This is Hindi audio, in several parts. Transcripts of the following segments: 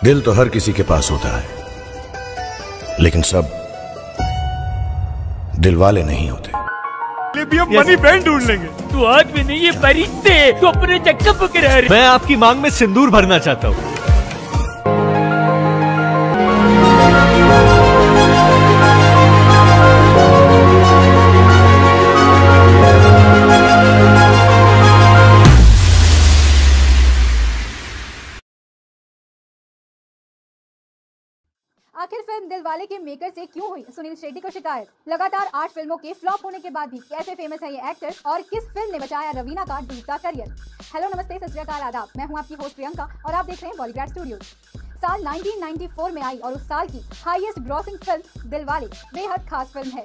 दिल तो हर किसी के पास होता है, लेकिन सब दिल वाले नहीं होते। भी हम मनी बैंड ढूंढ लेंगे। तू आज भी नहीं, ये परिंदे तो अपने चक्कर पकड़ रहे। मैं आपकी मांग में सिंदूर भरना चाहता हूँ। आखिर फिल्म दिलवाले के मेकर से क्यों हुई सुनील शेट्टी को शिकायत? लगातार 8 फिल्मों के फ्लॉप होने के बाद भी कैसे फेमस है ये एक्टर और किस फिल्म ने बचाया रवीना का डूबता करियर? हेलो नमस्ते सत श्री अकाल आदाब, मैं हूं आपकी होस्ट प्रियंका और आप देख रहे हैं बॉलीग्राड स्टूडियोज। साल 1994 में आई और उस साल की हाईएस्ट ग्रॉसिंग फिल्म दिलवाले बेहद खास फिल्म है।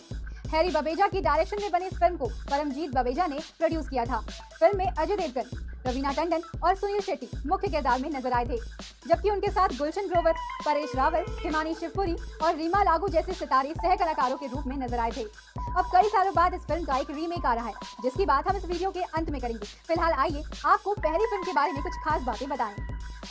हैरी बवेजा की डायरेक्शन में बनी इस फिल्म को परमजीत बवेजा ने प्रोड्यूस किया था। फिल्म में अजय देवगन, रवीना टंडन और सुनील शेट्टी मुख्य किरदार में नजर आए थे, जबकि उनके साथ गुलशन ग्रोवर, परेश रावल, हिमानी शिवपुरी और रीमा लागू जैसे सितारे सह कलाकारों के रूप में नजर आए थे। अब कई सालों बाद इस फिल्म का एक रीमेक आ रहा है, जिसकी बात हम इस वीडियो के अंत में करेंगे। फिलहाल आइए आपको पहली फिल्म के बारे में कुछ खास बातें बताएं।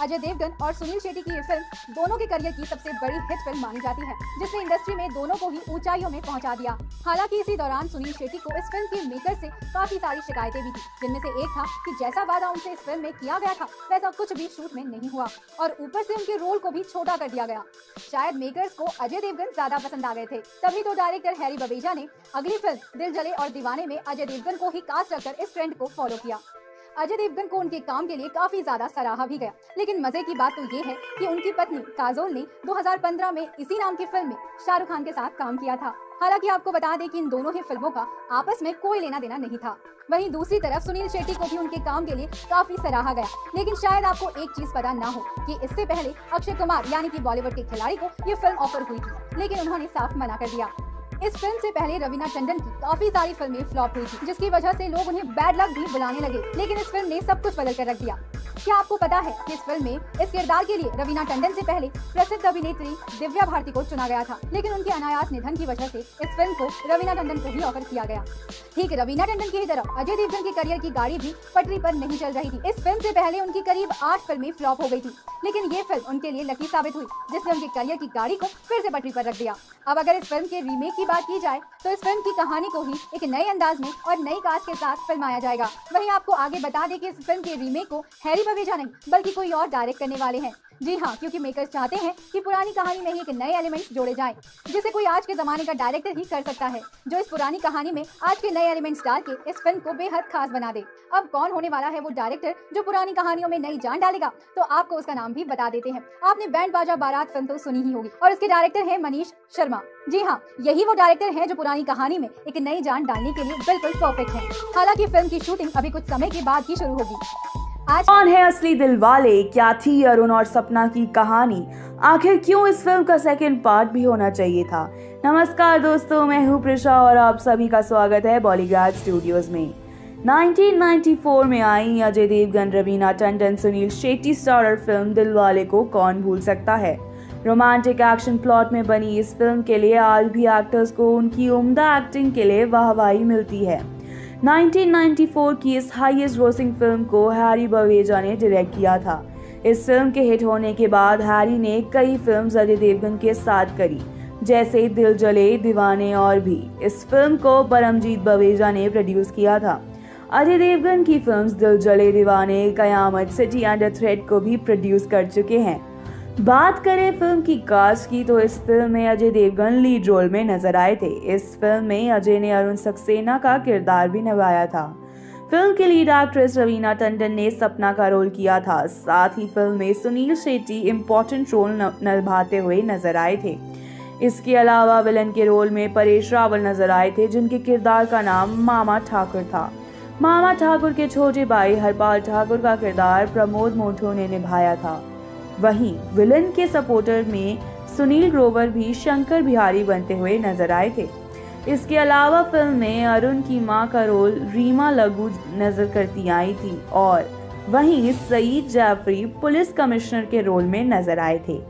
अजय देवगन और सुनील शेट्टी की ये फिल्म दोनों के करियर की सबसे बड़ी हिट फिल्म मानी जाती है, जिसने इंडस्ट्री में दोनों को ही ऊंचाइयों में पहुंचा दिया। हालांकि इसी दौरान सुनील शेट्टी को इस फिल्म के मेकर से काफी सारी शिकायतें भी थी, जिनमें से एक था कि जैसा वादा उनसे इस फिल्म में किया गया था वैसा कुछ भी शूट में नहीं हुआ और ऊपर से उनके रोल को भी छोटा कर दिया गया। शायद मेकर्स को अजय देवगन ज्यादा पसंद आ गए थे, तभी तो डायरेक्टर हैरी बवेजा ने अगली फिल्म दिल जले और दीवाने में अजय देवगन को ही कास्ट रखकर इस ट्रेंड को फॉलो किया। अजय देवगन को उनके काम के लिए काफी ज्यादा सराहा भी गया, लेकिन मजे की बात तो ये है कि उनकी पत्नी काजोल ने 2015 में इसी नाम की फिल्म में शाहरुख खान के साथ काम किया था। हालांकि आपको बता दें कि इन दोनों ही फिल्मों का आपस में कोई लेना देना नहीं था। वहीं दूसरी तरफ सुनील शेट्टी को भी उनके काम के लिए काफी सराहा गया, लेकिन शायद आपको एक चीज पता ना हो कि इससे पहले अक्षय कुमार यानी कि बॉलीवुड के खिलाड़ी को ये फिल्म ऑफर हुई थी, लेकिन उन्होंने साफ मना कर दिया। इस फिल्म से पहले रवीना टंडन की काफी सारी फिल्में फ्लॉप हुई थी, जिसकी वजह से लोग उन्हें बैड लक भी बुलाने लगे, लेकिन इस फिल्म ने सब कुछ बदल कर रख दिया। क्या आपको पता है कि इस फिल्म में इस किरदार के लिए रवीना टंडन से पहले प्रसिद्ध अभिनेत्री दिव्या भारती को चुना गया था, लेकिन उनके अनायास निधन की वजह से इस फिल्म को रवीना टंडन को ही ऑफर किया गया। ठीक रवीना टंडन की ही तरह अजय देवगन के करियर की गाड़ी भी पटरी पर नहीं चल रही थी। इस फिल्म से पहले उनकी करीब 8 फिल्में फ्लॉप हो गई थी, लेकिन ये फिल्म उनके लिए लकी साबित हुई, जिसने उनके करियर की गाड़ी को फिर से पटरी पर रख दिया। अब अगर इस फिल्म के रीमेक की बात की जाए तो इस फिल्म की कहानी को ही एक नए अंदाज में और नई कास्ट के साथ फिल्माया जाएगा। वहीं आपको आगे बता दें कि इस फिल्म के रीमेक को हैरी बवेजा नहीं बल्कि कोई और डायरेक्ट करने वाले हैं। जी हाँ, क्योंकि मेकर्स चाहते हैं कि पुरानी कहानी में ही एक नए एलिमेंट्स जोड़े जाएं, जिसे कोई आज के जमाने का डायरेक्टर ही कर सकता है, जो इस पुरानी कहानी में आज के नए एलिमेंट्स डाल के इस फिल्म को बेहद खास बना दे। अब कौन होने वाला है वो डायरेक्टर जो पुरानी कहानियों में नई जान डालेगा, तो आपको उसका नाम भी बता देते हैं। आपने बैंड बाजा बारात फिल्म तो सुनी ही होगी और इसके डायरेक्टर है मनीष शर्मा। जी हाँ, यही वो डायरेक्टर है जो पुरानी कहानी में एक नई जान डालने के लिए बिल्कुल परफेक्ट है। हालांकि फिल्म की शूटिंग अभी कुछ समय के बाद ही शुरू होगी। आज कौन है असली दिलवाले, क्या थी अरुण और सपना की कहानी, आखिर क्यों इस फिल्म का सेकंड पार्ट भी होना चाहिए था? नमस्कार दोस्तों, मैं हूँ प्रिशा और आप सभी का स्वागत है बॉलीग्राड स्टूडियोज में। 1994 में आई अजय देवगन, रवीना टंडन, सुनील शेट्टी स्टारर फिल्म दिलवाले को कौन भूल सकता है। रोमांटिक एक्शन प्लॉट में बनी इस फिल्म के लिए आज भी एक्टर्स को उनकी उम्दा एक्टिंग के लिए वाहवाही मिलती है। 1994 की इस हाईएस्ट ग्रॉसिंग फिल्म को हैरी बवेजा ने डायरेक्ट किया था। इस फिल्म के हिट होने के बाद हैरी ने कई फिल्म्स अजय देवगन के साथ करी, जैसे दिल जले, दीवाने और भी। इस फिल्म को परमजीत बवेजा ने प्रोड्यूस किया था। अजय देवगन की फिल्म्स दिल जले, दीवाने, कयामत, सिटी अंडर थ्रेट को भी प्रोड्यूस कर चुके हैं। बात करें फिल्म की कास्ट की तो इस फिल्म में अजय देवगन लीड रोल में नजर आए थे। इस फिल्म में अजय ने अरुण सक्सेना का किरदार भी निभाया था। फिल्म की लीड एक्ट्रेस रवीना टंडन ने सपना का रोल किया था। साथ ही फिल्म में सुनील शेट्टी इम्पोर्टेंट रोल निभाते हुए नजर आए थे। इसके अलावा विलन के रोल में परेश रावल नजर आए थे, जिनके किरदार का नाम मामा ठाकुर था। मामा ठाकुर के छोटे भाई हरपाल ठाकुर का किरदार प्रमोद मोटो ने निभाया था। वहीं विलन के सपोर्टर में सुनील ग्रोवर भी शंकर बिहारी बनते हुए नजर आए थे। इसके अलावा फिल्म में अरुण की मां का रोल रीमा लागू नजर करती आई थी और वहीं सईद जाफरी पुलिस कमिश्नर के रोल में नजर आए थे।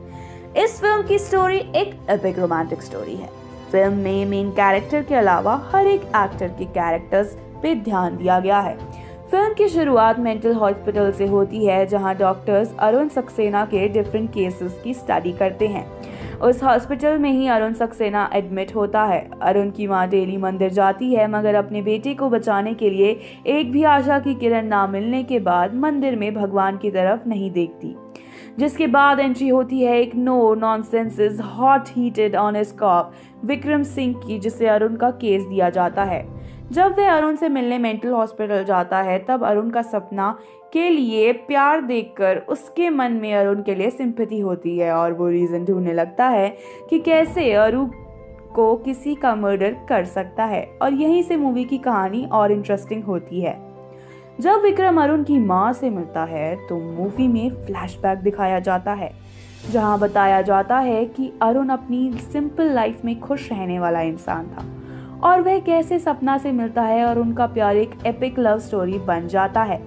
इस फिल्म की स्टोरी एक एपिक रोमांटिक स्टोरी है। फिल्म में मेन कैरेक्टर के अलावा हर एक एक्टर के कैरेक्टर्स पे ध्यान दिया गया है। फिल्म की शुरुआत मेंटल हॉस्पिटल से होती है, जहां डॉक्टर्स अरुण सक्सेना के डिफरेंट केसेस की स्टडी करते हैं। उस हॉस्पिटल में ही अरुण सक्सेना एडमिट होता है। अरुण की मां डेली मंदिर जाती है, मगर अपने बेटे को बचाने के लिए एक भी आशा की किरण ना मिलने के बाद मंदिर में भगवान की तरफ नहीं देखती। जिसके बाद एंट्री होती है एक no nonsense hot heated honest cop Vikram Singh की, जिसे अरुण का केस दिया जाता है। जब वह अरुण से मिलने मेंटल हॉस्पिटल जाता है, तब अरुण का सपना के लिए प्यार देखकर उसके मन में अरुण के लिए सिंपैथी होती है और वो रीजन ढूंढने लगता है कि कैसे अरुण को किसी का मर्डर कर सकता है। और यहीं से मूवी की कहानी और इंटरेस्टिंग होती है। जब विक्रम अरुण की मां से मिलता है तो मूवी में फ्लैशबैक दिखाया जाता है, जहां बताया जाता है कि अरुण अपनी सिंपल लाइफ में खुश रहने वाला इंसान था और वह कैसे सपना से मिलता है और उनका प्यार एक एपिक लव स्टोरी बन जाता है।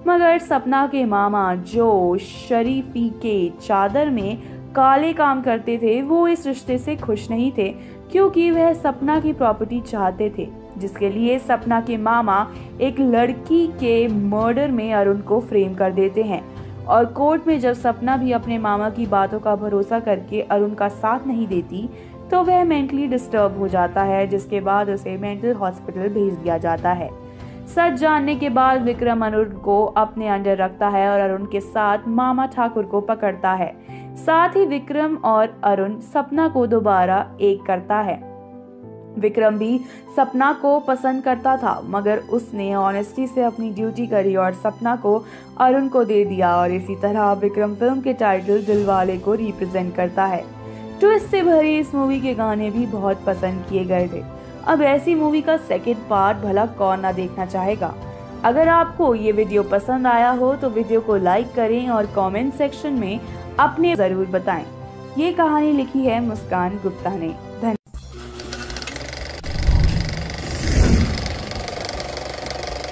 मगर सपना के मामा जो शरीफी के चादर में काले काम करते थे, वो इस रिश्ते से खुश नहीं थे, क्योंकि वह सपना की प्रॉपर्टी चाहते थे, जिसके लिए सपना के मामा एक लड़की के मर्डर में अरुण को फ्रेम कर देते हैं। और कोर्ट में जब सपना भी अपने मामा की बातों का भरोसा करके अरुण का साथ नहीं देती, तो वह मेंटली डिस्टर्ब हो जाता है, जिसके बाद उसे मेंटल हॉस्पिटल भेज दिया जाता है। सच जानने के बाद विक्रम अरुण को अपने अंडर रखता है और अरुण के साथ मामा ठाकुर को पकड़ता है। साथ ही विक्रम और अरुण सपना को दोबारा एक करता है। विक्रम भी सपना को पसंद करता था, मगर उसने ऑनेस्टी से अपनी ड्यूटी करी और सपना को अरुण को दे दिया। और इसी तरह विक्रम फिल्म के टाइटल दिलवाले को रिप्रेजेंट करता है। ट्विस्ट से भरी इस मूवी के गाने भी बहुत पसंद किए गए थे। अब ऐसी मूवी का सेकंड पार्ट भला कौन ना देखना चाहेगा। अगर आपको ये वीडियो पसंद आया हो तो वीडियो को लाइक करें और कमेंट सेक्शन में अपने जरूर बताएं। ये कहानी लिखी है मुस्कान गुप्ता ने। धन्यवाद।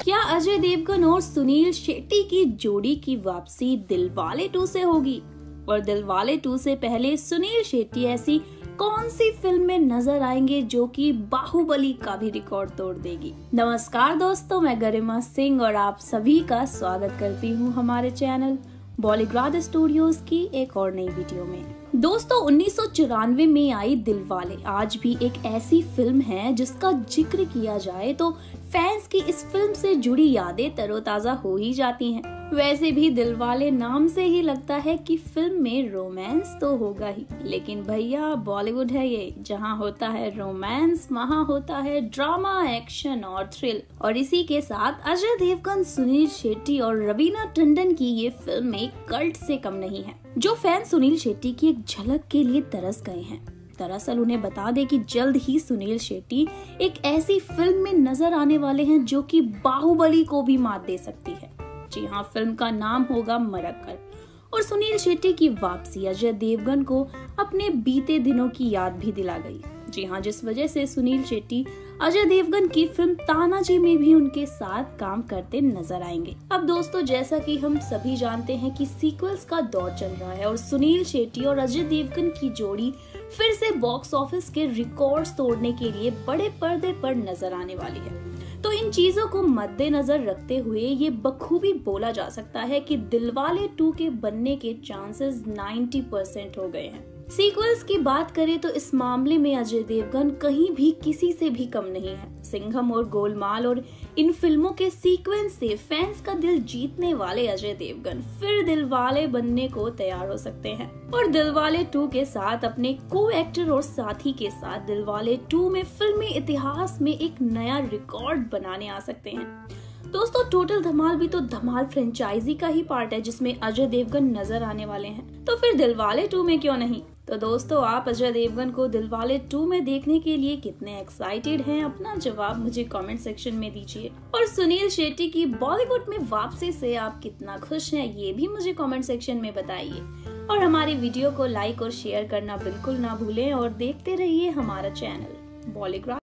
क्या अजय देवगन और सुनील शेट्टी की जोड़ी की वापसी दिलवाले 2 से होगी? और दिलवाले 2 से पहले सुनील शेट्टी ऐसी कौन सी फिल्म में नजर आएंगे जो कि बाहुबली का भी रिकॉर्ड तोड़ देगी? नमस्कार दोस्तों, मैं गरिमा सिंह और आप सभी का स्वागत करती हूँ हमारे चैनल बॉलीग्राड स्टूडियोज की एक और नई वीडियो में। दोस्तों, 1994 में आई दिलवाले आज भी एक ऐसी फिल्म है जिसका जिक्र किया जाए तो फैंस की इस फिल्म से जुड़ी यादें तरोताजा हो ही जाती हैं। वैसे भी दिलवाले नाम से ही लगता है कि फिल्म में रोमांस तो होगा ही, लेकिन भैया बॉलीवुड है ये, जहां होता है रोमांस वहां होता है ड्रामा, एक्शन और थ्रिल। और इसी के साथ अजय देवगन, सुनील शेट्टी और रवीना टंडन की ये फिल्म एक कल्ट से कम नहीं है। जो फैन सुनील शेट्टी की एक झलक के लिए तरस गए हैं, दरअसल उन्हें बता दें कि जल्द ही सुनील शेट्टी एक ऐसी फिल्म में नजर आने वाले हैं जो कि बाहुबली को भी मात दे सकती है। जी हाँ, फिल्म का नाम होगा मरक्कर। और सुनील शेट्टी की वापसी अजय देवगन को अपने बीते दिनों की याद भी दिला गई। जी हाँ, जिस वजह से सुनील शेट्टी अजय देवगन की फिल्म तानाजी में भी उनके साथ काम करते नजर आएंगे। अब दोस्तों, जैसा कि हम सभी जानते हैं कि सीक्वल्स का दौर चल रहा है और सुनील शेट्टी और अजय देवगन की जोड़ी फिर से बॉक्स ऑफिस के रिकॉर्ड्स तोड़ने के लिए बड़े पर्दे पर नजर आने वाली है। तो इन चीजों को मद्देनजर रखते हुए ये बखूबी बोला जा सकता है कि दिलवाले 2 के बनने के चांसेस 90% हो गए हैं। सीक्वल्स की बात करें तो इस मामले में अजय देवगन कहीं भी किसी से भी कम नहीं है। सिंघम और गोलमाल और इन फिल्मों के सीक्वेंस से फैंस का दिल जीतने वाले अजय देवगन फिर दिलवाले बनने को तैयार हो सकते हैं और दिलवाले 2 के साथ अपने को एक्टर और साथी के साथ दिलवाले 2 में फिल्मी इतिहास में एक नया रिकॉर्ड बनाने आ सकते हैं। दोस्तों, टोटल धमाल भी तो धमाल फ्रेंचाइजी का ही पार्ट है जिसमें अजय देवगन नजर आने वाले हैं, तो फिर दिलवाले 2 में क्यों नहीं। तो दोस्तों, आप अजय देवगन को दिलवाले 2 में देखने के लिए कितने एक्साइटेड हैं? अपना जवाब मुझे कमेंट सेक्शन में दीजिए। और सुनील शेट्टी की बॉलीवुड में वापसी से आप कितना खुश हैं, ये भी मुझे कमेंट सेक्शन में बताइए। और हमारी वीडियो को लाइक और शेयर करना बिल्कुल ना भूलें और देखते रहिए हमारा चैनल बॉलीग्राड।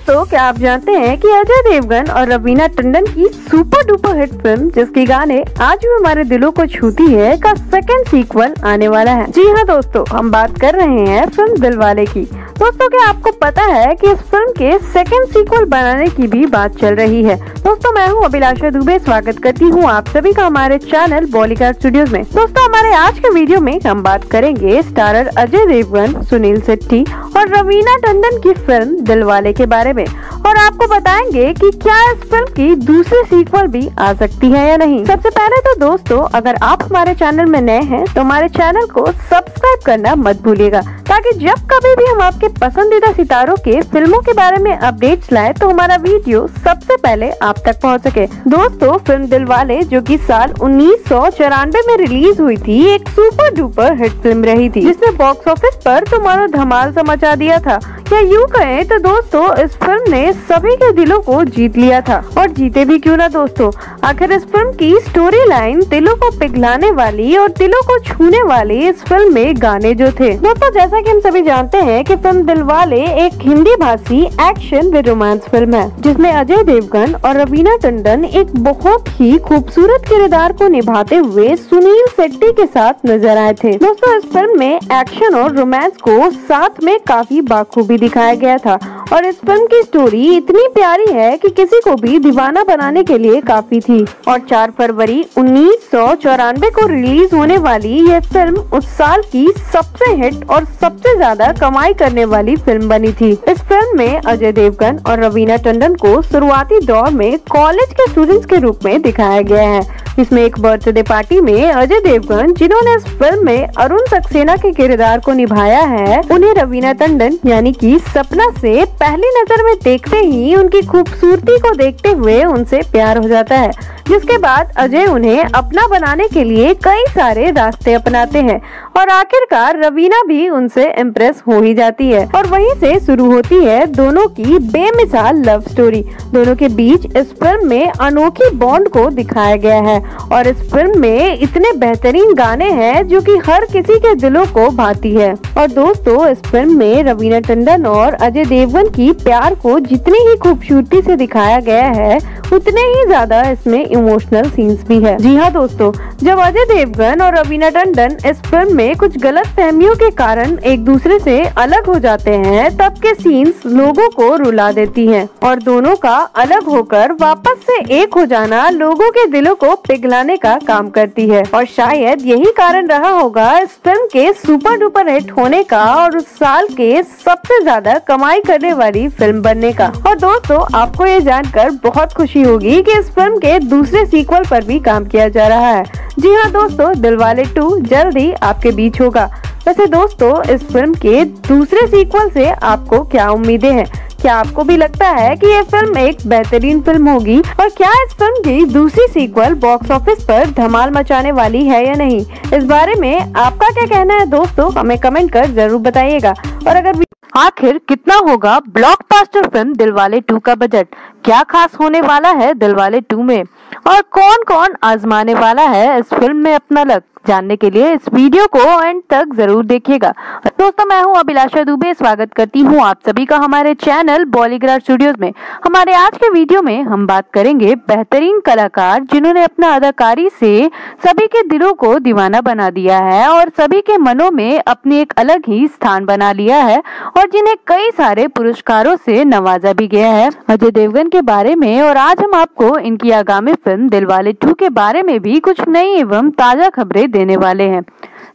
दोस्तों, क्या आप जानते हैं कि अजय देवगन और रवीना टंडन की सुपर डुपर हिट फिल्म जिसके गाने आज भी हमारे दिलों को छूती है का सेकंड सीक्वल आने वाला है। जी हाँ दोस्तों, हम बात कर रहे हैं फिल्म दिलवाले की। दोस्तों, क्या आपको पता है कि इस फिल्म के सेकंड सीक्वल बनाने की भी बात चल रही है। दोस्तों, मैं हूँ अभिलाषा दुबे, स्वागत करती हूँ आप सभी का हमारे चैनल बॉलीवुड स्टूडियोज में। दोस्तों, हमारे आज के वीडियो में हम बात करेंगे स्टारर अजय देवगन, सुनील शेट्टी और रवीना टंडन की फिल्म दिलवाले के बारे में, और आपको बताएंगे कि क्या इस फिल्म की दूसरी सीक्वल भी आ सकती है या नहीं। सबसे पहले तो दोस्तों, अगर आप हमारे चैनल में नए हैं तो हमारे चैनल को सब्सक्राइब करना मत भूलिएगा, ताकि जब कभी भी हम आपके पसंदीदा सितारों के फिल्मों के बारे में अपडेट्स लाए तो हमारा वीडियो सबसे पहले आप तक पहुंच सके। दोस्तों, फिल्म दिलवाले जो कि साल 1994 में रिलीज हुई थी, एक सुपर डुपर हिट फिल्म रही थी, जिसने बॉक्स ऑफिस पर तुम्हारा धमाल सा मचा दिया था। या यूँ कहें तो दोस्तों, इस फिल्म ने सभी के दिलों को जीत लिया था, और जीते भी क्यों ना दोस्तों। आखिर इस फिल्म की स्टोरी लाइन दिलों को पिघलाने वाली और दिलों को छूने वाली इस फिल्म में गाने जो थे। दोस्तों, जैसा कि हम सभी जानते हैं कि फिल्म दिलवाले एक हिंदी भाषी एक्शन व रोमांस फिल्म है, जिसमें अजय देवगन और रवीना टंडन एक बहुत ही खूबसूरत किरदार को निभाते हुए सुनील शेट्टी के साथ नजर आए थे। दोस्तों, इस फिल्म में एक्शन और रोमांस को साथ में काफी बाखूबी दिखाया गया था, और इस फिल्म की स्टोरी इतनी प्यारी है कि किसी को भी दीवाना बनाने के लिए काफी थी। और 4 फरवरी 1994 को रिलीज होने वाली यह फिल्म उस साल की सबसे हिट और सबसे ज्यादा कमाई करने वाली फिल्म बनी थी। इस फिल्म में अजय देवगन और रवीना टंडन को शुरुआती दौर में कॉलेज के स्टूडेंट्स के रूप में दिखाया गया है। इसमें एक बर्थडे पार्टी में अजय देवगन, जिन्होंने इस फिल्म में अरुण सक्सेना के किरदार को निभाया है, उन्हें रवीना टंडन यानी कि सपना से पहली नजर में देखते ही उनकी खूबसूरती को देखते हुए उनसे प्यार हो जाता है, जिसके बाद अजय उन्हें अपना बनाने के लिए कई सारे रास्ते अपनाते हैं, और आखिरकार रवीना भी उनसे इम्प्रेस हो ही जाती है। और वहीं से शुरू होती है दोनों की बेमिसाल लव स्टोरी। दोनों के बीच इस फिल्म में अनोखी बॉन्ड को दिखाया गया है, और इस फिल्म में इतने बेहतरीन गाने हैं जो कि हर किसी के दिलों को भाती है। और दोस्तों, इस फिल्म में रवीना टंडन और अजय देवगन की प्यार को जितनी ही खूबसूरती से दिखाया गया है, उतने ही ज्यादा इसमें इमोशनल सीन्स भी है। जी हाँ दोस्तों, जब अजय देवगन और रवीना टंडन इस फिल्म में कुछ गलत फहमियों के कारण एक दूसरे से अलग हो जाते हैं, तब के सीन्स लोगों को रुला देती हैं, और दोनों का अलग होकर वापस से एक हो जाना लोगों के दिलों को पिघलाने का काम करती है। और शायद यही कारण रहा होगा इस फिल्म के सुपर डुपर हिट होने का और उस साल के सबसे ज्यादा कमाई करने वाली फिल्म बनने का। और दोस्तों, आपको ये जानकर बहुत खुशी होगी कि इस फिल्म के दूसरे सीक्वल पर भी काम किया जा रहा है। जी हाँ दोस्तों, दिलवाले 2 जल्द ही आपके बीच होगा। वैसे दोस्तों, इस फिल्म के दूसरे सीक्वल से आपको क्या उम्मीदें हैं? क्या आपको भी लगता है कि ये फिल्म एक बेहतरीन फिल्म होगी? और क्या इस फिल्म की दूसरी सीक्वल बॉक्स ऑफिस पर धमाल मचाने वाली है या नहीं? इस बारे में आपका क्या कहना है दोस्तों, हमें कमेंट कर जरूर बताइएगा। और अगर आखिर कितना होगा ब्लॉकबस्टर फिल्म दिलवाले 2 का बजट? क्या खास होने वाला है दिलवाले 2 में? और कौन कौन आजमाने वाला है इस फिल्म में अपना लक? जानने के लिए इस वीडियो को एंड तक जरूर देखिएगा। दोस्तों, मैं हूं अभिलाषा दुबे, स्वागत करती हूं आप सभी का हमारे चैनल बॉलीवुड स्टूडियोज में। हमारे आज के वीडियो में हम बात करेंगे बेहतरीन कलाकार जिन्होंने अपना अदाकारी से सभी के दिलों को दीवाना बना दिया है और सभी के मनों में अपनी एक अलग ही स्थान बना लिया है, और जिन्हें कई सारे पुरस्कारों से नवाजा भी गया है, अजय देवगन के बारे में। और आज हम आपको इनकी आगामी फिल्म दिलवाले 2 के बारे में भी कुछ नई एवं ताजा खबरें देने वाले हैं।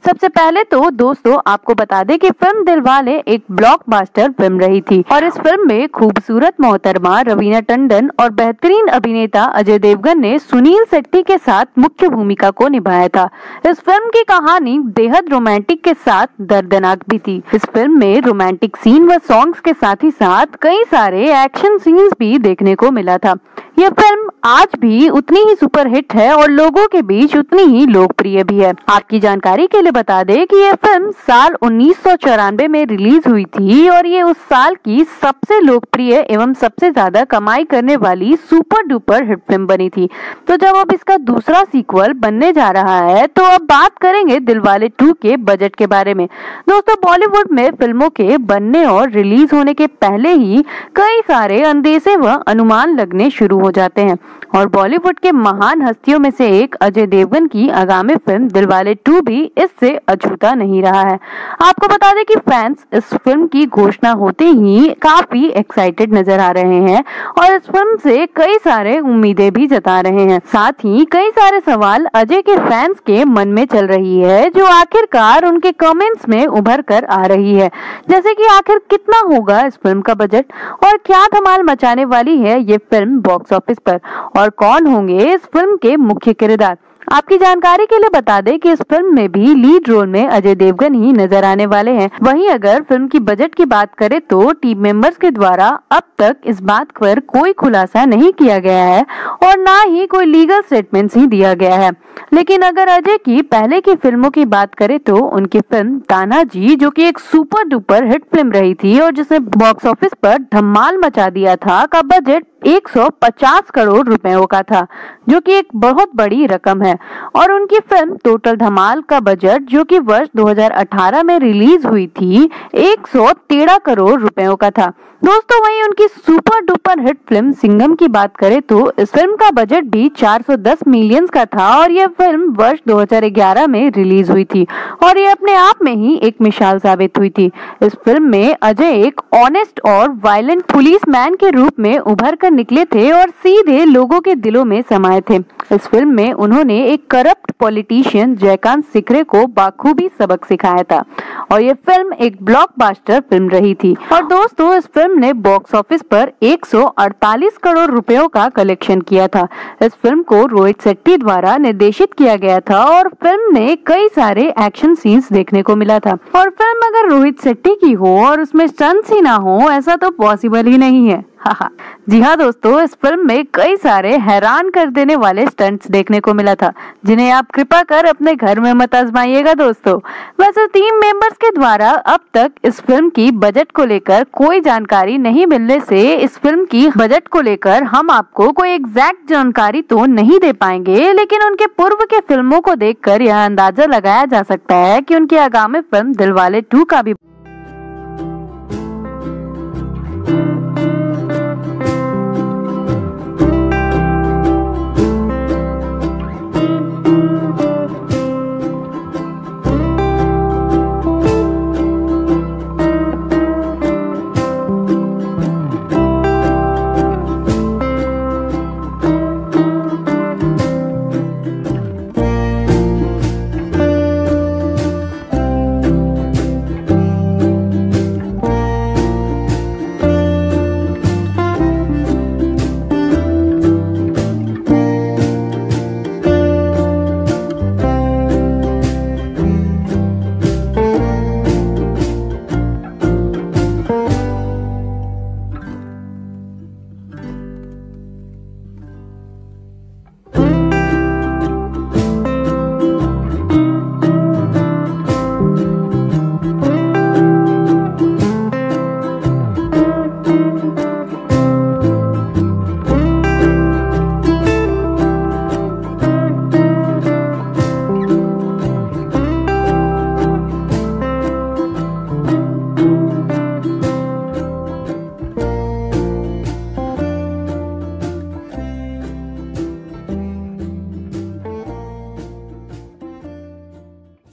सबसे पहले तो दोस्तों, आपको बता दें कि फिल्म दिलवाले एक ब्लॉकबस्टर फिल्म रही थी, और इस फिल्म में खूबसूरत मोहतरमा रवीना टंडन और बेहतरीन अभिनेता अजय देवगन ने सुनील शेट्टी के साथ मुख्य भूमिका को निभाया था। इस फिल्म की कहानी बेहद रोमांटिक के साथ दर्दनाक भी थी। इस फिल्म में रोमांटिक सीन व सॉन्ग्स के साथ ही साथ कई सारे एक्शन सीन्स भी देखने को मिला था। यह फिल्म आज भी उतनी ही सुपर हिट है और लोगों के बीच उतनी ही लोकप्रिय भी है। आपकी जानकारी के के लिए बता दें कि ये फिल्म साल 1994 में रिलीज हुई थी और ये उस साल की सबसे लोकप्रिय एवं सबसे ज्यादा कमाई करने वाली सुपर डुपर हिट फिल्म बनी थी। तो जब अब इसका दूसरा सीक्वल बनने जा रहा है तो अब बात करेंगे दिलवाले 2 के बजट के बारे में। दोस्तों, बॉलीवुड में फिल्मों के बनने और रिलीज होने के पहले ही कई सारे अंदेशे व अनुमान लगने शुरू हो जाते हैं और बॉलीवुड के महान हस्तियों में से एक अजय देवगन की आगामी फिल्म दिलवाले 2 भी इससे अछूता नहीं रहा है। आपको बता दें कि फैंस इस फिल्म की घोषणा होते ही काफी एक्साइटेड नजर आ रहे हैं और इस फिल्म से कई सारे उम्मीदें भी जता रहे हैं। साथ ही कई सारे सवाल अजय के फैंस के मन में चल रही है जो आखिरकार उनके कमेंट्स में उभर कर आ रही है, जैसे कि आखिर कितना होगा इस फिल्म का बजट और क्या धमाल मचाने वाली है ये फिल्म बॉक्स ऑफिस पर और कौन होंगे इस फिल्म के मुख्य किरदार। आपकी जानकारी के लिए बता दें कि इस फिल्म में भी लीड रोल में अजय देवगन ही नजर आने वाले हैं। वहीं अगर फिल्म की बजट की बात करें तो टीम मेंबर्स के द्वारा अब तक इस बात पर कोई खुलासा नहीं किया गया है और ना ही कोई लीगल स्टेटमेंट्स ही दिया गया है। लेकिन अगर अजय की पहले की फिल्मों की बात करें तो उनकी फिल्म तानाजी, जो कि एक सुपर डुपर हिट फिल्म रही थी और जिसने बॉक्स ऑफिस पर धमाल मचा दिया था, का बजट 150 करोड़ रुपयों का था, जो कि एक बहुत बड़ी रकम है। और उनकी फिल्म टोटल धमाल का बजट, जो कि वर्ष 2018 में रिलीज हुई थी, 113 करोड़ रुपयों का था। दोस्तों, वहीं उनकी super duper hit film Singham की बात करें तो इस फिल्म का बजट भी 410 मिलियन का था और यह फिल्म वर्ष 2011 में रिलीज हुई थी और ये अपने आप में ही एक मिसाल साबित हुई थी। इस फिल्म में अजय एक ऑनेस्ट और वायलेंट पुलिसमैन के रूप में उभर कर निकले थे और सीधे लोगों के दिलों में समाये थे। इस फिल्म में उन्होंने एक करप्ट पॉलिटिशियन जयकांत सिकरे को बाखूबी सबक सिखाया था और ये फिल्म एक ब्लॉकबस्टर फिल्म रही थी। और दोस्तों, इस फिल्म ने बॉक्स ऑफिस पर 148 करोड़ रुपयों का कलेक्शन किया था। इस फिल्म को रोहित शेट्टी द्वारा निर्देशित किया गया था और फिल्म ने कई सारे एक्शन सीन्स देखने को मिला था। और फिल्म अगर रोहित शेट्टी की हो और उसमें स्टंट्स ही ना हो, ऐसा तो पॉसिबल ही नहीं है। जी हाँ दोस्तों, इस फिल्म में कई सारे हैरान कर देने वाले स्टंट्स देखने को मिला था, जिन्हें आप कृपा कर अपने घर में मत आजमाइएगा दोस्तों। वैसे टीम मेंबर्स के द्वारा अब तक इस फिल्म की बजट को लेकर कोई जानकारी नहीं मिलने से इस फिल्म की बजट को लेकर हम आपको कोई एग्जैक्ट जानकारी तो नहीं दे पाएंगे, लेकिन उनके पूर्व के फिल्मों को देखकर यह अंदाजा लगाया जा सकता है कि उनकी आगामी फिल्म दिलवाले 2 का भी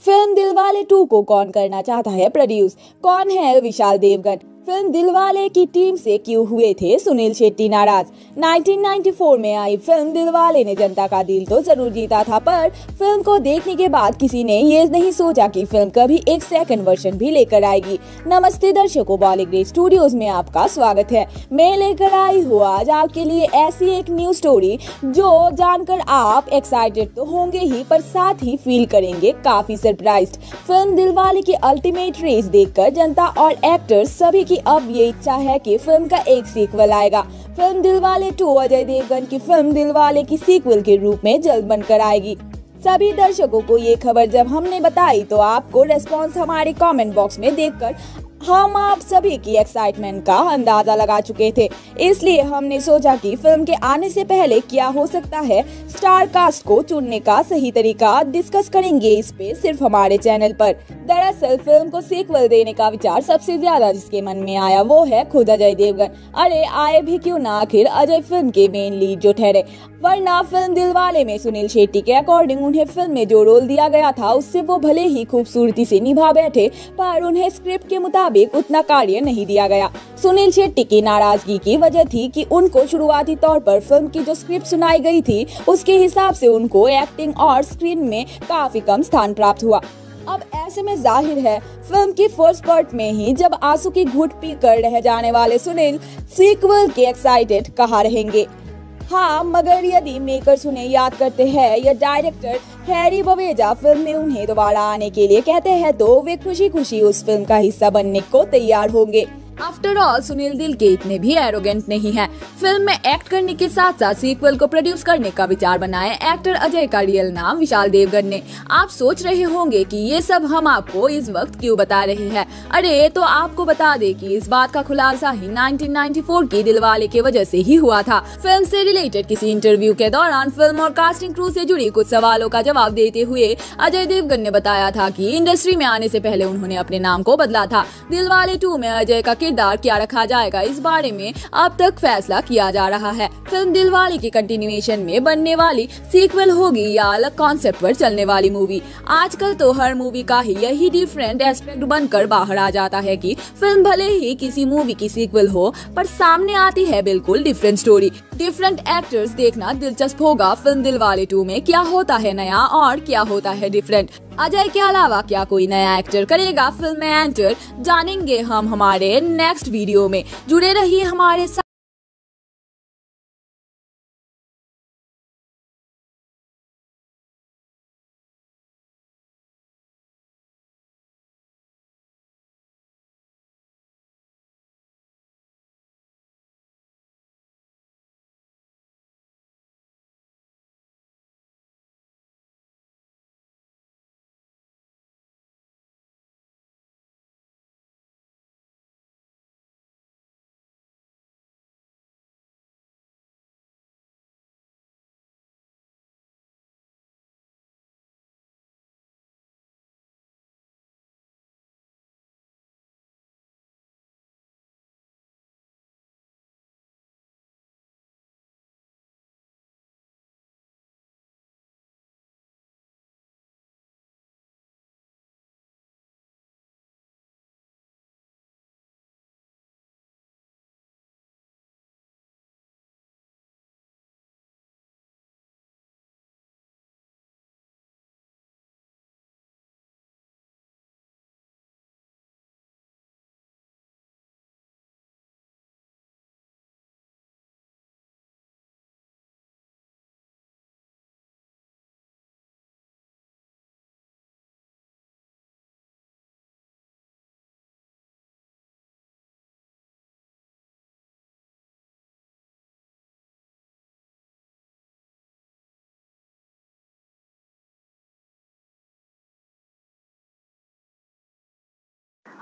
फिल्म दिलवाले 2 को कौन करना चाहता है प्रोड्यूस? कौन है विशाल देवगन? फिल्म दिलवाले की टीम से क्यों हुए थे सुनील शेट्टी नाराज? 1994 में आई फिल्म दिलवाले ने जनता का दिल तो जरूर जीता था, पर फिल्म को देखने के बाद किसी ने ये नहीं सोचा कि फिल्म कभी एक सेकंड वर्जन भी लेकर आएगी। नमस्ते दर्शकों, बॉलीग्रेड स्टूडियोज में आपका स्वागत है। मैं लेकर आई हूँ आज आपके लिए ऐसी एक न्यू स्टोरी जो जानकर आप एक्साइटेड तो होंगे ही, पर साथ ही फील करेंगे काफी सरप्राइज्ड। फिल्म दिलवाले की अल्टीमेट रेस देखकर जनता और एक्टर्स सभी की अब ये इच्छा है कि फिल्म का एक सीक्वल आएगा। फिल्म दिलवाले 2 अजय देवगन की फिल्म दिलवाले की सीक्वल के रूप में जल्द बनकर आएगी। सभी दर्शकों को ये खबर जब हमने बताई तो आपको रेस्पॉन्स हमारे कमेंट बॉक्स में देखकर हम आप सभी की एक्साइटमेंट का अंदाजा लगा चुके थे। इसलिए हमने सोचा कि फिल्म के आने से पहले क्या हो सकता है, स्टार कास्ट को चुनने का सही तरीका डिस्कस करेंगे इस पे सिर्फ हमारे चैनल पर। दरअसल फिल्म को सीक्वल देने का विचार सबसे ज्यादा जिसके मन में आया वो है खुद अजय देवगन। अरे आए भी क्यों ना, आखिर अजय फिल्म के मेन लीड जो ठहरे, वरना फिल्म दिलवाले में सुनील शेट्टी के अकॉर्डिंग उन्हें फिल्म में जो रोल दिया गया था उससे वो भले ही खूबसूरती से निभा बैठे, पर उन्हें स्क्रिप्ट के मुताबिक उतना कार्य नहीं दिया गया। सुनील शेट्टी की नाराजगी की वजह थी कि उनको शुरुआती तौर पर फिल्म की जो स्क्रिप्ट सुनाई गई थी उसके हिसाब से उनको एक्टिंग और स्क्रीन में काफी कम स्थान प्राप्त हुआ। अब ऐसे में जाहिर है फिल्म की फर्स्ट पार्ट में ही जब आंसू की घूंट पी कर रह जाने वाले सुनील सीक्वल के एक्साइटेड कहाँ रहेंगे। हाँ, मगर यदि मेकर्स उन्हें याद करते हैं या डायरेक्टर हैरी बवेजा फिल्म में उन्हें दोबारा आने के लिए कहते हैं तो वे खुशी खुशी उस फिल्म का हिस्सा बनने को तैयार होंगे। आफ्टर ऑल सुनील दिल के इतने भी एरोगेंट नहीं है। फिल्म में एक्ट करने के साथ साथ सीक्वल को प्रोड्यूस करने का विचार बनाया एक्टर अजय का रियल नाम विशाल देवगन ने। आप सोच रहे होंगे कि ये सब हम आपको इस वक्त क्यों बता रहे हैं। अरे तो आपको बता दे कि इस बात का खुलासा ही 1994 की दिलवाले की वजह से ही हुआ था। फिल्म से रिलेटेड किसी इंटरव्यू के दौरान फिल्म और कास्टिंग क्रू से जुड़ी कुछ सवालों का जवाब देते हुए अजय देवगन ने बताया था कि इंडस्ट्री में आने से पहले उन्होंने अपने नाम को बदला था। दिलवाले 2 में अजय का किरदार क्या रखा जाएगा इस बारे में अब तक फैसला किया जा रहा है। फिल्म दिलवाले की कंटिन्यूएशन में बनने वाली सीक्वल होगी या अलग कॉन्सेप्ट पर चलने वाली मूवी। आजकल तो हर मूवी का ही यही डिफरेंट एस्पेक्ट बनकर बाहर आ जाता है कि फिल्म भले ही किसी मूवी की सीक्वल हो पर सामने आती है बिल्कुल डिफरेंट स्टोरी, डिफरेंट एक्टर्स। देखना दिलचस्प होगा फिल्म दिलवाले 2 में क्या होता है नया और क्या होता है डिफरेंट। अजय के अलावा क्या कोई नया एक्टर करेगा फिल्म में एंटर, जानेंगे हम हमारे नेक्स्ट वीडियो में। जुड़े रहिए हमारे साथ।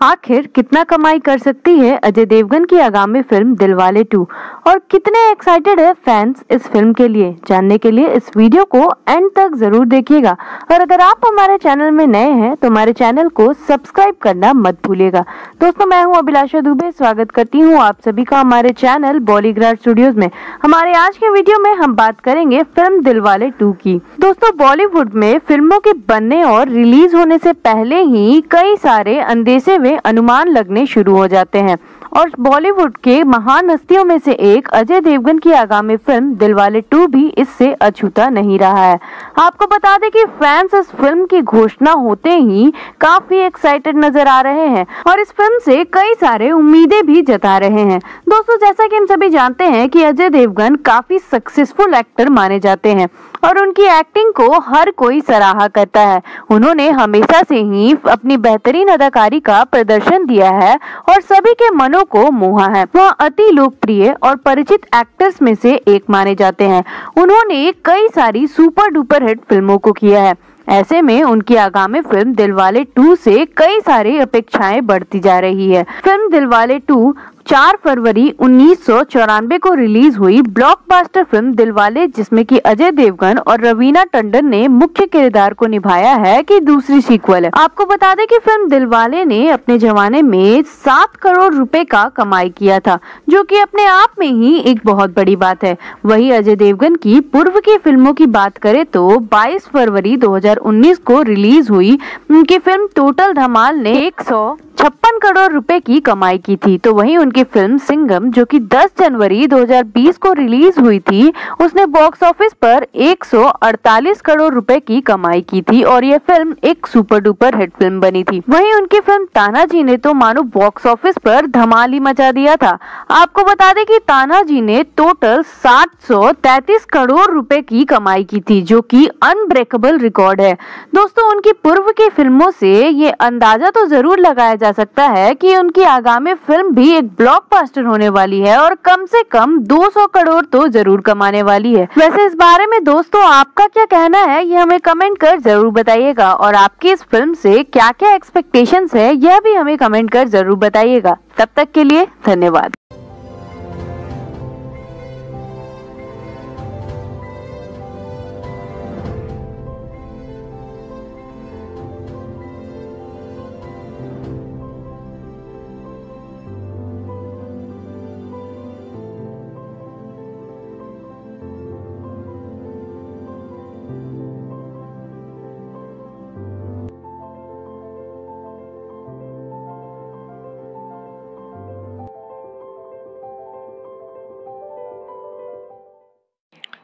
आखिर कितना कमाई कर सकती है अजय देवगन की आगामी फिल्म दिलवाले 2 और कितने एक्साइटेड है फैंस इस फिल्म के लिए, जानने के लिए इस वीडियो को एंड तक जरूर देखिएगा। और अगर आप हमारे चैनल में नए हैं तो हमारे चैनल को सब्सक्राइब करना मत भूलिएगा। दोस्तों मैं हूं अभिलाषा दुबे, स्वागत करती हूं आप सभी का हमारे चैनल बॉलीग्राड स्टूडियोज में। हमारे आज के वीडियो में हम बात करेंगे फिल्म दिलवाले 2 की। दोस्तों बॉलीवुड में फिल्मों के बनने और रिलीज होने से पहले ही कई सारे अंदेशे में अनुमान लगने शुरू हो जाते हैं और बॉलीवुड के महान हस्तियों में से एक अजय देवगन की आगामी फिल्म दिलवाले 2 भी इससे अछूता नहीं रहा है। आपको बता दें कि फैंस इस फिल्म की घोषणा होते ही काफी एक्साइटेड नजर आ रहे हैं और इस फिल्म से कई सारे उम्मीदें भी जता रहे हैं। दोस्तों जैसा कि हम सभी जानते हैं कि अजय देवगन काफी सक्सेसफुल एक्टर माने जाते हैं और उनकी एक्टिंग को हर कोई सराहा करता है। उन्होंने हमेशा से ही अपनी बेहतरीन अदाकारी का प्रदर्शन दिया है और सभी के मनों को मोहा है। वह अति लोकप्रिय और परिचित एक्टर्स में से एक माने जाते हैं। उन्होंने कई सारी सुपर डुपर हिट फिल्मों को किया है। ऐसे में उनकी आगामी फिल्म दिलवाले 2 से कई सारी अपेक्षाएं बढ़ती जा रही है। फिल्म दिलवाले 2 4 फरवरी 1994 को रिलीज हुई ब्लॉकबस्टर फिल्म दिलवाले, जिसमें कि अजय देवगन और रवीना टंडन ने मुख्य किरदार को निभाया है, कि दूसरी सीक्वल है। आपको बता दें कि फिल्म दिलवाले ने अपने जमाने में 7 करोड़ रुपए का कमाई किया था, जो कि अपने आप में ही एक बहुत बड़ी बात है। वही अजय देवगन की पूर्व की फिल्मों की बात करें तो 22 फरवरी 2019 को रिलीज हुई उनकी फिल्म टोटल धमाल ने 156 करोड़ रुपए की कमाई की थी। तो वहीं उनकी फिल्म सिंघम, जो कि 10 जनवरी 2020 को रिलीज हुई थी, उसने बॉक्स ऑफिस पर 148 करोड़ रुपए की कमाई की थी और यह फिल्म एक सुपर डुपर हिट फिल्म बनी थी। वहीं उनकी फिल्म तानाजी ने तो मानो बॉक्स ऑफिस पर धमाल ही मचा दिया था। आपको बता दें कि तानाजी ने टोटल 733 करोड़ रुपए की कमाई की थी, जो कि अनब्रेकेबल रिकॉर्ड है। दोस्तों, उनकी पूर्व की फिल्मों से ये अंदाजा तो जरूर लगाया जा सकता है कि उनकी आगामी फिल्म भी एक ब्लॉकबस्टर होने वाली है और कम से कम 200 करोड़ तो जरूर कमाने वाली है। वैसे इस बारे में दोस्तों आपका क्या कहना है, ये हमें कमेंट कर जरूर बताइएगा और आपकी इस फिल्म से क्या क्या एक्सपेक्टेशंस है, यह भी हमें कमेंट कर जरूर बताइएगा। तब तक के लिए धन्यवाद।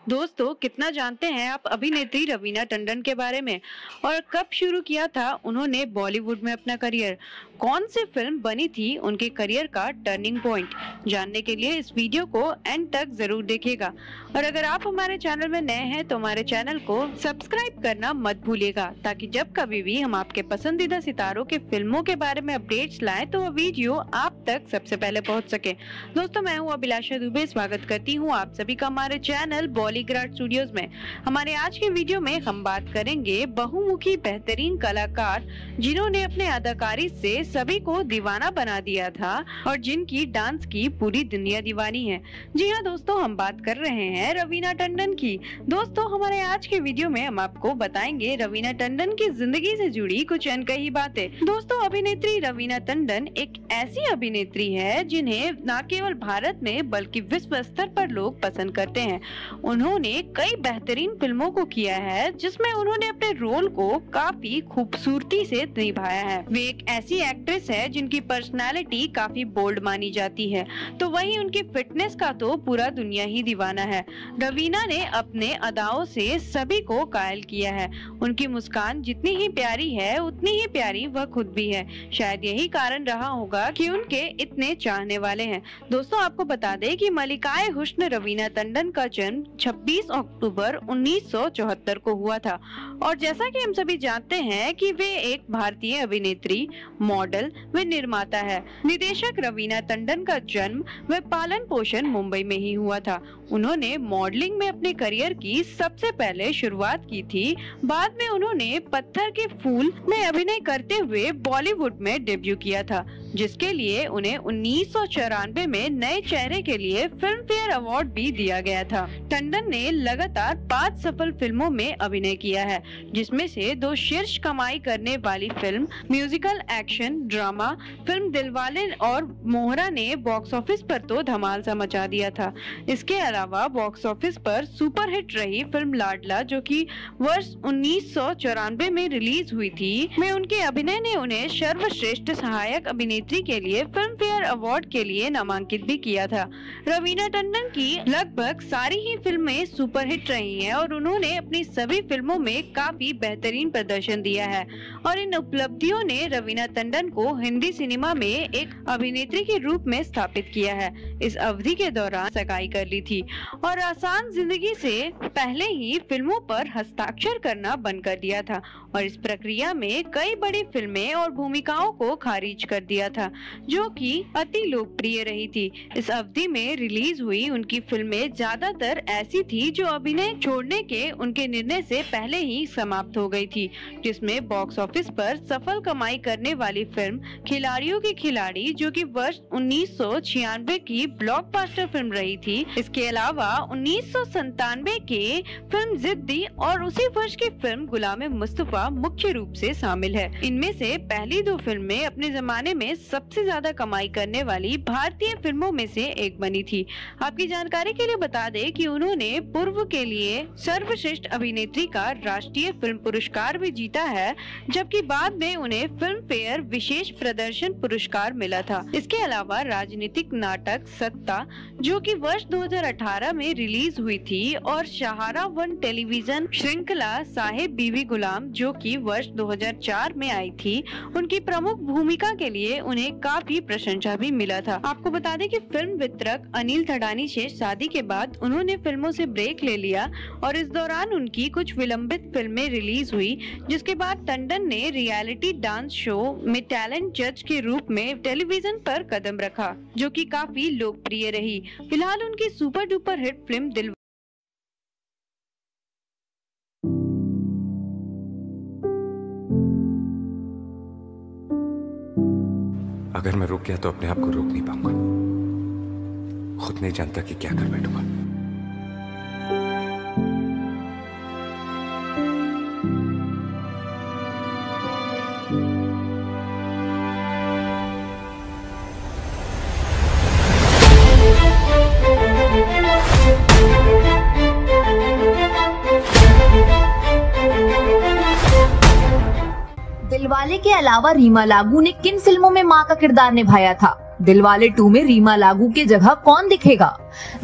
दोस्तों, कितना जानते हैं आप अभिनेत्री रवीना टंडन के बारे में और कब शुरू किया था उन्होंने बॉलीवुड में अपना करियर? कौन सी फिल्म बनी थी उनके करियर का टर्निंग पॉइंट? जानने के लिए इस वीडियो को एंड तक जरूर देखिएगा और अगर आप हमारे चैनल में नए हैं तो हमारे चैनल को सब्सक्राइब करना मत भूलिएगा, ताकि जब कभी भी हम आपके पसंदीदा सितारों के फिल्मों के बारे में अपडेट्स लाएं तो वह वीडियो आप तक सबसे पहले पहुंच सके। दोस्तों, मैं हूं अभिलाषा दुबे, स्वागत करती हूं आप सभी का हमारे चैनल बॉलीग्राड स्टूडियोज में। हमारे आज के वीडियो में हम बात करेंगे बहुमुखी बेहतरीन कलाकार जिन्होंने अपने अदाकारी से सभी को दीवाना बना दिया था और जिनकी डांस की पूरी दुनिया दीवानी है। जी हाँ दोस्तों, हम बात कर रहे हैं रवीना टंडन की। दोस्तों, हमारे आज के वीडियो में हम आपको बताएंगे रवीना टंडन की जिंदगी से जुड़ी कुछ अनकही बातें। दोस्तों, अभिनेत्री रवीना टंडन एक ऐसी अभिनेत्री है जिन्हें न केवल भारत में बल्कि विश्व स्तर पर लोग पसंद करते हैं। उन्होंने कई बेहतरीन फिल्मों को किया है जिसमें उन्होंने अपने रोल को काफी खूबसूरती से निभाया है। वे एक ऐसी एक्ट्रेस है जिनकी पर्सनालिटी काफी बोल्ड मानी जाती है, तो वहीं उनकी फिटनेस का तो पूरा दुनिया ही दीवाना है। रवीना ने अपने अदाओं से सभी को कायल किया है। उनकी मुस्कान जितनी ही प्यारी है उतनी ही प्यारी वह खुद भी है। शायद यही कारण रहा होगा कि उनके इतने चाहने वाले हैं। दोस्तों, आपको बता दें कि मलिकाए हुस्न रवीना टंडन का जन्म 26 अक्टूबर 1974 को हुआ था और जैसा कि हम सभी जानते हैं कि वे एक भारतीय अभिनेत्री, मॉडल व निर्माता है। निदेशक रवीना टंडन का जन्म व पालन पोषण मुंबई में ही हुआ था। उन्होंने मॉडलिंग में अपने करियर की सबसे पहले शुरुआत की थी। बाद में उन्होंने पत्थर के फूल में अभिनय करते हुए बॉलीवुड में डेब्यू किया था, जिसके लिए उन्हें 1994 में नए चेहरे के लिए फिल्म फेयर अवार्ड भी दिया गया था। टंडन ने लगातार 5 सफल फिल्मों में अभिनय किया है, जिसमें से 2 शीर्ष कमाई करने वाली film musical action drama film Dilwale और मोहरा ने बॉक्स ऑफिस पर तो धमाल सा मचा दिया था। इसके अलावा बॉक्स ऑफिस पर सुपर हिट रही फिल्म लाडला, जो कि वर्ष 1994 में रिलीज हुई थी, में उनके अभिनय ने उन्हें सर्वश्रेष्ठ सहायक अभिनेत्री अभिनेत्री के लिए फिल्म फेयर अवार्ड के लिए नामांकित भी किया था। रवीना टंडन की लगभग सारी ही फिल्में सुपरहिट रही हैं और उन्होंने अपनी सभी फिल्मों में काफी बेहतरीन प्रदर्शन दिया है और इन उपलब्धियों ने रवीना टंडन को हिंदी सिनेमा में एक अभिनेत्री के रूप में स्थापित किया है। इस अवधि के दौरान सगाई कर ली थी और आसान जिंदगी से पहले ही फिल्मों पर हस्ताक्षर करना बंद कर दिया था और इस प्रक्रिया में कई बड़ी फिल्में और भूमिकाओं को खारिज कर दिया था जो कि अति लोकप्रिय रही थी। इस अवधि में रिलीज हुई उनकी फिल्में ज्यादातर ऐसी थी जो अभिनय छोड़ने के उनके निर्णय से पहले ही समाप्त हो गई थी, जिसमें बॉक्स ऑफिस पर सफल कमाई करने वाली फिल्म खिलाड़ियों के खिलाड़ी जो कि वर्ष 1996 की ब्लॉकबस्टर फिल्म रही थी। इसके अलावा 1997 की फिल्म जिद्दी और उसी वर्ष की फिल्म गुलाम मुस्तफा मुख्य रूप से शामिल है। इनमें से पहली दो फिल्में अपने जमाने में सबसे ज्यादा कमाई करने वाली भारतीय फिल्मों में से एक बनी थी। आपकी जानकारी के लिए बता दें कि उन्होंने पूर्व के लिए सर्वश्रेष्ठ अभिनेत्री का राष्ट्रीय फिल्म पुरस्कार भी जीता है, जबकि बाद में उन्हें फिल्म फेयर विशेष प्रदर्शन पुरस्कार मिला था। इसके अलावा राजनीतिक नाटक सत्ता जो कि वर्ष 2018 में रिलीज हुई थी और सहारा वन टेलीविजन श्रृंखला साहेब बीवी गुलाम जो कि वर्ष 2004 में आई थी, उनकी प्रमुख भूमिका के लिए उन्हें काफी प्रशंसा भी मिला था। आपको बता दें कि फिल्म वितरक अनिल थडानी से शादी के बाद उन्होंने फिल्मों से ब्रेक ले लिया और इस दौरान उनकी कुछ विलंबित फिल्में रिलीज हुई, जिसके बाद टंडन ने रियलिटी डांस शो में टैलेंट जज के रूप में टेलीविजन पर कदम रखा जो कि काफी लोकप्रिय रही। फिलहाल उनकी सुपर डुपर हिट फिल्म दिल अगर मैं रुक गया तो अपने आप को रोक नहीं पाऊंगा। खुद नहीं जानता कि क्या कर बैठूंगा। दिलवाले के अलावा रीमा लागू ने किन फिल्मों में मां का किरदार निभाया था? दिलवाले 2 में रीमा लागू की जगह कौन दिखेगा?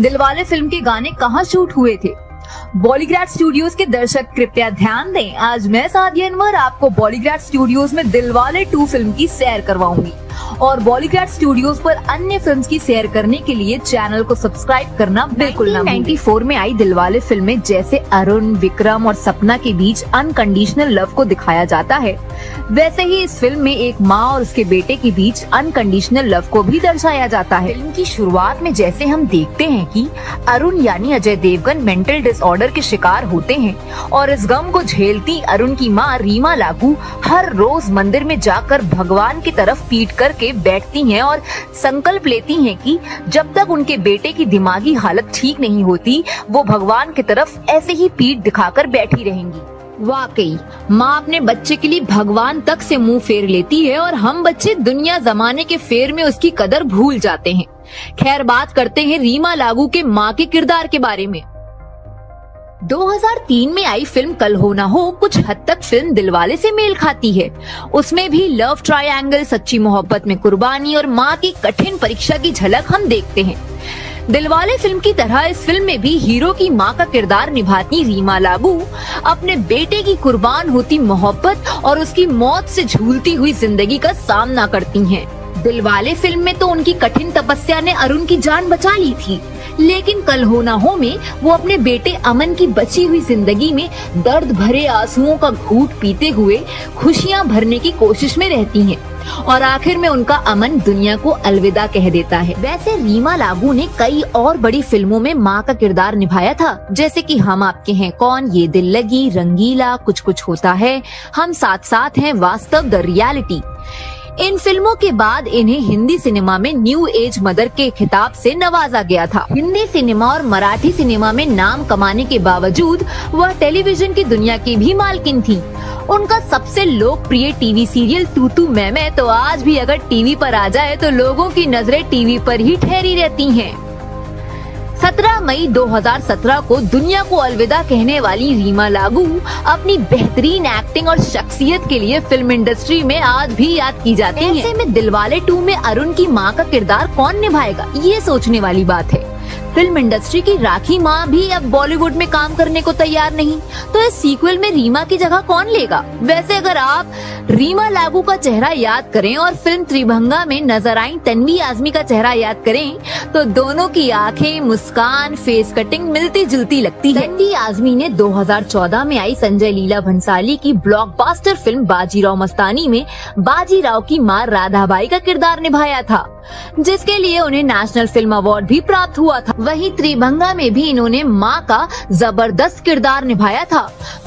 दिलवाले फिल्म के गाने कहां शूट हुए थे? बॉलीग्राड स्टूडियोज के दर्शक कृपया ध्यान दें, आज मैं सादिया अनवर आपको बॉलीग्राड स्टूडियोज में दिलवाले 2 फिल्म की सैर करवाऊंगी और बॉलीग्राड स्टूडियोज पर अन्य फिल्म्स की सैर करने के लिए चैनल को सब्सक्राइब करना बिल्कुल ना भूलें। 1994 में आई दिलवाले फिल्में जैसे अरुण, विक्रम और सपना के बीच अनकंडीशनल लव को दिखाया जाता है, वैसे ही इस फिल्म में एक माँ और उसके बेटे के बीच अनकंडीशनल लव को भी दर्शाया जाता है। फिल्म की शुरुआत में जैसे हम देखते हैं कि अरुण यानी अजय देवगन मेंटल डिसऑर्डर के शिकार होते हैं और इस गम को झेलती अरुण की माँ रीमा लागू हर रोज मंदिर में जाकर भगवान की तरफ पीठ करके बैठती हैं और संकल्प लेती हैं कि जब तक उनके बेटे की दिमागी हालत ठीक नहीं होती वो भगवान की तरफ ऐसे ही पीठ दिखाकर बैठी रहेंगी। वाकई माँ अपने बच्चे के लिए भगवान तक से मुंह फेर लेती है और हम बच्चे दुनिया जमाने के फेर में उसकी कदर भूल जाते हैं। खैर, बात करते हैं रीमा लागू के माँ के किरदार के बारे में। 2003 में आई फिल्म कल हो ना हो कुछ हद तक फिल्म दिलवाले से मेल खाती है। उसमें भी लव ट्रायंगल, सच्ची मोहब्बत में कुर्बानी और माँ की कठिन परीक्षा की झलक हम देखते हैं। दिलवाले फिल्म की तरह इस फिल्म में भी हीरो की माँ का किरदार निभाती रीमा लागू अपने बेटे की कुर्बान होती मोहब्बत और उसकी मौत से झूलती हुई जिंदगी का सामना करती हैं। दिलवाले फिल्म में तो उनकी कठिन तपस्या ने अरुण की जान बचा ली थी, लेकिन कल हो ना हो में वो अपने बेटे अमन की बची हुई जिंदगी में दर्द भरे आंसुओं का घूंट पीते हुए खुशियां भरने की कोशिश में रहती हैं और आखिर में उनका अमन दुनिया को अलविदा कह देता है। वैसे रीमा लागू ने कई और बड़ी फिल्मों में माँ का किरदार निभाया था, जैसे कि हम आपके हैं कौन, ये दिल लगी, रंगीला, कुछ कुछ होता है, हम साथ साथ हैं, वास्तव, द रियलिटी। इन फिल्मों के बाद इन्हें हिंदी सिनेमा में न्यू एज मदर के खिताब से नवाजा गया था। हिंदी सिनेमा और मराठी सिनेमा में नाम कमाने के बावजूद वह टेलीविजन की दुनिया की भी मालकिन थी। उनका सबसे लोकप्रिय टीवी सीरियल तू तू मैं तो आज भी अगर टीवी पर आ जाए तो लोगों की नजरें टीवी पर ही ठहरी रहती हैं। 17 मई 2017 को दुनिया को अलविदा कहने वाली रीमा लागू अपनी बेहतरीन एक्टिंग और शख्सियत के लिए फिल्म इंडस्ट्री में आज भी याद की जाती हैं। ऐसे में दिलवाले 2 में अरुण की मां का किरदार कौन निभाएगा, ये सोचने वाली बात है। फिल्म इंडस्ट्री की राखी माँ भी अब बॉलीवुड में काम करने को तैयार नहीं, तो इस सीक्वल में रीमा की जगह कौन लेगा। वैसे अगर आप रीमा लागू का चेहरा याद करें और फिल्म त्रिभंगा में नजर आई तन्वी आजमी का चेहरा याद करें तो दोनों की आंखें, मुस्कान, फेस कटिंग मिलती जुलती लगती है। तन्वी आजमी ने 2014 में आई संजय लीला भंसाली की ब्लॉकबस्टर फिल्म बाजीराव मस्तानी में बाजीराव की माँ राधाबाई का किरदार निभाया था, जिसके लिए उन्हें नेशनल फिल्म अवार्ड भी प्राप्त हुआ था। वहीं त्रिभंगा में भी इन्होंने माँ का जबरदस्त किरदार निभाया था,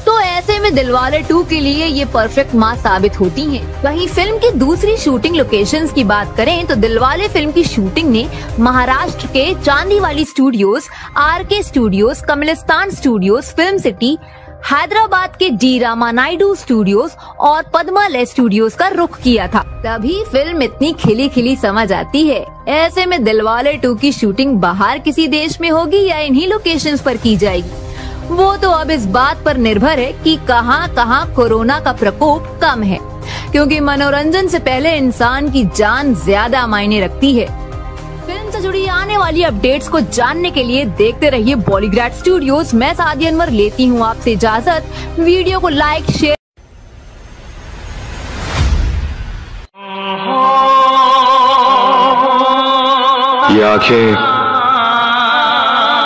तो ऐसे में दिलवाले 2 के लिए ये परफेक्ट माँ साबित होती हैं। वहीं फिल्म की दूसरी शूटिंग लोकेशंस की बात करें तो दिलवाले फिल्म की शूटिंग ने महाराष्ट्र के Chandivali studios, RK studios, Kamalistan studios, film city, Hyderabad के डी रामानायडू स्टूडियोज और पद्मालय स्टूडियोज का रुख किया था। तभी फिल्म इतनी खिली खिली समझ आती है। ऐसे में दिलवाले 2 की शूटिंग बाहर किसी देश में होगी या इन्हीं लोकेशंस पर की जाएगी, वो तो अब इस बात पर निर्भर है कि कहां कोरोना का प्रकोप कम है, क्योंकि मनोरंजन से पहले इंसान की जान ज्यादा मायने रखती है। फिल्म से जुड़ी आने वाली अपडेट्स को जानने के लिए देखते रहिए बॉलीग्राड स्टूडियोज। मैं सादिया अनवर लेती हूँ आपसे इजाजत। वीडियो को लाइक, शेयर ये आंखें,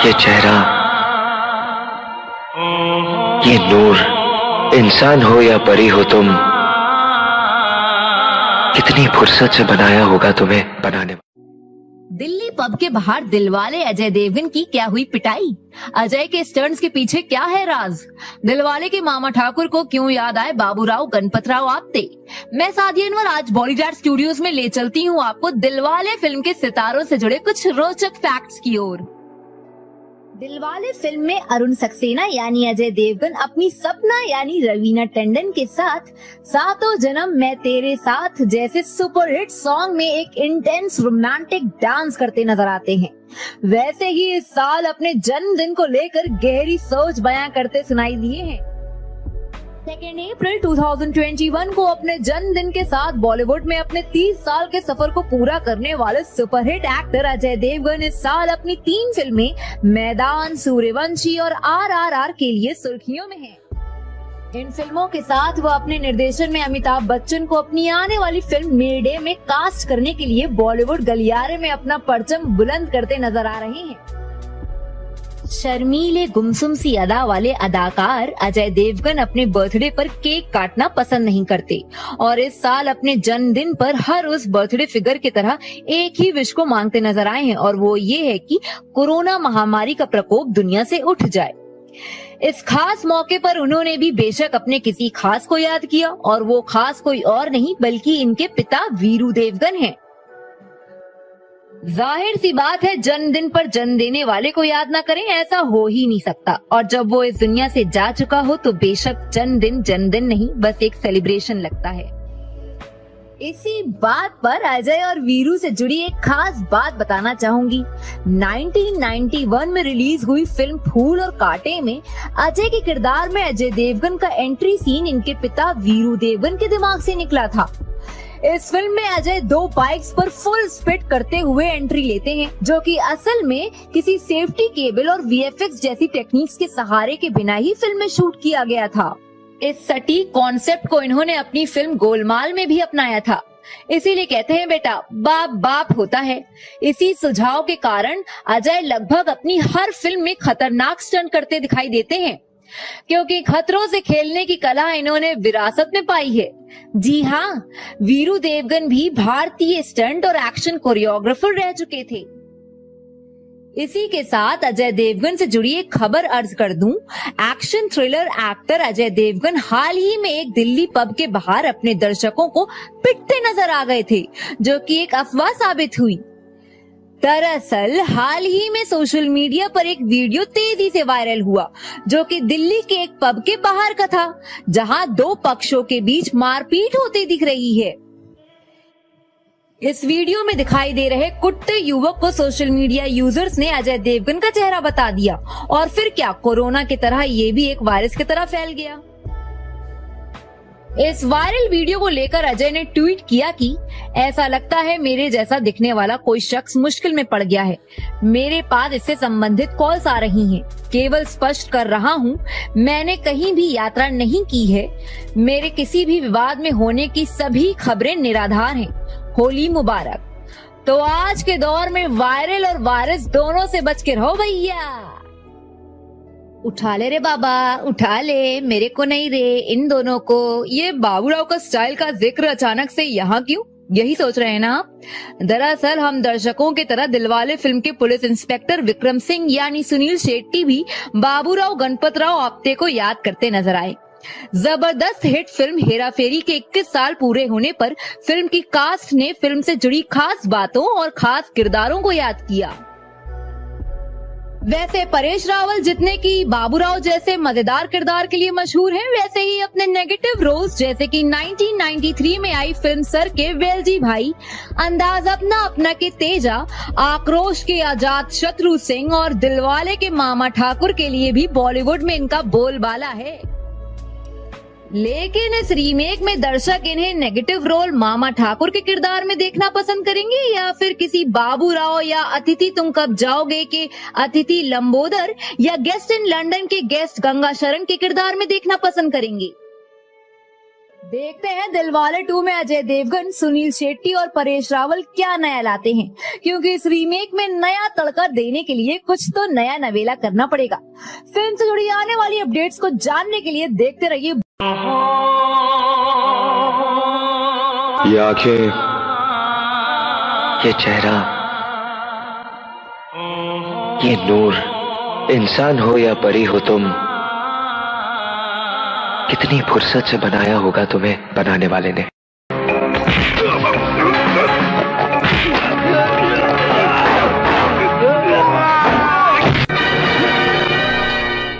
ये चेहरा, ये नूर, इंसान हो या परी हो तुम, कितनी फुर्सत से बनाया होगा तुम्हें बनाने। दिल्ली पब के बाहर दिलवाले अजय देवगन की क्या हुई पिटाई? अजय के स्टंट्स के पीछे क्या है राज? दिलवाले के मामा ठाकुर को क्यों याद आए बाबूराव गणपतराव आप्टे? मैं सादिया अनवर आज बॉलीग्राड स्टूडियोज में ले चलती हूँ आपको दिलवाले फिल्म के सितारों से जुड़े कुछ रोचक फैक्ट्स की ओर। दिलवाले फिल्म में अरुण सक्सेना यानी अजय देवगन अपनी सपना यानी रवीना टंडन के साथ सातों जन्म मैं तेरे साथ जैसे सुपरहिट सॉन्ग में एक इंटेंस रोमांटिक डांस करते नजर आते हैं। वैसे ही इस साल अपने जन्मदिन को लेकर गहरी सोच बयां करते सुनाई दिए हैं। 2 अप्रैल 2021 को अपने जन्मदिन के साथ बॉलीवुड में अपने 30 साल के सफर को पूरा करने वाले सुपरहिट एक्टर अजय देवगन इस साल अपनी 3 फिल्में मैदान, सूर्यवंशी और RRR के लिए सुर्खियों में हैं। इन फिल्मों के साथ वह अपने निर्देशन में अमिताभ बच्चन को अपनी आने वाली फिल्म मेडे में कास्ट करने के लिए बॉलीवुड गलियारे में अपना परचम बुलंद करते नजर आ रहे हैं। शर्मीले गुमसुम सी अदा वाले अदाकार अजय देवगन अपने बर्थडे पर केक काटना पसंद नहीं करते और इस साल अपने जन्मदिन पर हर उस बर्थडे फिगर की तरह एक ही विश को मांगते नजर आए हैं, और वो ये है कि कोरोना महामारी का प्रकोप दुनिया से उठ जाए। इस खास मौके पर उन्होंने भी बेशक अपने किसी खास को याद किया, और वो खास कोई और नहीं बल्कि इनके पिता वीरू देवगन हैं। जाहिर सी बात है, जन्मदिन पर जन्म देने वाले को याद ना करें ऐसा हो ही नहीं सकता, और जब वो इस दुनिया से जा चुका हो तो बेशक जन्मदिन नहीं बस एक सेलिब्रेशन लगता है। इसी बात पर अजय और वीरू से जुड़ी एक खास बात बताना चाहूंगी। 1991 में रिलीज हुई फिल्म फूल और कांटे में अजय के किरदार में अजय देवगन का एंट्री सीन इनके पिता वीरू देवगन के दिमाग से निकला था। इस फिल्म में अजय 2 बाइक्स पर फुल स्पीड करते हुए एंट्री लेते हैं, जो कि असल में किसी सेफ्टी केबल और VFX जैसी टेक्निक्स के सहारे के बिना ही फिल्म में शूट किया गया था। इस सटीक कॉन्सेप्ट को इन्होंने अपनी फिल्म गोलमाल में भी अपनाया था। इसीलिए कहते हैं बेटा बाप बाप होता है। इसी सुझाव के कारण अजय लगभग अपनी हर फिल्म में खतरनाक स्टंट करते दिखाई देते हैं, क्योंकि खतरों से खेलने की कला इन्होंने विरासत में पाई है। जी हाँ, वीरू देवगन भी भारतीय स्टंट और एक्शन कोरियोग्राफर रह चुके थे। इसी के साथ अजय देवगन से जुड़ी एक खबर अर्ज कर दूं। Action thriller actor Ajay Devgan हाल ही में एक दिल्ली पब के बाहर अपने दर्शकों को पिटते नजर आ गए थे, जो कि एक अफवाह साबित हुई। दरअसल हाल ही में सोशल मीडिया पर एक वीडियो तेजी से वायरल हुआ, जो कि दिल्ली के एक पब के बाहर का था, जहां 2 पक्षों के बीच मारपीट होती दिख रही है। इस वीडियो में दिखाई दे रहे कुत्ते युवक को सोशल मीडिया यूजर्स ने अजय देवगन का चेहरा बता दिया और फिर क्या, कोरोना की तरह ये भी एक वायरस की तरह फैल गया। इस वायरल वीडियो को लेकर अजय ने ट्वीट किया कि ऐसा लगता है मेरे जैसा दिखने वाला कोई शख्स मुश्किल में पड़ गया है। मेरे पास इससे संबंधित कॉल्स आ रही हैं। केवल स्पष्ट कर रहा हूँ, मैंने कहीं भी यात्रा नहीं की है। मेरे किसी भी विवाद में होने की सभी खबरें निराधार हैं। होली मुबारक। तो आज के दौर में वायरल और वायरस दोनों से बच के रहो भैया। उठा ले रे बाबा, उठा ले, मेरे को नहीं रे, इन दोनों को। ये बाबूराव का स्टाइल का जिक्र अचानक से यहाँ क्यों, यही सोच रहे हैं ना आप? दरअसल हम दर्शकों की तरह दिलवाले फिल्म के पुलिस इंस्पेक्टर विक्रम सिंह यानी सुनील शेट्टी भी बाबूराव गणपतराव आप्टे को याद करते नजर आए। जबरदस्त हिट फिल्म हेरा फेरी के 21 साल पूरे होने पर फिल्म की कास्ट ने फिल्म से जुड़ी खास बातों और खास किरदारों को याद किया। वैसे परेश रावल जितने की बाबूराव जैसे मजेदार किरदार के लिए मशहूर हैं, वैसे ही अपने नेगेटिव रोल्स जैसे कि 1993 में आई फिल्म सर के वेलजी भाई, अंदाज अपना अपना के तेजा, आक्रोश के आजाद शत्रु सिंह और दिलवाले के मामा ठाकुर के लिए भी बॉलीवुड में इनका बोलबाला है। लेकिन इस रीमेक में दर्शक इन्हें नेगेटिव रोल मामा ठाकुर के किरदार में देखना पसंद करेंगे या फिर किसी बाबूराव या अतिथि तुम कब जाओगे के अतिथि लंबोदर या गेस्ट इन लंदन के गेस्ट गंगा शरण के किरदार में देखना पसंद करेंगे। देखते हैं दिलवाले 2 में अजय देवगन, सुनील शेट्टी और परेश रावल क्या नया लाते हैं, क्योंकि इस रीमेक में नया तड़का देने के लिए कुछ तो नया नवेला करना पड़ेगा। फिल्म से जुड़ी आने वाली अपडेट्स को जानने के लिए देखते रहिए। ये आंखें, ये चेहरा, ये नूर, इंसान हो या परी हो तुम, कितनी फुर्सत से बनाया होगा तुम्हें बनाने वाले ने।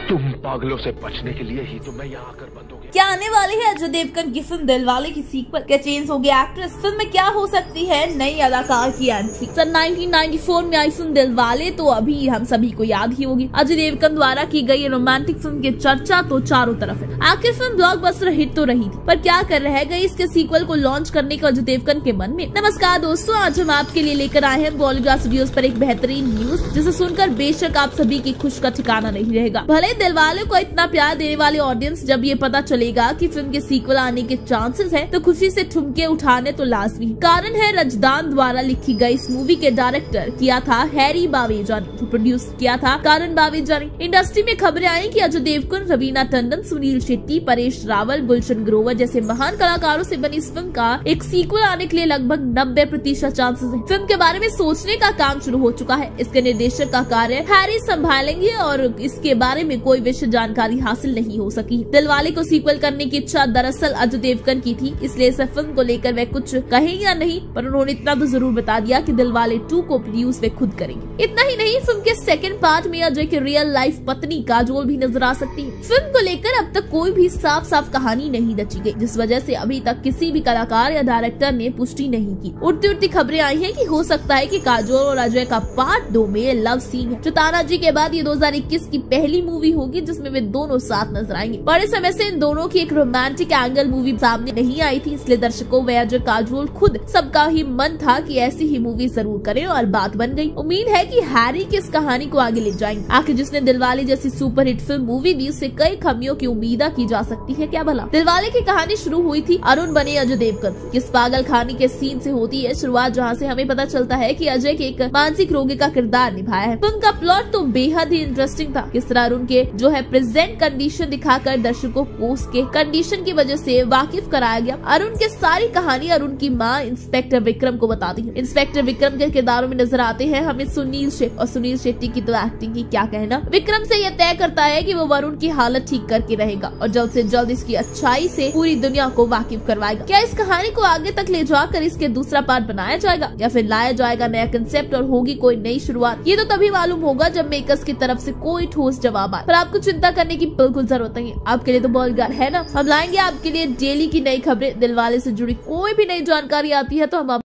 तुम पागलों से बचने के लिए ही तो मैं यहाँ आकर बंद हो गया। क्या आने वाली है अजय देवगन की फिल्म दिलवाले की सीक्वल? क्या चेंज हो गया एक्ट्रेस? फिल्म में क्या हो सकती है नई अदाकार की एंट्री? सन 1994 में आई फिल्म दिलवाले तो अभी हम सभी को याद ही होगी। अजय देवगन द्वारा की गई रोमांटिक फिल्म की चर्चा तो चारों तरफ है। आखिर फिल्म ब्लॉकबस्टर हिट तो रही थी, पर क्या कर रह गई इसके सीक्वल को लॉन्च करने का अजय देवगन के मन में? नमस्कार दोस्तों, आज हम आपके लिए लेकर आए हैं बॉलीवुड स्टूडियोज पर एक बेहतरीन न्यूज, जिसे सुनकर बेशक आप सभी की खुश का ठिकाना नहीं रहेगा। भले दिलवाले को इतना प्यार देने वाली ऑडियंस जब ये पता चलेगा कि फिल्म के सीक्वल आने के चांसेस हैं, तो खुशी से ठुमके उठाने तो लाजमी। कारण है रजदान द्वारा लिखी गई इस मूवी के डायरेक्टर किया था हैरी बावेजानी, जो प्रोड्यूस किया था करण बावेजानी। इंडस्ट्री में खबरें आई कि अजय देवगन, रवीना टंडन, सुनील शेट्टी, परेश रावल, गुलशन ग्रोवर जैसे महान कलाकारों से बनी इस फिल्म का एक सीक्वल आने के लिए लगभग 90% चांसेस है। फिल्म के बारे में सोचने का काम शुरू हो चुका है। इसके निर्देशक का कार्य हैरी संभालेंगे और इसके बारे में कोई विशेष जानकारी हासिल नहीं हो सकी। दिलवाले को सीक्वल करने की इच्छा दरअसल अजय देवगन की थी, इसलिए इस फिल्म को लेकर वे कुछ कहें या नहीं, पर उन्होंने इतना तो जरूर बता दिया कि दिलवाले 2 को प्रोड्यूस वे खुद करेंगे। इतना ही नहीं, फिल्म के सेकंड पार्ट में अजय की रियल लाइफ पत्नी काजोल भी नजर आ सकती है। फिल्म को लेकर अब तक कोई भी साफ साफ कहानी नहीं रची गई, जिस वजह से अभी तक किसी भी कलाकार या डायरेक्टर ने पुष्टि नहीं की। उड़ती उड़ती खबरें आई है कि हो सकता है कि काजोल और अजय का पार्ट 2 में लव सीन है, जो तानाजी के बाद ये 2021 की पहली मूवी होगी जिसमें वे दोनों साथ नजर आएंगे। बड़े समय से इन दोनों की एक रोमांटिक एंगल मूवी सामने नहीं आई थी, इसलिए दर्शकों व अजय काजोल खुद सबका ही मन था कि ऐसी ही मूवी जरूर करें और बात बन गई। उम्मीद है कि हैरी की इस कहानी को आगे ले जाएंगे। आखिर जिसने दिलवाले जैसी सुपरहिट फिल्म मूवी दी, उससे कई खामियों की उम्मीद की जा सकती है क्या भला? दिलवाले की कहानी शुरू हुई थी अरुण बने अजय देवगन किस पागल खानी के सीन से होती है शुरुआत, जहाँ से हमें पता चलता है कि अजय के एक मानसिक रोगी का किरदार निभाया है। फिल्म का प्लॉट तो बेहद ही इंटरेस्टिंग था। किस तरह अरुण के जो है प्रेजेंट कंडीशन दिखाकर दर्शकों को उसके कंडीशन की वजह से वाकिफ कराया गया। अरुण की सारी कहानी अरुण की माँ इंस्पेक्टर विक्रम को बताती है। इंस्पेक्टर विक्रम के किरदारों में नजर आते हैं हमें सुनील शेट्टी, और सुनील शेट्टी की तो एक्टिंग की क्या कहना। विक्रम से यह तय करता है कि वो वरुण की हालत ठीक करके रहेगा और जल्द से जल्द इसकी अच्छाई से पूरी दुनिया को वाकिफ करवाएगा। क्या इस कहानी को आगे तक ले जाकर इसके दूसरा पार्ट बनाया जाएगा या फिर लाया जाएगा नया कंसेप्ट और होगी कोई नई शुरुआत? ये तो तभी मालूम होगा जब मेकर्स की तरफ से कोई ठोस जवाब आए। पर आपको चिंता करने की बिल्कुल जरूरत नहीं है, आपके लिए तो बॉलीवुड है ना। हम लाएंगे आपके लिए डेली की नई खबरें। दिलवाले से जुड़ी कोई भी नई जानकारी आती है तो हम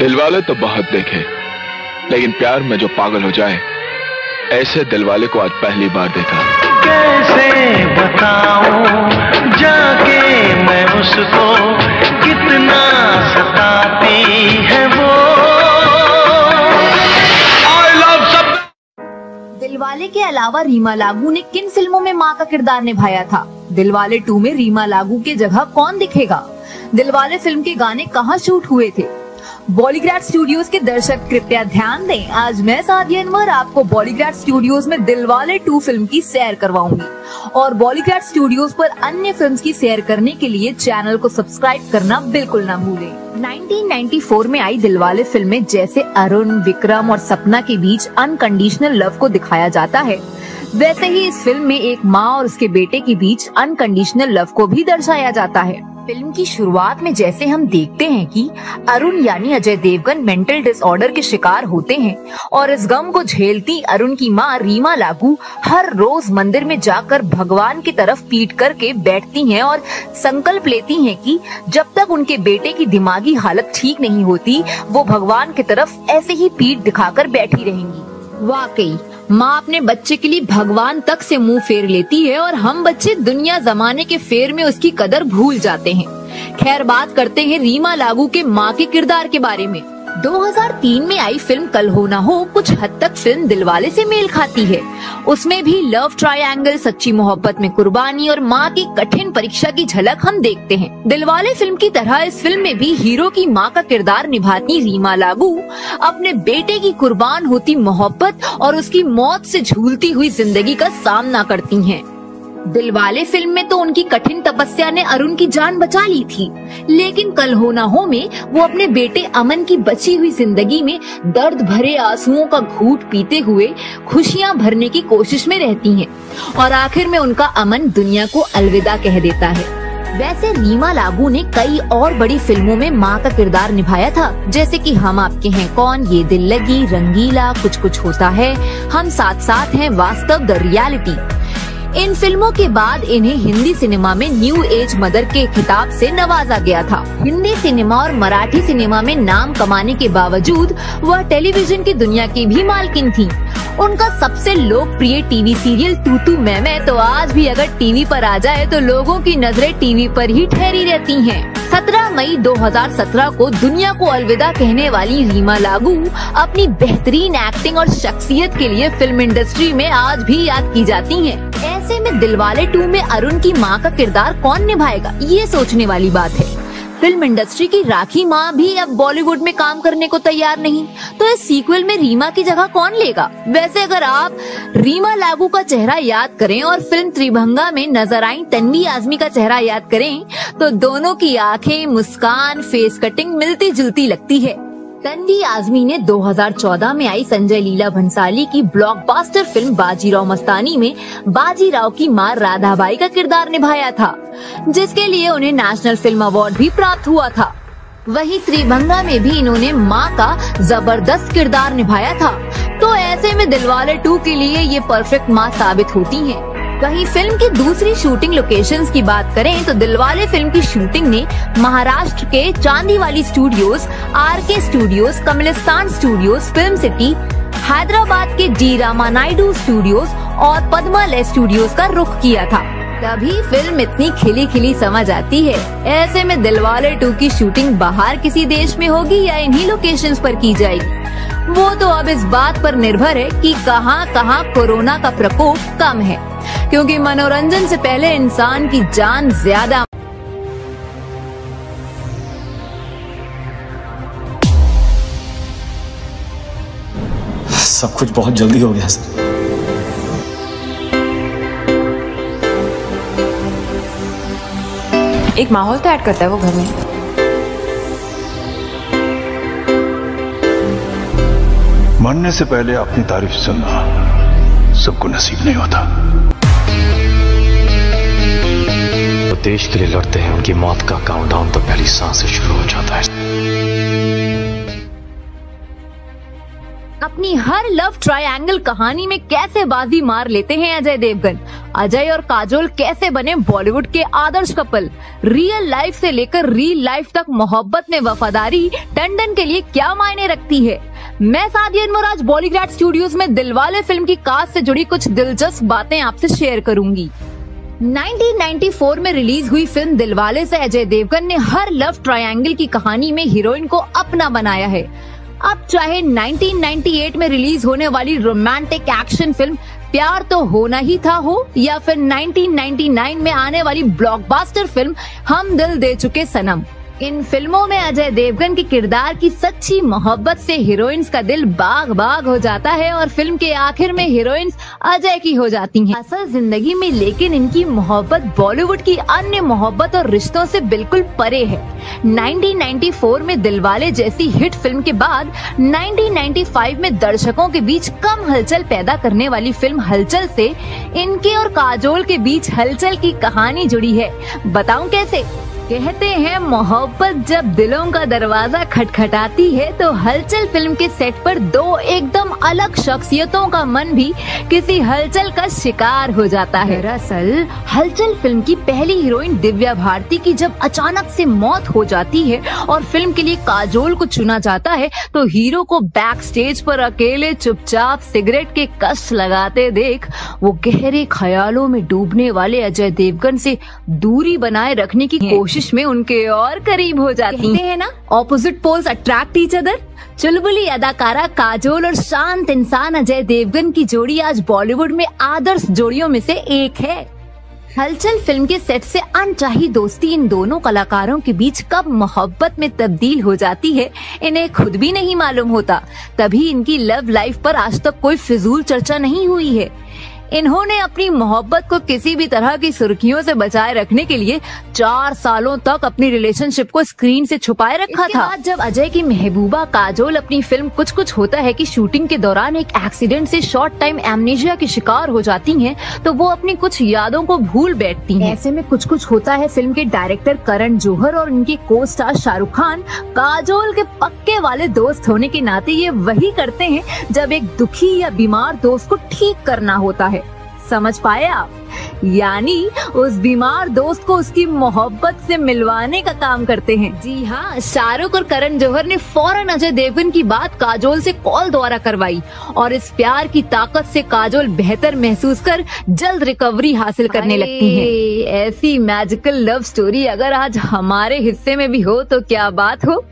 दिलवाले तो बहुत देखे, लेकिन प्यार में जो पागल हो जाए ऐसे दिलवाले को आज पहली बार देखा। कैसे बताऊं जाके मैं उसको कितना सताती है वो। I love सब। दिलवाले के अलावा रीमा लागू ने किन फिल्मों में मां का किरदार निभाया था? दिलवाले 2 में रीमा लागू की जगह कौन दिखेगा? दिलवाले फिल्म के गाने कहाँ शूट हुए थे? बॉलीग्राड स्टूडियोज के दर्शक कृपया ध्यान दें, आज मैं सादिया अनवर आपको बॉलीग्राड स्टूडियोज में दिलवाले 2 फिल्म की सैर करवाऊंगी और बॉलीग्राड स्टूडियोज पर अन्य फिल्म्स की सैर करने के लिए चैनल को सब्सक्राइब करना बिल्कुल ना भूलें। 1994 में आई दिलवाले फिल्म में जैसे अरुण, विक्रम और सपना के बीच अनकंडीशनल लव को दिखाया जाता है, वैसे ही इस फिल्म में एक माँ और उसके बेटे के बीच अनकंडीशनल लव को भी दर्शाया जाता है। फिल्म की शुरुआत में जैसे हम देखते हैं कि अरुण यानी अजय देवगन मेंटल डिसऑर्डर के शिकार होते हैं और इस गम को झेलती अरुण की माँ रीमा लागू हर रोज मंदिर में जाकर भगवान की तरफ पीठ करके बैठती हैं और संकल्प लेती हैं कि जब तक उनके बेटे की दिमागी हालत ठीक नहीं होती वो भगवान की तरफ ऐसे ही पीठ दिखाकर बैठी रहेंगी। वाकई माँ अपने बच्चे के लिए भगवान तक से मुंह फेर लेती है और हम बच्चे दुनिया जमाने के फेर में उसकी कदर भूल जाते हैं। खैर, बात करते हैं रीमा लागू के माँ के किरदार के बारे में। 2003 में आई फिल्म कल हो ना हो कुछ हद तक फिल्म दिलवाले से मेल खाती है। उसमें भी लव ट्रायंगल, सच्ची मोहब्बत में कुर्बानी और माँ की कठिन परीक्षा की झलक हम देखते हैं। दिलवाले फिल्म की तरह इस फिल्म में भी हीरो की माँ का किरदार निभाती रीमा लागू अपने बेटे की कुर्बान होती मोहब्बत और उसकी मौत से झूलती हुई जिंदगी का सामना करती हैं। दिलवाले फिल्म में तो उनकी कठिन तपस्या ने अरुण की जान बचा ली थी, लेकिन कल हो ना हो में वो अपने बेटे अमन की बची हुई जिंदगी में दर्द भरे आंसुओं का घूंट पीते हुए खुशियां भरने की कोशिश में रहती हैं और आखिर में उनका अमन दुनिया को अलविदा कह देता है। वैसे रीमा लागू ने कई और बड़ी फिल्मों में माँ का किरदार निभाया था, जैसे कि हम आपके हैं कौन, ये दिल लगी, रंगीला, कुछ कुछ होता है, हम साथ साथ हैं, वास्तव, द रियलिटी। इन फिल्मों के बाद इन्हें हिंदी सिनेमा में न्यू एज मदर के खिताब से नवाजा गया था। हिंदी सिनेमा और मराठी सिनेमा में नाम कमाने के बावजूद वह टेलीविजन की दुनिया की भी मालकिन थी। उनका सबसे लोकप्रिय टीवी सीरियल तू तू मैं तो आज भी अगर टीवी पर आ जाए तो लोगों की नजरें टीवी पर ही ठहरी रहती हैं। 17 मई 2017 को दुनिया को अलविदा कहने वाली रीमा लागू अपनी बेहतरीन एक्टिंग और शख्सियत के लिए फिल्म इंडस्ट्री में आज भी याद की जाती हैं। ऐसे में दिलवाले 2 में अरुण की माँ का किरदार कौन निभाएगा, ये सोचने वाली बात है। फिल्म इंडस्ट्री की राखी माँ भी अब बॉलीवुड में काम करने को तैयार नहीं, तो इस सीक्वल में रीमा की जगह कौन लेगा? वैसे अगर आप रीमा लागू का चेहरा याद करें और फिल्म त्रिभंगा में नजर आई तन्वी आजमी का चेहरा याद करें तो दोनों की आंखें, मुस्कान, फेस कटिंग मिलती जुलती लगती है। तन्वी आजमी ने 2014 में आई संजय लीला भंसाली की ब्लॉकबस्टर फिल्म बाजीराव मस्तानी में बाजीराव की मां राधाबाई का किरदार निभाया था, जिसके लिए उन्हें नेशनल फिल्म अवार्ड भी प्राप्त हुआ था। वहीं त्रिभंगा में भी इन्होंने मां का जबरदस्त किरदार निभाया था, तो ऐसे में दिलवाले 2 के लिए ये परफेक्ट मां साबित होती हैं। वहीं फिल्म की दूसरी शूटिंग लोकेशंस की बात करें तो दिलवाले फिल्म की शूटिंग ने महाराष्ट्र के Chandivali studios, RK studios, Kamalistan studios, film city, Hyderabad के डी रामानायडू स्टूडियोज और पद्मालय स्टूडियोज का रुख किया था। तभी फिल्म इतनी खिली खिली समझ आती है। ऐसे में दिलवाले 2 की शूटिंग बाहर किसी देश में होगी या इन्हीं लोकेशंस पर की जाएगी, वो तो अब इस बात पर निर्भर है कि कहां कहां कोरोना का प्रकोप कम है, क्योंकि मनोरंजन से पहले इंसान की जान ज्यादा। सब कुछ बहुत जल्दी हो गया सर। एक माहौल तो ऐड करता है वो घर में। मरने से पहले अपनी तारीफ सुनना सबको नसीब नहीं होता। तो देश के लिए लड़ते हैं, उनकी मौत का काउंटडाउन तो पहली सांस से शुरू हो जाता है। अपनी हर लव ट्रायंगल कहानी में कैसे बाजी मार लेते हैं अजय देवगन। अजय और काजोल कैसे बने बॉलीवुड के आदर्श कपल। रियल लाइफ से लेकर रील लाइफ तक मोहब्बत में वफादारी टंडन के लिए क्या मायने रखती है। मैं सादिया अनवर आज बॉलीग्राड स्टूडियोज में दिलवाले फिल्म की कास्ट से जुड़ी कुछ दिलचस्प बातें आपसे शेयर करूंगी। 1994 में रिलीज हुई फिल्म दिलवाले से अजय देवगन ने हर लव ट्रायंगल की कहानी में हीरोइन को अपना बनाया है। अब चाहे 1998 में रिलीज होने वाली रोमांटिक एक्शन फिल्म प्यार तो होना ही था हो या फिर 1999 में आने वाली ब्लॉकबस्टर फिल्म हम दिल दे चुके सनम, इन फिल्मों में अजय देवगन के किरदार की सच्ची मोहब्बत से हीरोइंस का दिल बाग बाग हो जाता है और फिल्म के आखिर में हीरोइंस अजय की हो जाती हैं। असल जिंदगी में लेकिन इनकी मोहब्बत बॉलीवुड की अन्य मोहब्बत और रिश्तों से बिल्कुल परे है। 1994 में दिलवाले जैसी हिट फिल्म के बाद 1995 में दर्शकों के बीच कम हलचल पैदा करने वाली फिल्म हलचल से इनके और काजोल के बीच हलचल की कहानी जुड़ी है। बताऊं कैसे? कहते हैं मोहब्बत जब दिलों का दरवाजा खटखटाती है तो हलचल फिल्म के सेट पर दो एकदम अलग शख्सियतों का मन भी किसी हलचल का शिकार हो जाता है। दरअसल हलचल फिल्म की पहली हीरोइन दिव्या भारती की जब अचानक से मौत हो जाती है और फिल्म के लिए काजोल को चुना जाता है तो हीरो को बैक स्टेज पर अकेले चुपचाप सिगरेट के कष्ट लगाते देख वो गहरे ख्यालों में डूबने वाले अजय देवगन से दूरी बनाए रखने की कोशिश में उनके और करीब हो जाती हैं ना, opposite poles attract each other. चुलबुली अदाकारा काजोल और शांत इंसान अजय देवगन की जोड़ी आज बॉलीवुड में आदर्श जोड़ियों में से एक है। हलचल फिल्म के सेट से अनचाही दोस्ती इन दोनों कलाकारों के बीच कब मोहब्बत में तब्दील हो जाती है इन्हें खुद भी नहीं मालूम होता। तभी इनकी लव लाइफ पर आज तक कोई फिजूल चर्चा नहीं हुई है। इन्होंने अपनी मोहब्बत को किसी भी तरह की सुर्खियों से बचाए रखने के लिए 4 सालों तक अपनी रिलेशनशिप को स्क्रीन से छुपाए रखा था। बाद जब अजय की महबूबा काजोल अपनी फिल्म कुछ कुछ होता है की शूटिंग के दौरान एक एक्सीडेंट से शॉर्ट टाइम एमनेशिया की शिकार हो जाती हैं, तो वो अपनी कुछ यादों को भूल बैठती हैं। ऐसे में कुछ कुछ होता है फिल्म के डायरेक्टर करण जौहर और उनके को स्टार शाहरुख खान काजोल के पक्के वाले दोस्त होने के नाते ये वही करते हैं जब एक दुखी या बीमार दोस्त को ठीक करना होता है। समझ पाए आप? यानी उस बीमार दोस्त को उसकी मोहब्बत से मिलवाने का काम करते हैं। जी हाँ, शाहरुख और करण जौहर ने फौरन अजय देवगन की बात काजोल से कॉल द्वारा करवाई और इस प्यार की ताकत से काजोल बेहतर महसूस कर जल्द रिकवरी हासिल करने लगती हैं। ऐसी मैजिकल लव स्टोरी अगर आज हमारे हिस्से में भी हो तो क्या बात हो।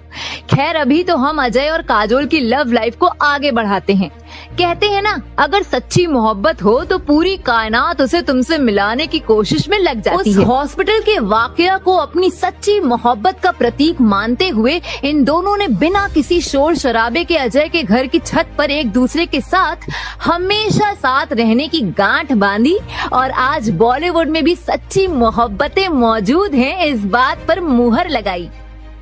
खैर अभी तो हम अजय और काजोल की लव लाइफ को आगे बढ़ाते हैं। कहते हैं ना, अगर सच्ची मोहब्बत हो तो पूरी कायनात उसे तुमसे मिलाने की कोशिश में लग जाती है। हॉस्पिटल के वाकया को अपनी सच्ची मोहब्बत का प्रतीक मानते हुए इन दोनों ने बिना किसी शोर शराबे के अजय के घर की छत पर एक दूसरे के साथ हमेशा साथ रहने की गांठ बांधी और आज बॉलीवुड में भी सच्ची मोहब्बतें मौजूद हैं इस बात पर मुहर लगाई।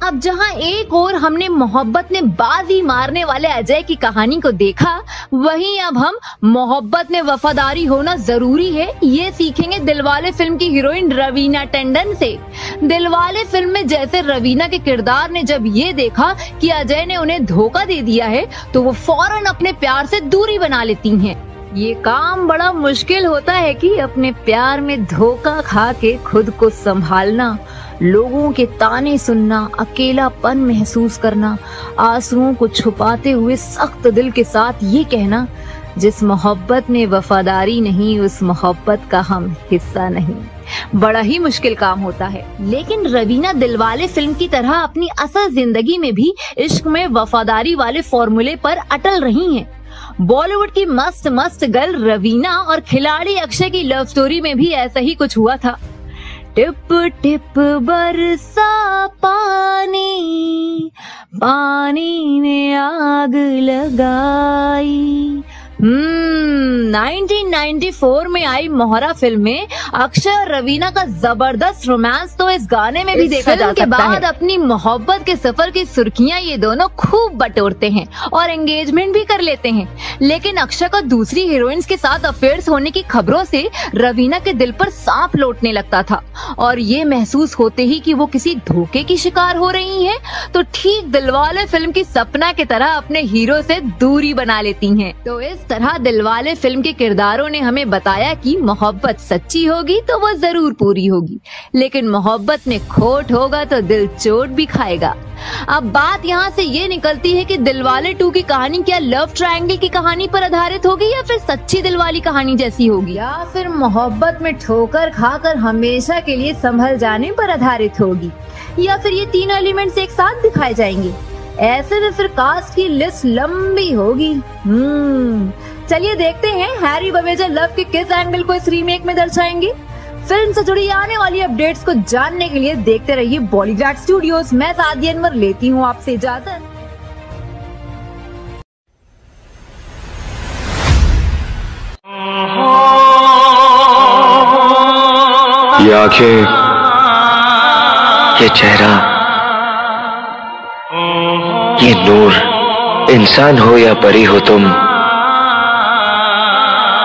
अब जहां एक और हमने मोहब्बत में बाजी मारने वाले अजय की कहानी को देखा, वहीं अब हम मोहब्बत में वफादारी होना जरूरी है ये सीखेंगे दिलवाले फिल्म की हीरोइन रवीना टंडन से। दिलवाले फिल्म में जैसे रवीना के किरदार ने जब ये देखा कि अजय ने उन्हें धोखा दे दिया है तो वो फौरन अपने प्यार से दूरी बना लेती हैं। ये काम बड़ा मुश्किल होता है कि अपने प्यार में धोखा खा के खुद को संभालना, लोगों के ताने सुनना, अकेलापन महसूस करना, आंसुओं को छुपाते हुए सख्त दिल के साथ ये कहना, जिस मोहब्बत में वफादारी नहीं उस मोहब्बत का हम हिस्सा नहीं। बड़ा ही मुश्किल काम होता है। लेकिन रवीना दिलवाले फिल्म की तरह अपनी असल जिंदगी में भी इश्क में वफादारी वाले फॉर्मूले पर अटल रही हैं। बॉलीवुड की मस्त मस्त गर्ल रवीना और खिलाड़ी अक्षय की लव स्टोरी में भी ऐसा ही कुछ हुआ था। टिप टिप बरसा पानी, पानी ने आग लगाई, 1994 में आई मोहरा फिल्म में अक्षय और रवीना का जबरदस्त रोमांस तो इस गाने में भी देखा जा सकता है। बाद अपनी मोहब्बत के सफर की सुर्खियां ये दोनों खूब बटोरते हैं और एंगेजमेंट भी कर लेते हैं। लेकिन अक्षय का दूसरी हीरोइंस के साथ अफेयर्स होने की खबरों से रवीना के दिल पर सांप लौटने लगता था और ये महसूस होते ही कि वो किसी धोखे की शिकार हो रही हैं, तो ठीक दिलवाले फिल्म की सपना की तरह अपने हीरो से दूरी बना लेती हैं। तो इस तरह दिलवाले फिल्म के किरदारों ने हमें बताया कि मोहब्बत सच्ची होगी तो वो जरूर पूरी होगी, लेकिन मोहब्बत में खोट होगा तो दिल चोट भी खाएगा। अब बात यहाँ से ये निकलती है कि दिलवाले 2 की कहानी क्या लव ट्रायंगल की कहानी पर आधारित होगी या फिर सच्ची दिलवाली कहानी जैसी होगी, या फिर मोहब्बत में ठोकर खाकर हमेशा के लिए संभल जाने पर आधारित होगी, या फिर ये तीनों एलिमेंट्स एक साथ दिखाए जाएंगे। ऐसे में फिर कास्ट की लिस्ट लंबी होगी। चलिए देखते हैं हैरी बवेजा लव के किस एंगल को इस रीमेक में दर्शाएंगे। फिल्म से जुड़ी आने वाली अपडेट्स को जानने के लिए देखते रहिए बॉलीवुड स्टूडियोज। मैं सादिया अनवर लेती हूँ आपसे इजाजत। ये आंखें, ये चेहरा, ये नूर, इंसान हो या परी हो तुम,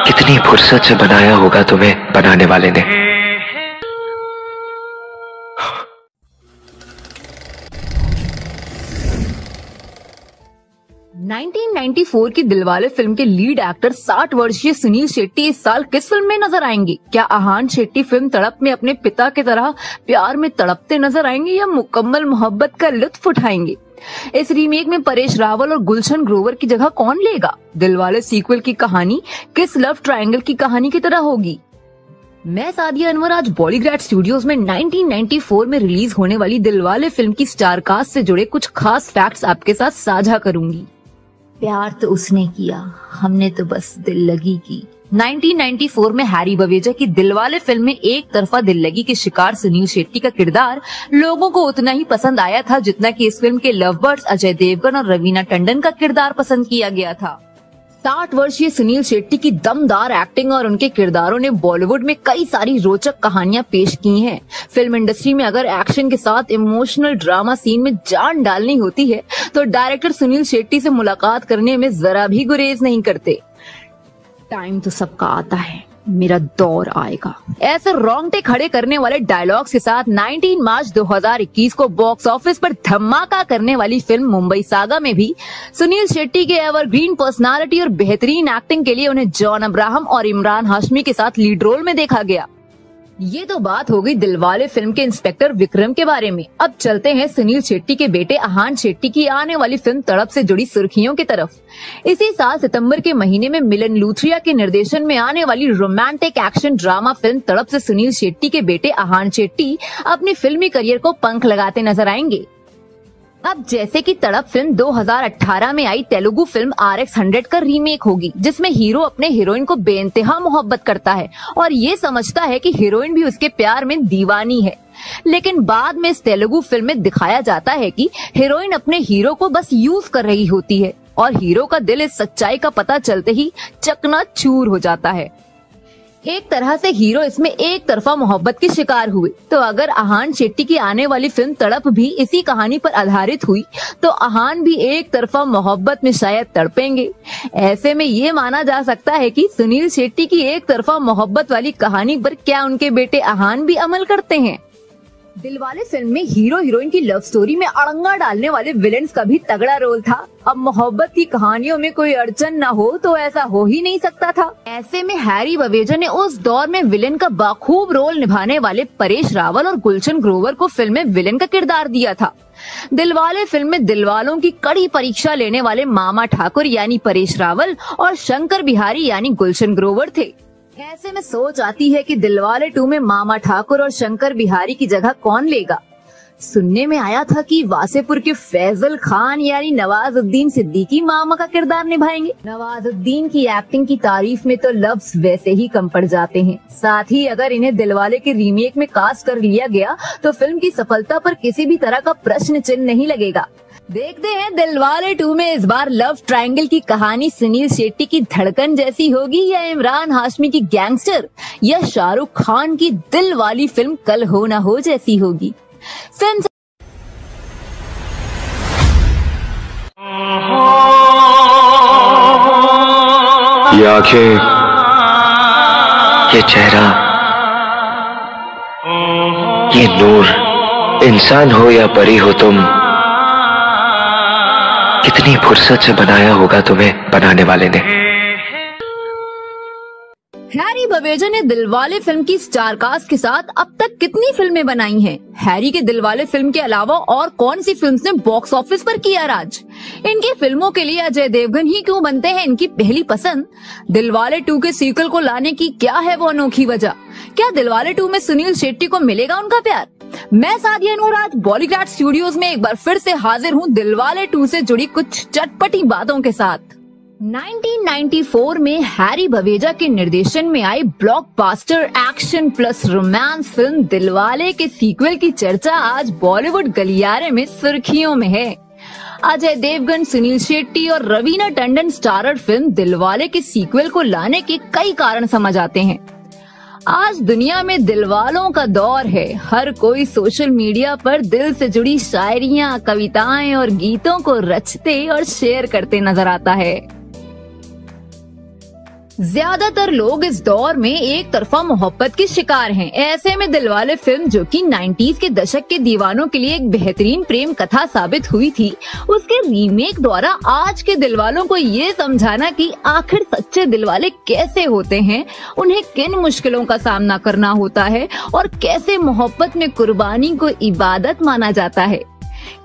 कितनी फुर्सत से बनाया होगा तुम्हें बनाने वाले ने। 1994 की दिलवाले फिल्म के लीड एक्टर 60 वर्षीय सुनील शेट्टी इस साल किस फिल्म में नजर आएंगे? क्या आहान शेट्टी फिल्म तड़प में अपने पिता की तरह प्यार में तड़पते नजर आएंगे या मुकम्मल मोहब्बत का लुत्फ उठाएंगे? इस रीमेक में परेश रावल और गुलशन ग्रोवर की जगह कौन लेगा? दिलवाले सीक्वल की कहानी किस लव ट्रायंगल की कहानी की तरह होगी? मैं सादिया अनवर आज बॉलीवुड स्टूडियोज में 1994 में रिलीज होने वाली दिलवाले फिल्म की स्टार कास्ट से जुड़े कुछ खास फैक्ट्स आपके साथ साझा करूंगी। प्यार तो उसने किया, हमने तो बस दिल लगी की। 1994 में हैरी बवेजा की दिलवाले फिल्म में एक तरफा दिल लगी के शिकार सुनील शेट्टी का किरदार लोगों को उतना ही पसंद आया था जितना कि इस फिल्म के लव बर्ड्स अजय देवगन और रवीना टंडन का किरदार पसंद किया गया था। 60 वर्षीय सुनील शेट्टी की दमदार एक्टिंग और उनके किरदारों ने बॉलीवुड में कई सारी रोचक कहानियां पेश की हैं। फिल्म इंडस्ट्री में अगर एक्शन के साथ इमोशनल ड्रामा सीन में जान डालनी होती है तो डायरेक्टर सुनील शेट्टी से मुलाकात करने में जरा भी गुरेज नहीं करते। टाइम तो सबका आता है, मेरा दौर आएगा, ऐसे रोंगटे खड़े करने वाले डायलॉग्स के साथ 19 मार्च 2021 को बॉक्स ऑफिस पर धमाका करने वाली फिल्म मुंबई सागा में भी सुनील शेट्टी के एवरग्रीन पर्सनालिटी और बेहतरीन एक्टिंग के लिए उन्हें जॉन अब्राहम और इमरान हाशमी के साथ लीड रोल में देखा गया। ये तो बात हो गई दिलवाले फिल्म के इंस्पेक्टर विक्रम के बारे में। अब चलते हैं सुनील शेट्टी के बेटे आहान शेट्टी की आने वाली फिल्म तड़प से जुड़ी सुर्खियों की तरफ। इसी साल सितंबर के महीने में मिलन लूथरिया के निर्देशन में आने वाली रोमांटिक एक्शन ड्रामा फिल्म तड़प से सुनील शेट्टी के बेटे आहान शेट्टी अपनी फिल्मी करियर को पंख लगाते नजर आएंगे। अब जैसे कि तड़प फिल्म 2018 में आई तेलुगु फिल्म RX-100 का रीमेक होगी, जिसमें हीरो अपने हीरोइन को बेइंतहा मोहब्बत करता है और ये समझता है कि हीरोइन भी उसके प्यार में दीवानी है। लेकिन बाद में इस तेलुगु फिल्म में दिखाया जाता है कि हीरोइन अपने हीरो को बस यूज कर रही होती है और हीरो का दिल इस सच्चाई का पता चलते ही चकनाचूर हो जाता है। एक तरह से हीरो इसमें एक तरफा मोहब्बत की शिकार हुए। तो अगर आहान शेट्टी की आने वाली फिल्म तड़प भी इसी कहानी पर आधारित हुई तो आहान भी एक तरफा मोहब्बत में शायद तड़पेंगे। ऐसे में ये माना जा सकता है कि सुनील शेट्टी की एक तरफा मोहब्बत वाली कहानी पर क्या उनके बेटे आहान भी अमल करते हैं? दिलवाले फिल्म में हीरो हीरोइन की लव स्टोरी में अड़ंगा डालने वाले विलेंस का भी तगड़ा रोल था। अब मोहब्बत की कहानियों में कोई अड़चन न हो तो ऐसा हो ही नहीं सकता था। ऐसे में हैरी बवेजा ने उस दौर में विलेन का बाखूब रोल निभाने वाले परेश रावल और गुलशन ग्रोवर को फिल्म में विलेन का किरदार दिया था। दिलवाले फिल्म में दिलवालों की कड़ी परीक्षा लेने वाले मामा ठाकुर यानी परेश रावल और शंकर बिहारी यानी गुलशन ग्रोवर थे। ऐसे में सोच आती है कि दिलवाले 2 में मामा ठाकुर और शंकर बिहारी की जगह कौन लेगा? सुनने में आया था कि वासेपुर के फैजल खान यानी नवाजुद्दीन सिद्दीकी मामा का किरदार निभाएंगे। नवाजुद्दीन की एक्टिंग की तारीफ में तो लफ्ज वैसे ही कम पड़ जाते हैं। साथ ही अगर इन्हें दिलवाले के रीमेक में कास्ट कर लिया गया तो फिल्म की सफलता पर किसी भी तरह का प्रश्न चिन्ह नहीं लगेगा। देखते हैं दिलवाले 2 में इस बार लव ट्रायंगल की कहानी सुनील शेट्टी की धड़कन जैसी होगी या इमरान हाशमी की गैंगस्टर या शाहरुख खान की दिल वाली फिल्म कल हो ना हो जैसी होगी। फिल्म ये आंखें, ये चेहरा, ये नूर, इंसान हो या परी हो तुम, कितनी फुर्सत से बनाया होगा तुम्हें बनाने वाले ने। हैरी बवेजा ने दिलवाले फिल्म की स्टार कास्ट के साथ अब तक कितनी फिल्में बनाई हैं? हैरी के दिलवाले फिल्म के अलावा और कौन सी फिल्म्स ने बॉक्स ऑफिस पर किया राज? इनकी फिल्मों के लिए अजय देवगन ही क्यों बनते हैं इनकी पहली पसंद? दिलवाले 2 के सीक्वल को लाने की क्या है वो अनोखी वजह? क्या दिलवाले 2 में सुनील शेट्टी को मिलेगा उनका प्यार? मैं सादिया नूर आज बॉलीग्राड स्टूडियोज में एक बार फिर से हाजिर हूँ दिलवाले 2 से जुड़ी कुछ चटपटी बातों के साथ। 1994 में हैरी बवेजा के निर्देशन में आई blockbuster action plus romance film Dilwale के सीक्वल की चर्चा आज बॉलीवुड गलियारे में सुर्खियों में है। अजय देवगन, सुनील शेट्टी और रवीना टंडन स्टारर फिल्म दिलवाले के सीक्वल को लाने के कई कारण समझ आते हैं। आज दुनिया में दिलवालों का दौर है। हर कोई सोशल मीडिया पर दिल से जुड़ी शायरियां, कविताएं और गीतों को रचते और शेयर करते नजर आता है। ज्यादातर लोग इस दौर में एक तरफा मोहब्बत के शिकार हैं। ऐसे में दिलवाले फिल्म, जो कि 90s के दशक के दीवानों के लिए एक बेहतरीन प्रेम कथा साबित हुई थी, उसके रीमेक द्वारा आज के दिलवालों को ये समझाना कि आखिर सच्चे दिलवाले कैसे होते हैं, उन्हें किन मुश्किलों का सामना करना होता है और कैसे मोहब्बत में कुर्बानी को इबादत माना जाता है।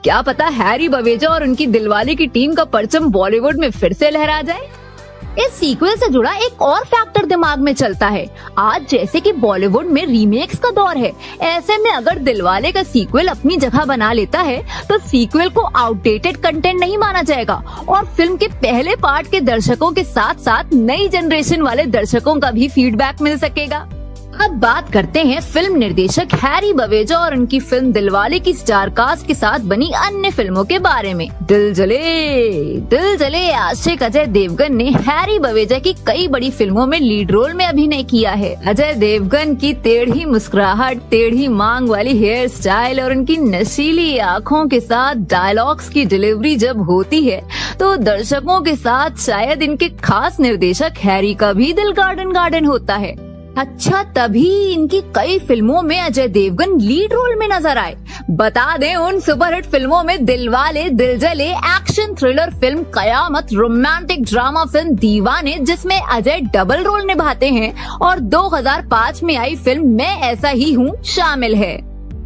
क्या पता हैरी बवेजा और उनकी दिलवाले की टीम का परचम बॉलीवुड में फिर से लहरा जाए। इस सीक्वल से जुड़ा एक और फैक्टर दिमाग में चलता है। आज जैसे कि बॉलीवुड में रीमेक्स का दौर है, ऐसे में अगर दिलवाले का सीक्वल अपनी जगह बना लेता है तो सीक्वल को आउटडेटेड कंटेंट नहीं माना जाएगा और फिल्म के पहले पार्ट के दर्शकों के साथ साथ नई जनरेशन वाले दर्शकों का भी फीडबैक मिल सकेगा। अब बात करते हैं फिल्म निर्देशक हैरी बवेजा और उनकी फिल्म दिलवाले की स्टार कास्ट के साथ बनी अन्य फिल्मों के बारे में। दिल जले आशिक अजय देवगन ने हैरी बवेजा की कई बड़ी फिल्मों में लीड रोल में अभिनय किया है। अजय देवगन की टेढ़ी मुस्कुराहट, टेढ़ी मांग वाली हेयर स्टाइल और उनकी नशीली आँखों के साथ डायलॉग्स की डिलीवरी जब होती है तो दर्शकों के साथ शायद इनके खास निर्देशक हैरी का भी दिल गार्डन होता है। अच्छा, तभी इनकी कई फिल्मों में अजय देवगन लीड रोल में नजर आए। बता दें, उन सुपरहिट फिल्मों में दिलवाले, दिल जले, एक्शन थ्रिलर फिल्म कयामत, रोमांटिक ड्रामा फिल्म दीवाने जिसमें अजय डबल रोल निभाते हैं और 2005 में आई फिल्म मैं ऐसा ही हूँ शामिल है।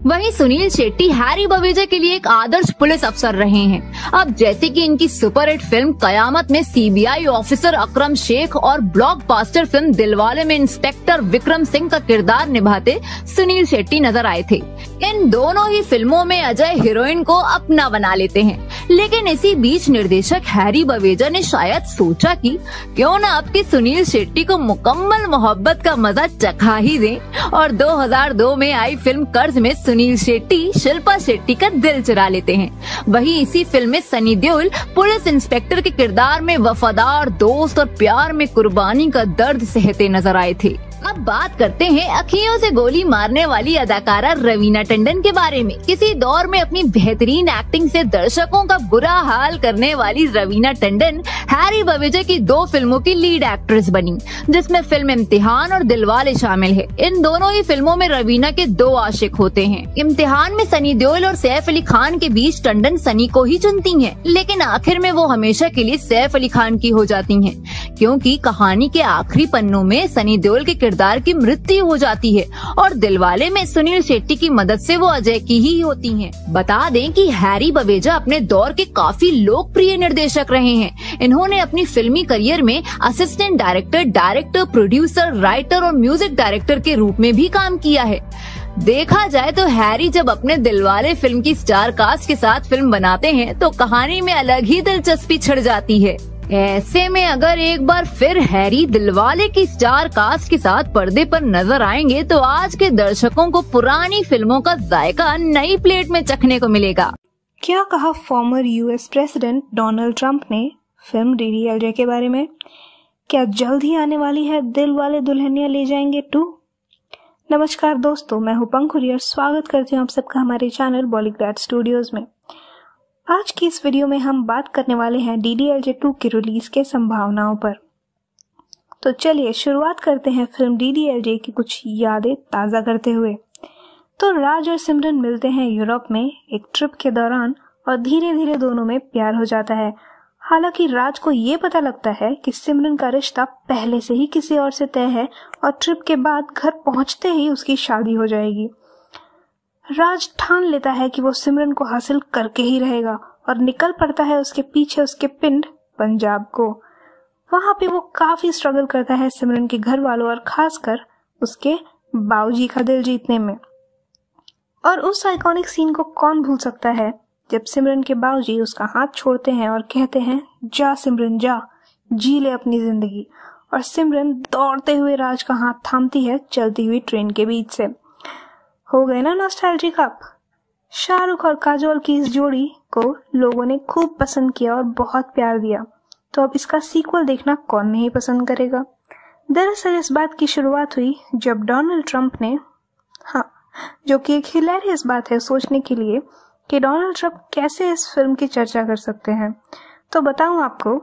वहीं सुनील शेट्टी हैरी बवेजा के लिए एक आदर्श पुलिस अफसर रहे हैं। अब जैसे कि इनकी सुपरहिट फिल्म कयामत में सीबीआई ऑफिसर अकरम शेख और ब्लॉकबस्टर फिल्म दिलवाले में इंस्पेक्टर विक्रम सिंह का किरदार निभाते सुनील शेट्टी नजर आए थे। इन दोनों ही फिल्मों में अजय हीरोइन को अपना बना लेते हैं, लेकिन इसी बीच निर्देशक हैरी बवेजा ने शायद सोचा कि क्यों न आपके सुनील शेट्टी को मुकम्मल मोहब्बत का मजा चखा ही दें और 2002 में आई फिल्म कर्ज में सुनील शेट्टी शिल्पा शेट्टी का दिल चुरा लेते हैं। वहीं इसी फिल्म में सनी देओल पुलिस इंस्पेक्टर के किरदार में वफादार दोस्त और प्यार में कुर्बानी का दर्द सहते नजर आए थे। अब बात करते हैं अखियों से गोली मारने वाली अदाकारा रवीना टंडन के बारे में। किसी दौर में अपनी बेहतरीन एक्टिंग से दर्शकों का बुरा हाल करने वाली रवीना टंडन हैरी बवेजा की 2 फिल्मों की लीड एक्ट्रेस बनी, जिसमें फिल्म इम्तिहान और दिलवाले शामिल है। इन दोनों ही फिल्मों में रवीना के 2 आशिक होते हैं। इम्तिहान में सनी देओल और सैफ अली खान के बीच टंडन सनी को ही चुनती हैं, लेकिन आखिर में वो हमेशा के लिए सैफ अली खान की हो जाती हैं, क्योंकि कहानी के आखिरी पन्नों में सनी देओल के किरदार की मृत्यु हो जाती है और दिलवाले में सुनील शेट्टी की मदद से वो अजय की ही होती हैं। बता दें कि हैरी बवेजा अपने दौर के काफी लोकप्रिय निर्देशक रहे हैं। इन्होंने अपनी फिल्मी करियर में असिस्टेंट डायरेक्टर, प्रोड्यूसर, राइटर और म्यूजिक डायरेक्टर के रूप में भी काम किया है। देखा जाए तो हैरी जब अपने दिलवाले फिल्म की स्टार कास्ट के साथ फिल्म बनाते हैं तो कहानी में अलग ही दिलचस्पी छिड़ जाती है। ऐसे में अगर एक बार फिर हैरी दिलवाले की स्टार कास्ट के साथ पर्दे पर नजर आएंगे तो आज के दर्शकों को पुरानी फिल्मों का जायका नई प्लेट में चखने को मिलेगा। क्या कहा former US president Donald Trump ने फिल्म डीडीएलजे के बारे में? क्या जल्द ही आने वाली है दिलवाले दुल्हनिया ले जाएंगे 2? नमस्कार दोस्तों, मैं हूं पंखुरी और स्वागत करती हूं आप सबका हमारे चैनल बॉलीग्रैड स्टूडियोज में। आज की इस वीडियो में हम बात करने वाले हैं डीडीएलजे 2 की रिलीज के संभावनाओं पर। तो चलिए शुरुआत करते हैं फिल्म डीडीएलजे की कुछ यादें ताज़ा करते हुए। तो राज और सिमरन मिलते हैं यूरोप में एक ट्रिप के दौरान और धीरे धीरे दोनों में प्यार हो जाता है। हालांकि राज को ये पता लगता है कि सिमरन का रिश्ता पहले से ही किसी और से तय है और ट्रिप के बाद घर पहुंचते ही उसकी शादी हो जाएगी। राज ठान लेता है कि वो सिमरन को हासिल करके ही रहेगा और निकल पड़ता है उसके पीछे उसके पिंड पंजाब को। वहां पे वो काफी स्ट्रगल करता है सिमरन के घर वालों और खासकर उसके बाऊजी का दिल जीतने में। और उस आइकॉनिक सीन को कौन भूल सकता है जब सिमरन के बाऊजी उसका हाथ छोड़ते हैं और कहते हैं, जा सिमरन जा, जी ले अपनी जिंदगी। और सिमरन दौड़ते हुए राज का हाथ थामती है चलती हुई ट्रेन के बीच से। हो गए ना नॉस्टैल्जिक आप? शाहरुख और काजोल की इस जोड़ी को लोगों ने खूब पसंद किया और बहुत प्यार दिया, तो अब इसका सीक्वल देखना कौन नहीं पसंद करेगा। दरअसल इस बात की शुरुआत हुई जब डोनाल्ड ट्रंप ने, जो कि एक हिलेरियस बात है सोचने के लिए कि डोनाल्ड ट्रंप कैसे इस फिल्म की चर्चा कर सकते हैं। तो बताऊं आपको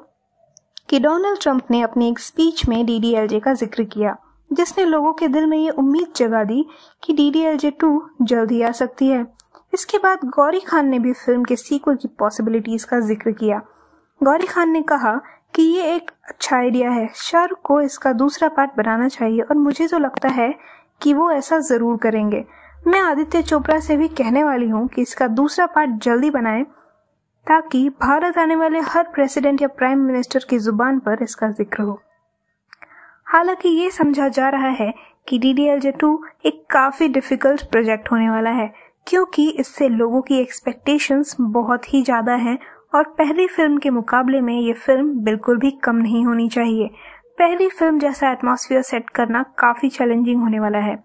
कि डोनाल्ड ट्रंप ने अपनी एक स्पीच में डीडीएलजे का जिक्र किया, जिसने लोगों के दिल में ये उम्मीद जगा दी कि डीडीएलजे 2 जल्द ही आ सकती है। इसके बाद गौरी खान ने भी फिल्म के सीक्वल की पॉसिबिलिटीज का जिक्र किया। गौरी खान ने कहा कि ये एक अच्छा आइडिया है, शाहरुख को इसका दूसरा पार्ट बनाना चाहिए और मुझे तो लगता है कि वो ऐसा जरूर करेंगे। मैं आदित्य चोपड़ा से भी कहने वाली हूँ कि इसका दूसरा पार्ट जल्दी बनाएं ताकि भारत आने वाले हर प्रेसिडेंट या प्राइम मिनिस्टर की जुबान पर इसका जिक्र हो। हालांकि ये समझा जा रहा है कि डीडीएलजे 2 एक काफी डिफिकल्ट प्रोजेक्ट होने वाला है, क्योंकि इससे लोगों की एक्सपेक्टेशंस बहुत ही ज्यादा हैं और पहली फिल्म के मुकाबले में ये फिल्म बिल्कुल भी कम नहीं होनी चाहिए। पहली फिल्म जैसा एटमॉस्फेयर सेट करना काफी चैलेंजिंग होने वाला है।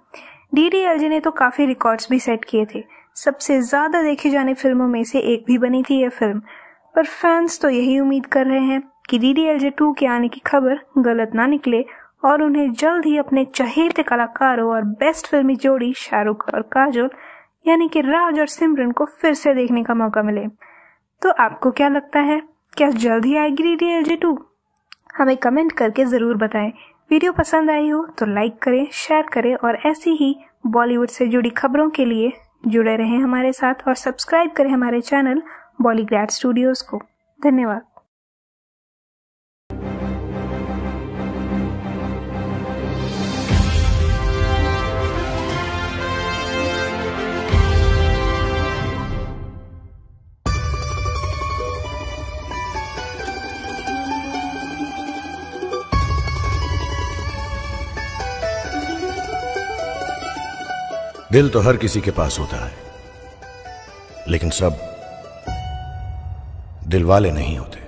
डीडीएलजे ने तो काफी रिकॉर्ड्स भी सेट किए थे, सबसे ज्यादा देखी जाने फिल्मों में से एक भी बनी थी यह फिल्म। पर फैंस तो यही उम्मीद कर रहे हैं कि डीडीएलजे 2 के आने की खबर गलत ना निकले और उन्हें जल्द ही अपने चहेते कलाकारों और बेस्ट फिल्मी जोड़ी शाहरुख और काजोल यानी कि राज और सिमरन को फिर से देखने का मौका मिले। तो आपको क्या लगता है, क्या जल्द ही आएगी डीडीएलजे 2? हमें कमेंट करके जरूर बताएं। वीडियो पसंद आई हो तो लाइक करें, शेयर करें और ऐसी ही बॉलीवुड से जुड़ी खबरों के लिए जुड़े रहें हमारे साथ और सब्सक्राइब करें हमारे चैनल बॉलीग्रैड स्टूडियोज को। धन्यवाद। दिल तो हर किसी के पास होता है, लेकिन सब दिलवाले नहीं होते।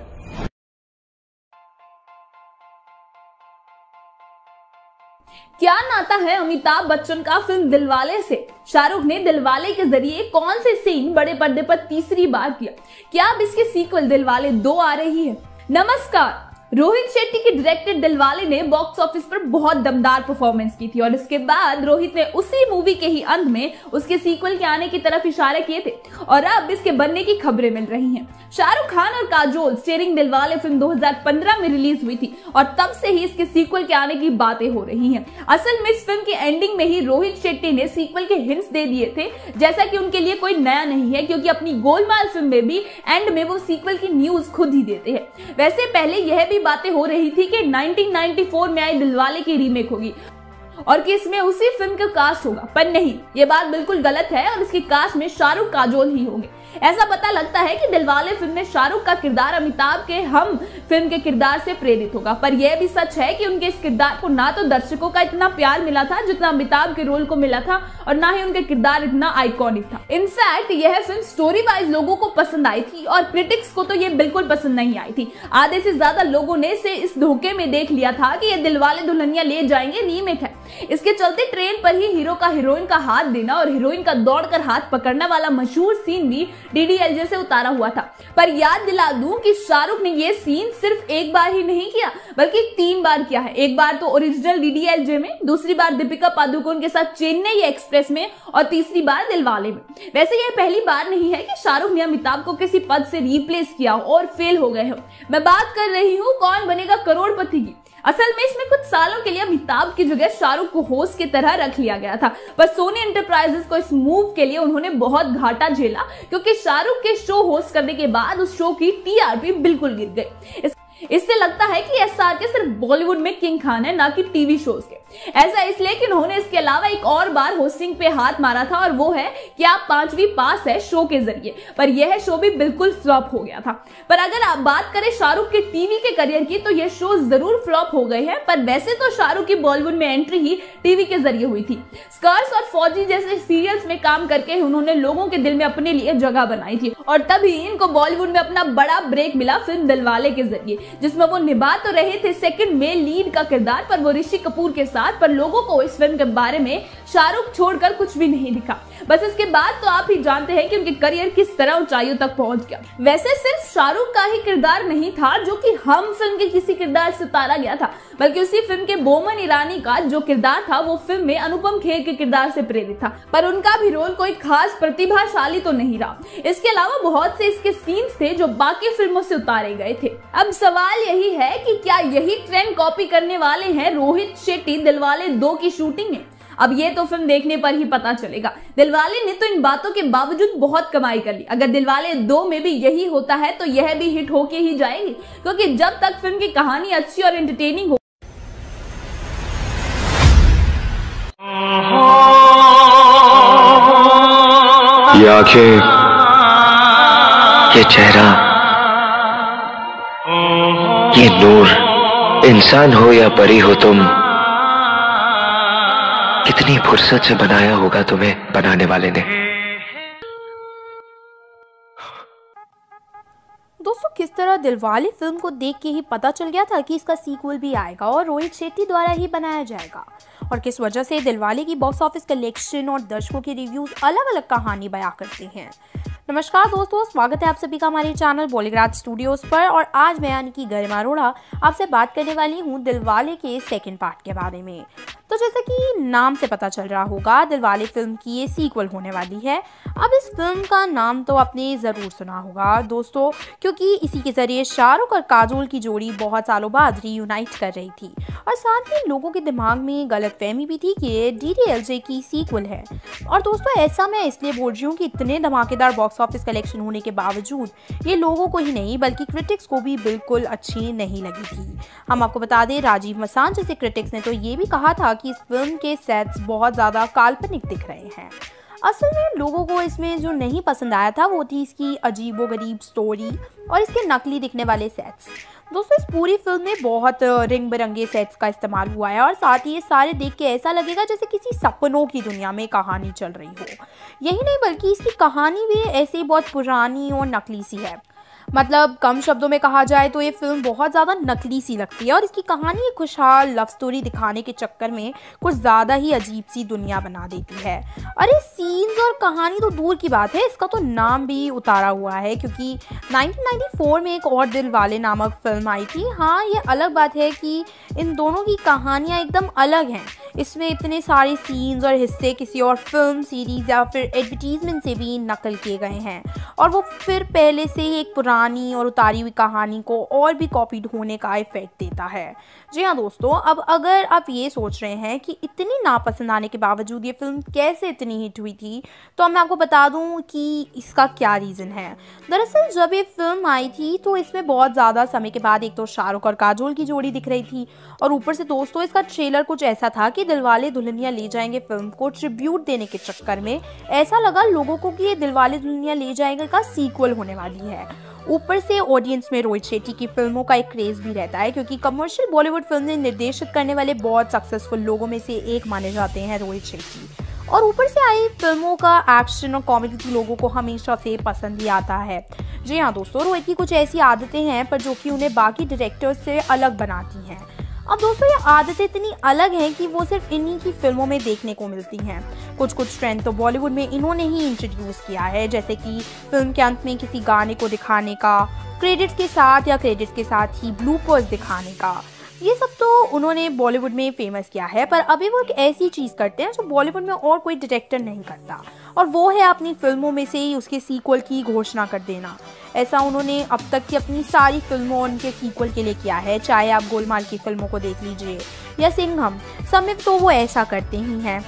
क्या नाता है अमिताभ बच्चन का फिल्म दिलवाले से? शाहरुख ने दिलवाले के जरिए कौन से सीन बड़े पर्दे पर तीसरी बार किया? क्या अब इसके सीक्वल दिलवाले 2 आ रही है? नमस्कार। रोहित शेट्टी की डायरेक्टेड दिलवाले ने बॉक्स ऑफिस पर बहुत दमदार परफॉर्मेंस की थी और इसके बाद रोहित ने उसी मूवी के ही अंत में उसके सीक्वल के आने की तरफ इशारे किए थे और अब इसके बनने की खबरें मिल रही हैं। शाहरुख खान और काजोल स्टारिंग दिलवाले फिल्म 2015 में रिलीज हुई थी और तब से ही इसके सीक्वल के आने की बातें हो रही हैं। असल में इस फिल्म की एंडिंग में ही रोहित शेट्टी ने सीक्वल के हिंट्स दे दिए थे, जैसा कि उनके लिए कोई नया नहीं है, क्योंकि अपनी गोलमाल फिल्म में भी एंड में वो सीक्वल की न्यूज खुद ही देते हैं। वैसे पहले यह भी बातें हो रही थी कि 1994 में आई दिलवाले की रीमेक होगी और कि इसमें उसी फिल्म का कास्ट होगा, पर नहीं, ये बात बिल्कुल गलत है और इसकी कास्ट में शाहरुख काजोल ही होंगे। ऐसा पता लगता है कि दिलवाले फिल्म में शाहरुख का किरदार अमिताभ के हम फिल्म के किरदार से प्रेरित होगा, पर यह भी सच है कि उनके इस किरदार को ना तो दर्शकों का इतना प्यार मिला था जितना अमिताभ के रोल को मिला था और ना ही उनके किरदार इतना आइकॉनिक था। इनफैक्ट यह फिल्म स्टोरी वाइज लोगों को पसंद आई थी और क्रिटिक्स को तो ये बिल्कुल पसंद नहीं आई थी। आधे से ज्यादा लोगों ने इसे इस धोखे में देख लिया था कि ये दिलवाले दुल्हनिया ले जाएंगे रीमेक है, इसके चलते ट्रेन पर ही हीरो का हीरोइन का हाथ देना और हीरोइन का दौड़कर हाथ पकड़ना वाला मशहूर सीन भी डीडीएलजे से उतारा हुआ था। पर याद दिला दूं कि शाहरुख ने ये सीन सिर्फ एक बार ही नहीं किया बल्कि 3 बार किया है। एक बार तो ओरिजिनल डीडीएलजे में, दूसरी बार दीपिका पादुकोण के साथ चेन्नई एक्सप्रेस में और तीसरी बार दिलवाले में। वैसे यह पहली बार नहीं है कि शाहरुख ने अमिताभ को किसी पद से रिप्लेस किया और फेल हो गए हो। मैं बात कर रही हूँ कौन बनेगा करोड़पति की। असल में इसमें कुछ सालों के लिए अमिताभ की जगह शाहरुख को होस्ट की तरह रख लिया गया था, पर सोनी एंटरप्राइजेस को इस मूव के लिए उन्होंने बहुत घाटा झेला क्योंकि शाहरुख के शो होस्ट करने के बाद उस शो की टीआरपी बिल्कुल गिर गई। इससे लगता है कि एसआरके सिर्फ बॉलीवुड में किंग खान है, ना कि टीवी शोज के। ऐसा इसलिए कि उन्होंने इसके अलावा एक और बार होस्टिंग पे हाथ मारा था और वो है कि आप 5वीं पास है शो के जरिए, पर यह शो भी बिल्कुल फ्लॉप हो गया था। पर अगर आप बात करें शाहरुख के टीवी के करियर की तो यह शो जरूर फ्लॉप हो गए हैं, पर वैसे तो शाहरुख की बॉलीवुड में एंट्री ही टीवी के जरिए हुई थी। स्कर्स और फौजी जैसे सीरियल्स में काम करके उन्होंने लोगों के दिल में अपने लिए जगह बनाई थी और तभी इनको बॉलीवुड में अपना बड़ा ब्रेक मिला फिल्म दिलवाले के जरिए, जिसमें वो निभा तो रहे थे सेकंड मेल लीड का किरदार, पर वो ऋषि कपूर के साथ। पर लोगों को इस फिल्म के बारे में शाहरुख छोड़कर कुछ भी नहीं दिखा। बस इसके बाद तो आप ही जानते हैं कि उनके करियर किस तरह ऊंचाइयों तक पहुंच गया। वैसे सिर्फ शाहरुख का ही किरदार नहीं था जो कि हम फिल्म के किसी किरदार से उतारा गया था, बल्कि उसी फिल्म के बोमन ईरानी का जो किरदार था वो फिल्म में अनुपम खेर के किरदार से प्रेरित था, पर उनका भी रोल कोई खास प्रतिभाशाली तो नहीं रहा। इसके अलावा बहुत से इसके सीन्स थे जो बाकी फिल्मों से उतारे गए थे। अब सवाल यही है कि क्या यही ट्रेंड कॉपी करने वाले हैं रोहित शेट्टी दिलवाले 2 की शूटिंग में? अब ये तो फिल्म देखने पर ही पता चलेगा। दिलवाले ने तो इन बातों के बावजूद बहुत कमाई कर ली। अगर दिलवाले 2 में भी यही होता है तो यह भी हिट होके ही जाएगी, क्योंकि जब तक फिल्म की कहानी अच्छी और एंटरटेनिंग हो। ये आंखें, ये चेहरा, ये नूर, इंसान हो या परी हो तुम, कितनी फुर्सत से बनाया होगा तुम्हें बनाने वाले ने। दोस्तों, किस तरह दिलवाले फिल्म को देख के ही पता चल गया था कि इसका सीक्वल भी आएगा और रोहित शेट्टी द्वारा ही बनाया जाएगा, और किस वजह से दिलवाले की बॉक्स ऑफिस कलेक्शन और दर्शकों के रिव्यूज अलग अलग कहानी बयां करते हैं। नमस्कार दोस्तों, स्वागत है आप सभी का हमारे चैनल बॉलीग्राज स्टूडियोज पर। और आज मैं यानी कि गरिमा अरोड़ा आपसे बात करने वाली हूँ दिलवाले के सेकंड पार्ट के बारे में। तो जैसा कि नाम से पता चल रहा होगा, दिलवाले फिल्म की ये सीक्वल होने वाली है। अब इस फिल्म का नाम तो आपने ज़रूर सुना होगा दोस्तों, क्योंकि इसी के ज़रिए शाहरुख और काजोल की जोड़ी बहुत सालों बाद रीयूनाइट कर रही थी, और साथ ही लोगों के दिमाग में गलतफहमी भी थी कि ये डीडीएलजे की सीक्वल है। और दोस्तों, ऐसा मैं इसलिए बोल रही हूँ कि इतने धमाकेदार बॉक्स ऑफिस कलेक्शन होने के बावजूद ये लोगों को ही नहीं बल्कि क्रिटिक्स को भी बिल्कुल अच्छी नहीं लगी थी। हम आपको बता दें, राजीव मसान जैसे क्रिटिक्स ने तो ये भी कहा था कि इस फिल्म के सेट्स बहुत ज़्यादा काल्पनिक दिख रहे हैं। असल में लोगों को इसमें जो नहीं पसंद आया था वो थी इसकी अजीबोगरीब स्टोरी और इसके नकली दिखने वाले सेट्स। दोस्तों, इस पूरी फिल्म में बहुत रंग बिरंगे सेट्स का इस्तेमाल हुआ है और साथ ही ये सारे देख के ऐसा लगेगा जैसे किसी सपनों की दुनिया में कहानी चल रही हो। यही नहीं बल्कि इसकी कहानी भी ऐसे ही बहुत पुरानी और नकली सी है। मतलब कम शब्दों में कहा जाए तो ये फिल्म बहुत ज़्यादा नकली सी लगती है और इसकी कहानी एक खुशहाल लव स्टोरी दिखाने के चक्कर में कुछ ज़्यादा ही अजीब सी दुनिया बना देती है। अरे सीन्स और कहानी तो दूर की बात है, इसका तो नाम भी उतारा हुआ है, क्योंकि 1994 में एक और दिलवाले नामक फिल्म आई थी। हाँ, ये अलग बात है कि इन दोनों की कहानियाँ एकदम अलग हैं। इसमें इतने सारे सीन्स और हिस्से किसी और फिल्म सीरीज़ या फिर एडवर्टीजमेंट से भी नकल किए गए हैं और वो फिर पहले से ही एक पुरानी और उतारी हुई कहानी को और भी कॉपीड होने का इफेक्ट देता है। जी हाँ दोस्तों, अब अगर आप ये सोच रहे हैं कि इतनी नापसंद आने के बावजूद ये फिल्म कैसे इतनी हिट हुई थी, तो मैं आपको बता दूं कि इसका क्या रीज़न है। दरअसल जब ये फिल्म आई थी तो इसमें बहुत ज़्यादा समय के बाद एक तो शाहरुख और काजोल की जोड़ी दिख रही थी, और ऊपर से दोस्तों इसका ट्रेलर कुछ ऐसा था कि दिलवाले दुल्हनिया ले जाएंगे फिल्म को ट्रिब्यूट देने के चक्कर में ऐसा लगा लोगों को कि ये दिलवाले दुल्हनिया ले जाएंगे का सीक्वल होने वाली है। ऊपर से ऑडियंस में रोहित शेट्टी की फिल्मों का एक क्रेज भी रहता है, क्योंकि कमर्शियल बॉलीवुड फिल्में निर्देशित करने वाले बहुत सक्सेसफुल लोगों में से एक माने जाते हैं रोहित शेट्टी। और ऊपर से आई फिल्मों का एक्शन और कॉमेडी तो लोगों को हमेशा से पसंद ही आता है। जी हाँ दोस्तों, रोहित की कुछ ऐसी आदतें हैं पर जो कि उन्हें बाकी डायरेक्टर्स से अलग बनाती हैं। अब दोस्तों ये आदतें इतनी अलग हैं कि वो सिर्फ इन्हीं की फिल्मों में देखने को मिलती हैं। कुछ ट्रेंड तो बॉलीवुड में इन्होंने ही इंट्रोड्यूस किया है, जैसे कि फिल्म के अंत में किसी गाने को दिखाने का, क्रेडिट्स के साथ या क्रेडिट्स के साथ ही ब्लूपर्स दिखाने का। ये सब तो उन्होंने बॉलीवुड में फेमस किया है, पर अभी वो एक ऐसी चीज़ करते हैं जो बॉलीवुड में और कोई डायरेक्टर नहीं करता, और वो है अपनी फिल्मों में से ही उसके सीक्वल की घोषणा कर देना। ऐसा उन्होंने अब तक की अपनी सारी फिल्मों और उनके सीक्वल के लिए किया है, चाहे आप गोलमाल की फिल्मों को देख लीजिए या सिंघम, सब में तो वो ऐसा करते ही हैं।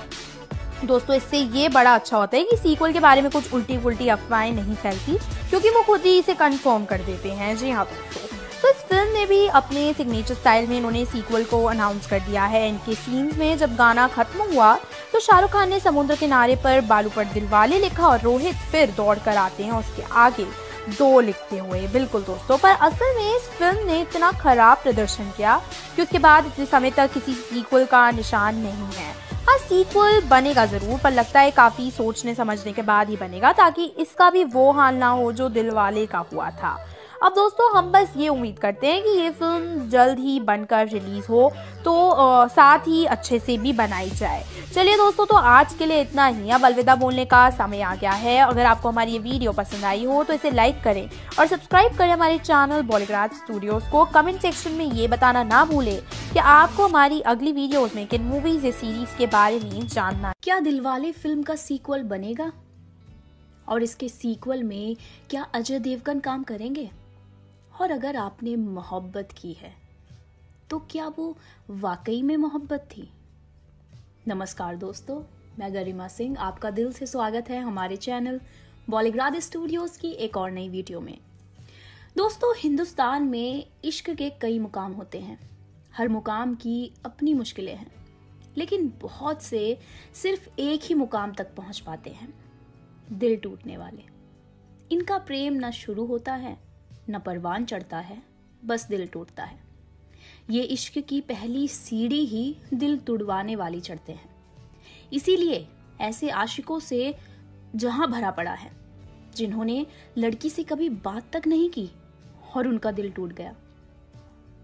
दोस्तों इससे ये बड़ा अच्छा होता है कि सीक्वल के बारे में कुछ उल्टी पुल्टी अफवाहें नहीं फैलती, क्योंकि वो खुद ही इसे कंफर्म कर देते हैं। जी हाँ दोस्तों, तो इस फिल्म ने भी अपने सिग्नेचर स्टाइल में इन्होंने सीक्वल को अनाउंस कर दिया है। इनके सीन्स में जब गाना खत्म हुआ तो शाहरुख खान ने समुद्र किनारे पर बालू पर दिलवाले लिखा और रोहित फिर दौड़ कर आते हैं उसके आगे 2 लिखते हुए। बिल्कुल दोस्तों, पर असल में इस फिल्म ने इतना खराब प्रदर्शन किया कि उसके बाद इतने समय तक किसी सीक्वल का निशान नहीं है। हाँ, सीक्वल बनेगा ज़रूर, पर लगता है काफ़ी सोचने समझने के बाद ही बनेगा, ताकि इसका भी वो हाल ना हो जो दिलवाले का हुआ था। अब दोस्तों हम बस ये उम्मीद करते हैं कि ये फिल्म जल्द ही बनकर रिलीज़ हो, तो साथ ही अच्छे से भी बनाई जाए। चलिए दोस्तों, तो आज के लिए इतना ही। अब अलविदा बोलने का समय आ गया है। अगर आपको हमारी ये वीडियो पसंद आई हो तो इसे लाइक करें और सब्सक्राइब करें हमारे चैनल बॉलीग्राड स्टूडियोज़ को। कमेंट सेक्शन में ये बताना ना भूलें कि आपको हमारी अगली वीडियोज़ में किन मूवीज़ या सीरीज़ के बारे में जानना। क्या दिलवाले फिल्म का सीक्वल बनेगा? और इसके सीक्वल में क्या अजय देवगन काम करेंगे? और अगर आपने मोहब्बत की है तो क्या वो वाकई में मोहब्बत थी? नमस्कार दोस्तों, मैं गरिमा सिंह, आपका दिल से स्वागत है हमारे चैनल बॉलीग्राड स्टूडियोज़ की एक और नई वीडियो में। दोस्तों, हिंदुस्तान में इश्क के कई मुकाम होते हैं, हर मुकाम की अपनी मुश्किलें हैं, लेकिन बहुत से सिर्फ एक ही मुकाम तक पहुंच पाते हैं, दिल टूटने वाले। इनका प्रेम न शुरू होता है न परवान चढ़ता है, बस दिल टूटता है। ये इश्क की पहली सीढ़ी ही दिल तुड़वाने वाली चढ़ते हैं। इसीलिए ऐसे आशिकों से जहां भरा पड़ा है जिन्होंने लड़की से कभी बात तक नहीं की और उनका दिल टूट गया।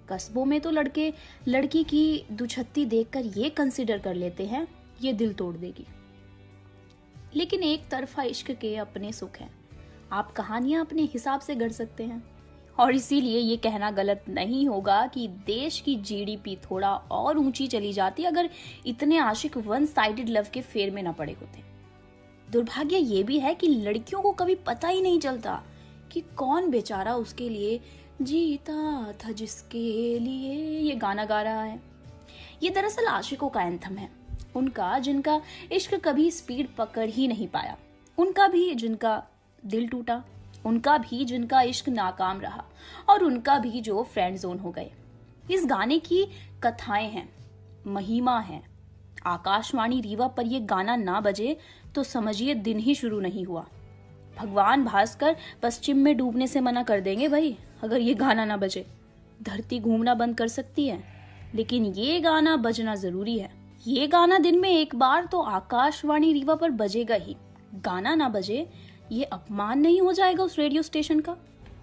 कस्बों में तो लड़के लड़की की दुछत्ती देखकर ये कंसिडर कर लेते हैं ये दिल तोड़ देगी, लेकिन एक तरफा इश्क के अपने सुख हैं। आप कहानियां अपने हिसाब से गढ़ सकते हैं, और इसीलिए ये कहना गलत नहीं होगा कि देश की जीडीपी थोड़ा और ऊंची चली जाती अगर इतने आशिक वन साइडेड लव के फेर में न पड़े होते। दुर्भाग्य ये भी है कि लड़कियों को कभी पता ही नहीं चलता कि कौन बेचारा उसके लिए जीता था जिसके लिए ये गाना गा रहा है। ये दरअसल आशिकों का एंथम है, उनका जिनका इश्क कभी स्पीड पकड़ ही नहीं पाया, उनका भी जिनका दिल टूटा, उनका भी जिनका इश्क नाकाम रहा, और उनका भी जो फ्रेंड जोन हो गए। इस गाने की कथाएं हैं, महिमा है। आकाशवाणी रीवा पर ये गाना ना बजे तो समझिए दिन ही शुरू नहीं हुआ। भगवान भास्कर पश्चिम में डूबने से मना कर देंगे भाई अगर ये गाना ना बजे। धरती घूमना बंद कर सकती है, लेकिन ये गाना बजना जरूरी है। ये गाना दिन में एक बार तो आकाशवाणी रीवा पर बजेगा ही। गाना ना बजे ये अपमान नहीं हो जाएगा उस रेडियो स्टेशन का?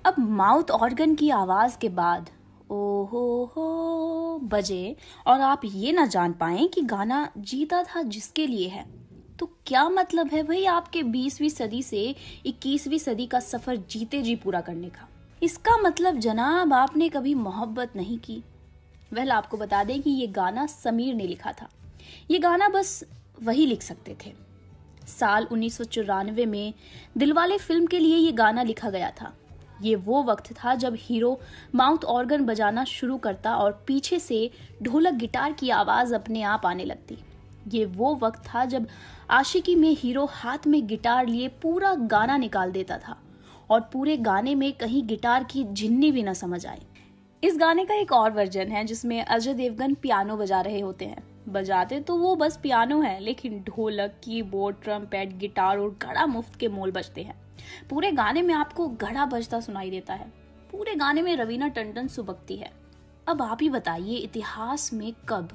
अब माउथ ऑर्गन की आवाज के बाद ओ हो बजे और आप ये ना जान पाएं कि गाना जीता था जिसके लिए है, तो क्या मतलब है भाई आपके 20वीं सदी से 21वीं सदी का सफर जीते जी पूरा करने का? इसका मतलब जनाब आपने कभी मोहब्बत नहीं की। वेल, आपको बता दें कि ये गाना समीर ने लिखा था। ये गाना बस वही लिख सकते थे। साल 1994 में दिलवाले फिल्म के लिए ये गाना लिखा गया था। ये वो वक्त था जब हीरो माउथ ऑर्गन बजाना शुरू करता और पीछे से ढोलक गिटार की आवाज अपने आप आने लगती। ये वो वक्त था जब आशिकी में हीरो हाथ में गिटार लिए पूरा गाना निकाल देता था और पूरे गाने में कहीं गिटार की झिन्नी भी न समझ आए। इस गाने का एक और वर्जन है जिसमें अजय देवगन पियानो बजा रहे होते हैं। बजाते तो वो बस पियानो है, लेकिन ढोलक, कीबोर्ड, ट्रम्पेट, गिटार और घड़ा मुफ्त के मोल बजते हैं। पूरे गाने में आपको घड़ा बजता सुनाई देता है। पूरे गाने में रवीना टंडन सुबकती है। अब आप ही बताइए, इतिहास में कब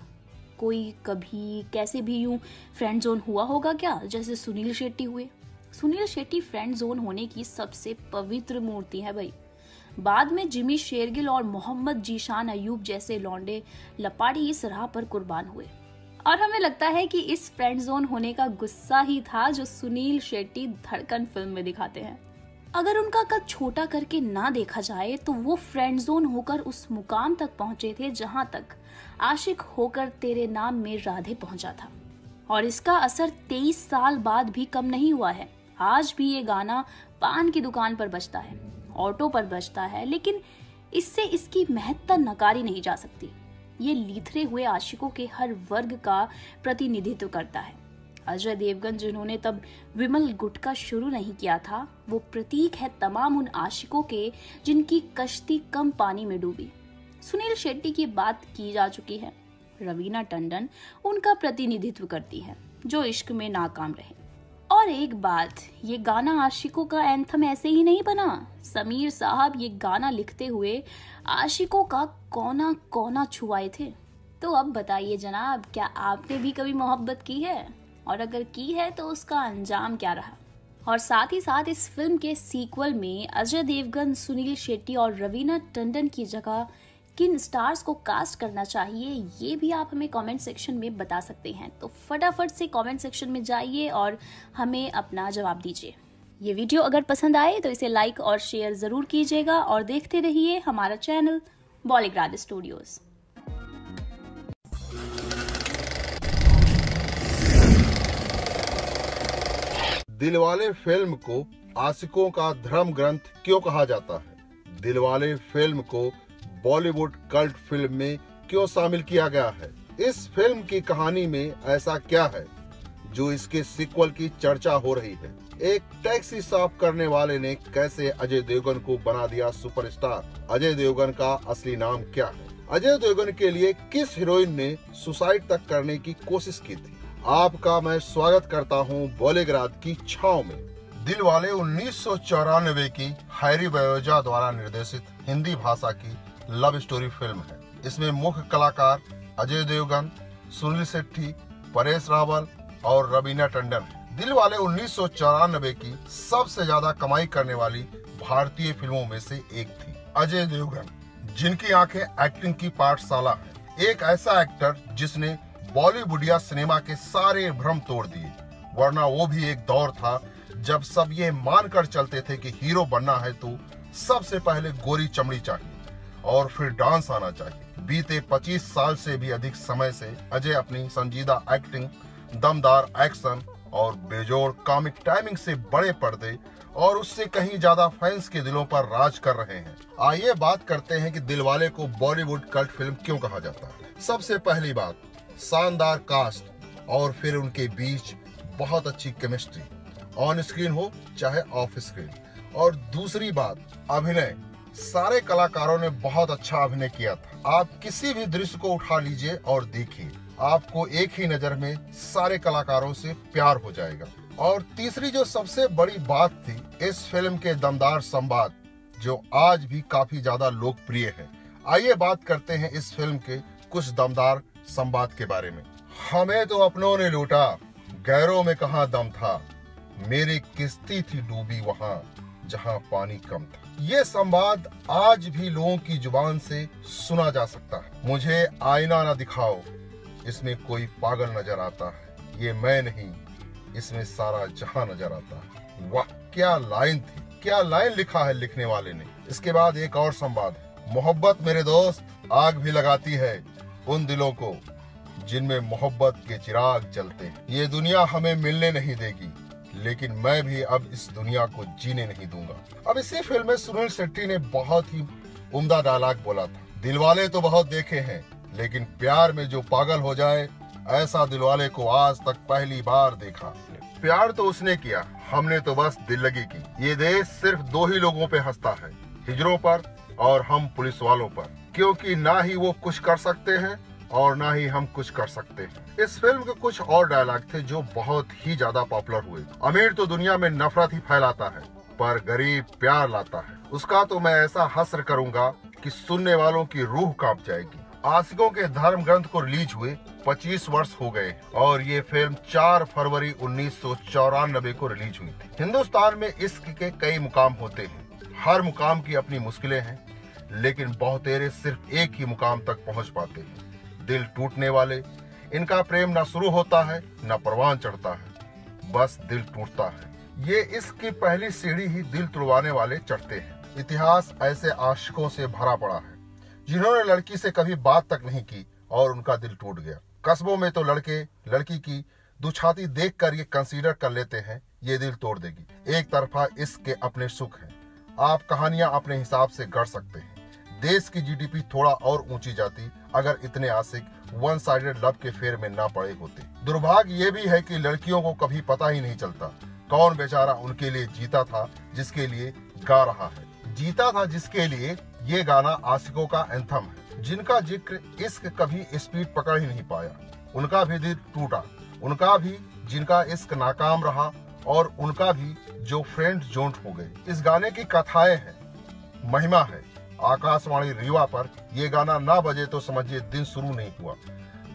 कोई कभी कैसे भी यूं फ्रेंड जोन हुआ होगा क्या, जैसे सुनील शेट्टी हुए? सुनील शेट्टी फ्रेंड जोन होने की सबसे पवित्र मूर्ति है भाई। बाद में जिमी शेरगिल और मोहम्मद जीशान अयूब जैसे लौंडे लपाड़ी इस राह पर कुर्बान हुए। और हमें लगता है कि इस फ्रेंड जोन होने का गुस्सा ही था जो सुनील शेट्टी धड़कन फिल्म में दिखाते हैं। अगर उनका कद छोटा करके ना देखा जाए तो वो फ्रेंड जोन होकर उस मुकाम तक पहुंचे थे जहां तक आशिक होकर तेरे नाम में राधे पहुंचा था। और इसका असर 23 साल बाद भी कम नहीं हुआ है। आज भी ये गाना पान की दुकान पर बजता है, ऑटो पर बजता है, लेकिन इससे इसकी महत्ता नकारी नहीं जा सकती। ये लीथरे हुए आशिकों के हर वर्ग का प्रतिनिधित्व करता है। अजय देवगन जिन्होंने तब विमल गुटका शुरू नहीं किया था, वो प्रतीक है तमाम उन आशिकों के जिनकी कश्ती कम पानी में डूबी। सुनील शेट्टी की बात की जा चुकी है, रवीना टंडन उनका प्रतिनिधित्व करती है जो इश्क में नाकाम रहे। और एक बात, ये गाना आशिकों का एंथम ऐसे ही नहीं बना। समीर साहब ये गाना लिखते हुए आशिकों का कोना कोना छुआए थे। तो अब बताइए जनाब, क्या आपने भी कभी मोहब्बत की है? और अगर की है तो उसका अंजाम क्या रहा? और साथ ही साथ इस फिल्म के सीक्वल में अजय देवगन, सुनील शेट्टी और रवीना टंडन की जगह किन स्टार्स को कास्ट करना चाहिए, ये भी आप हमें कमेंट सेक्शन में बता सकते हैं। तो फटाफट से कमेंट सेक्शन में जाइए और हमें अपना जवाब दीजिए। ये वीडियो अगर पसंद आए तो इसे लाइक और शेयर जरूर कीजिएगा और देखते रहिए हमारा channel Bollygrad studios. Dilwale film को आशिकों का धर्म ग्रंथ क्यों कहा जाता है? दिलवाले फिल्म को बॉलीवुड कल्ट फिल्म में क्यों शामिल किया गया है? इस फिल्म की कहानी में ऐसा क्या है जो इसके सीक्वल की चर्चा हो रही है? एक टैक्सी साफ करने वाले ने कैसे अजय देवगन को बना दिया सुपरस्टार? अजय देवगन का असली नाम क्या है? अजय देवगन के लिए किस हीरोइन ने सुसाइड तक करने की कोशिश की थी? आपका मैं स्वागत करता हूं बॉलीग्राड की छांव में। दिलवाले 1994 की हैरी बयोजा द्वारा निर्देशित हिंदी भाषा की लव स्टोरी फिल्म है। इसमें मुख्य कलाकार अजय देवगन, सुनील शेट्टी, परेश रावल और रवीना टंडन है। दिलवाले 1994 की सबसे ज्यादा कमाई करने वाली भारतीय फिल्मों में से एक थी। अजय देवगन, जिनकी आंखें एक्टिंग की पाठशाला है, एक ऐसा एक्टर जिसने बॉलीवुडिया सिनेमा के सारे भ्रम तोड़ दिए। वरना वो भी एक दौर था जब सब ये मानकर चलते थे कि हीरो बनना है तो सबसे पहले गोरी चमड़ी चाहिए और फिर डांस आना चाहिए। बीते 25 साल से भी अधिक समय से अजय अपनी संजीदा एक्टिंग, दमदार एक्शन और बेजोड़ कॉमिक टाइमिंग से बड़े पर्दे और उससे कहीं ज्यादा फैंस के दिलों पर राज कर रहे हैं। आइए बात करते हैं कि दिलवाले को बॉलीवुड कल्ट फिल्म क्यों कहा जाता है। सबसे पहली बात, शानदार कास्ट और फिर उनके बीच बहुत अच्छी केमिस्ट्री, ऑन स्क्रीन हो चाहे ऑफ स्क्रीन। और दूसरी बात, अभिनय। सारे कलाकारों ने बहुत अच्छा अभिनय किया था। आप किसी भी दृश्य को उठा लीजिए और देखिए, आपको एक ही नजर में सारे कलाकारों से प्यार हो जाएगा। और तीसरी जो सबसे बड़ी बात थी, इस फिल्म के दमदार संवाद जो आज भी काफी ज्यादा लोकप्रिय है। आइए बात करते हैं इस फिल्म के कुछ दमदार संवाद के बारे में। हमें तो अपनों ने लूटा, गैरों में कहाँ दम था, मेरी किश्ती थी डूबी वहाँ जहाँ पानी कम था। ये संवाद आज भी लोगों की जुबान से सुना जा सकता है। मुझे आईना न दिखाओ, इसमें कोई पागल नजर आता है, ये मैं नहीं, इसमें सारा जहां नजर आता है। वाह क्या लाइन थी, क्या लाइन लिखा है लिखने वाले ने। इसके बाद एक और संवाद है, मोहब्बत मेरे दोस्त आग भी लगाती है उन दिलों को जिनमें मोहब्बत के चिराग जलते हैं। ये दुनिया हमें मिलने नहीं देगी, लेकिन मैं भी अब इस दुनिया को जीने नहीं दूंगा। अब इसी फिल्म में सुनील शेट्टी ने बहुत ही उम्दा डायलॉग बोला था, दिलवाले तो बहुत देखे हैं, लेकिन प्यार में जो पागल हो जाए ऐसा दिलवाले को आज तक पहली बार देखा। प्यार तो उसने किया, हमने तो बस दिल लगी की। ये देश सिर्फ दो ही लोगों पे हंसता है, हिजड़ों पर और हम पुलिस वालों पर, क्योंकि ना ही वो कुछ कर सकते हैं और ना ही हम कुछ कर सकते हैं। इस फिल्म के कुछ और डायलॉग थे जो बहुत ही ज्यादा पॉपुलर हुए। अमीर तो दुनिया में नफरत ही फैलाता है, पर गरीब प्यार लाता है। उसका तो मैं ऐसा हस्र करूंगा कि सुनने वालों की रूह कांप जाएगी। आशिकों के धर्म ग्रंथ को रिलीज हुए 25 वर्ष हो गए और ये फिल्म 4 फरवरी 1994 को रिलीज हुई थी। हिंदुस्तान में इश्क के कई मुकाम होते हैं, हर मुकाम की अपनी मुश्किलें हैं, लेकिन बहुतेरे सिर्फ एक ही मुकाम तक पहुंच पाते हैं। दिल टूटने वाले, इनका प्रेम न शुरू होता है न परवान चढ़ता है, बस दिल टूटता है। ये इसकी पहली सीढ़ी ही दिल तुड़वाने वाले चढ़ते हैं। इतिहास ऐसे आशिकों से भरा पड़ा है जिन्होंने लड़की से कभी बात तक नहीं की और उनका दिल टूट गया। कस्बों में तो लड़के लड़की की दुछाती देखकर ये कंसीडर कर लेते हैं ये दिल तोड़ देगी। एक तरफा इसके अपने सुख हैं। आप कहानियां अपने हिसाब से गढ़ सकते हैं। देश की जीडीपी थोड़ा और ऊंची जाती अगर इतने आशिक वन साइडेड लव के फेर में ना पड़े होते। दुर्भाग्य ये भी है कि लड़कियों को कभी पता ही नहीं चलता कौन बेचारा उनके लिए जीता था जिसके लिए गा रहा है। जीता था जिसके लिए ये गाना आशिकों का एंथम है, जिनका जिक्र इश्क कभी स्पीड पकड़ ही नहीं पाया। उनका भी दिल टूटा, उनका भी जिनका इश्क नाकाम रहा और उनका भी जो फ्रेंड जोंट हो गए। इस गाने की कथाएं हैं, महिमा है। आकाशवाणी रीवा पर ये गाना ना बजे तो समझिए दिन शुरू नहीं हुआ।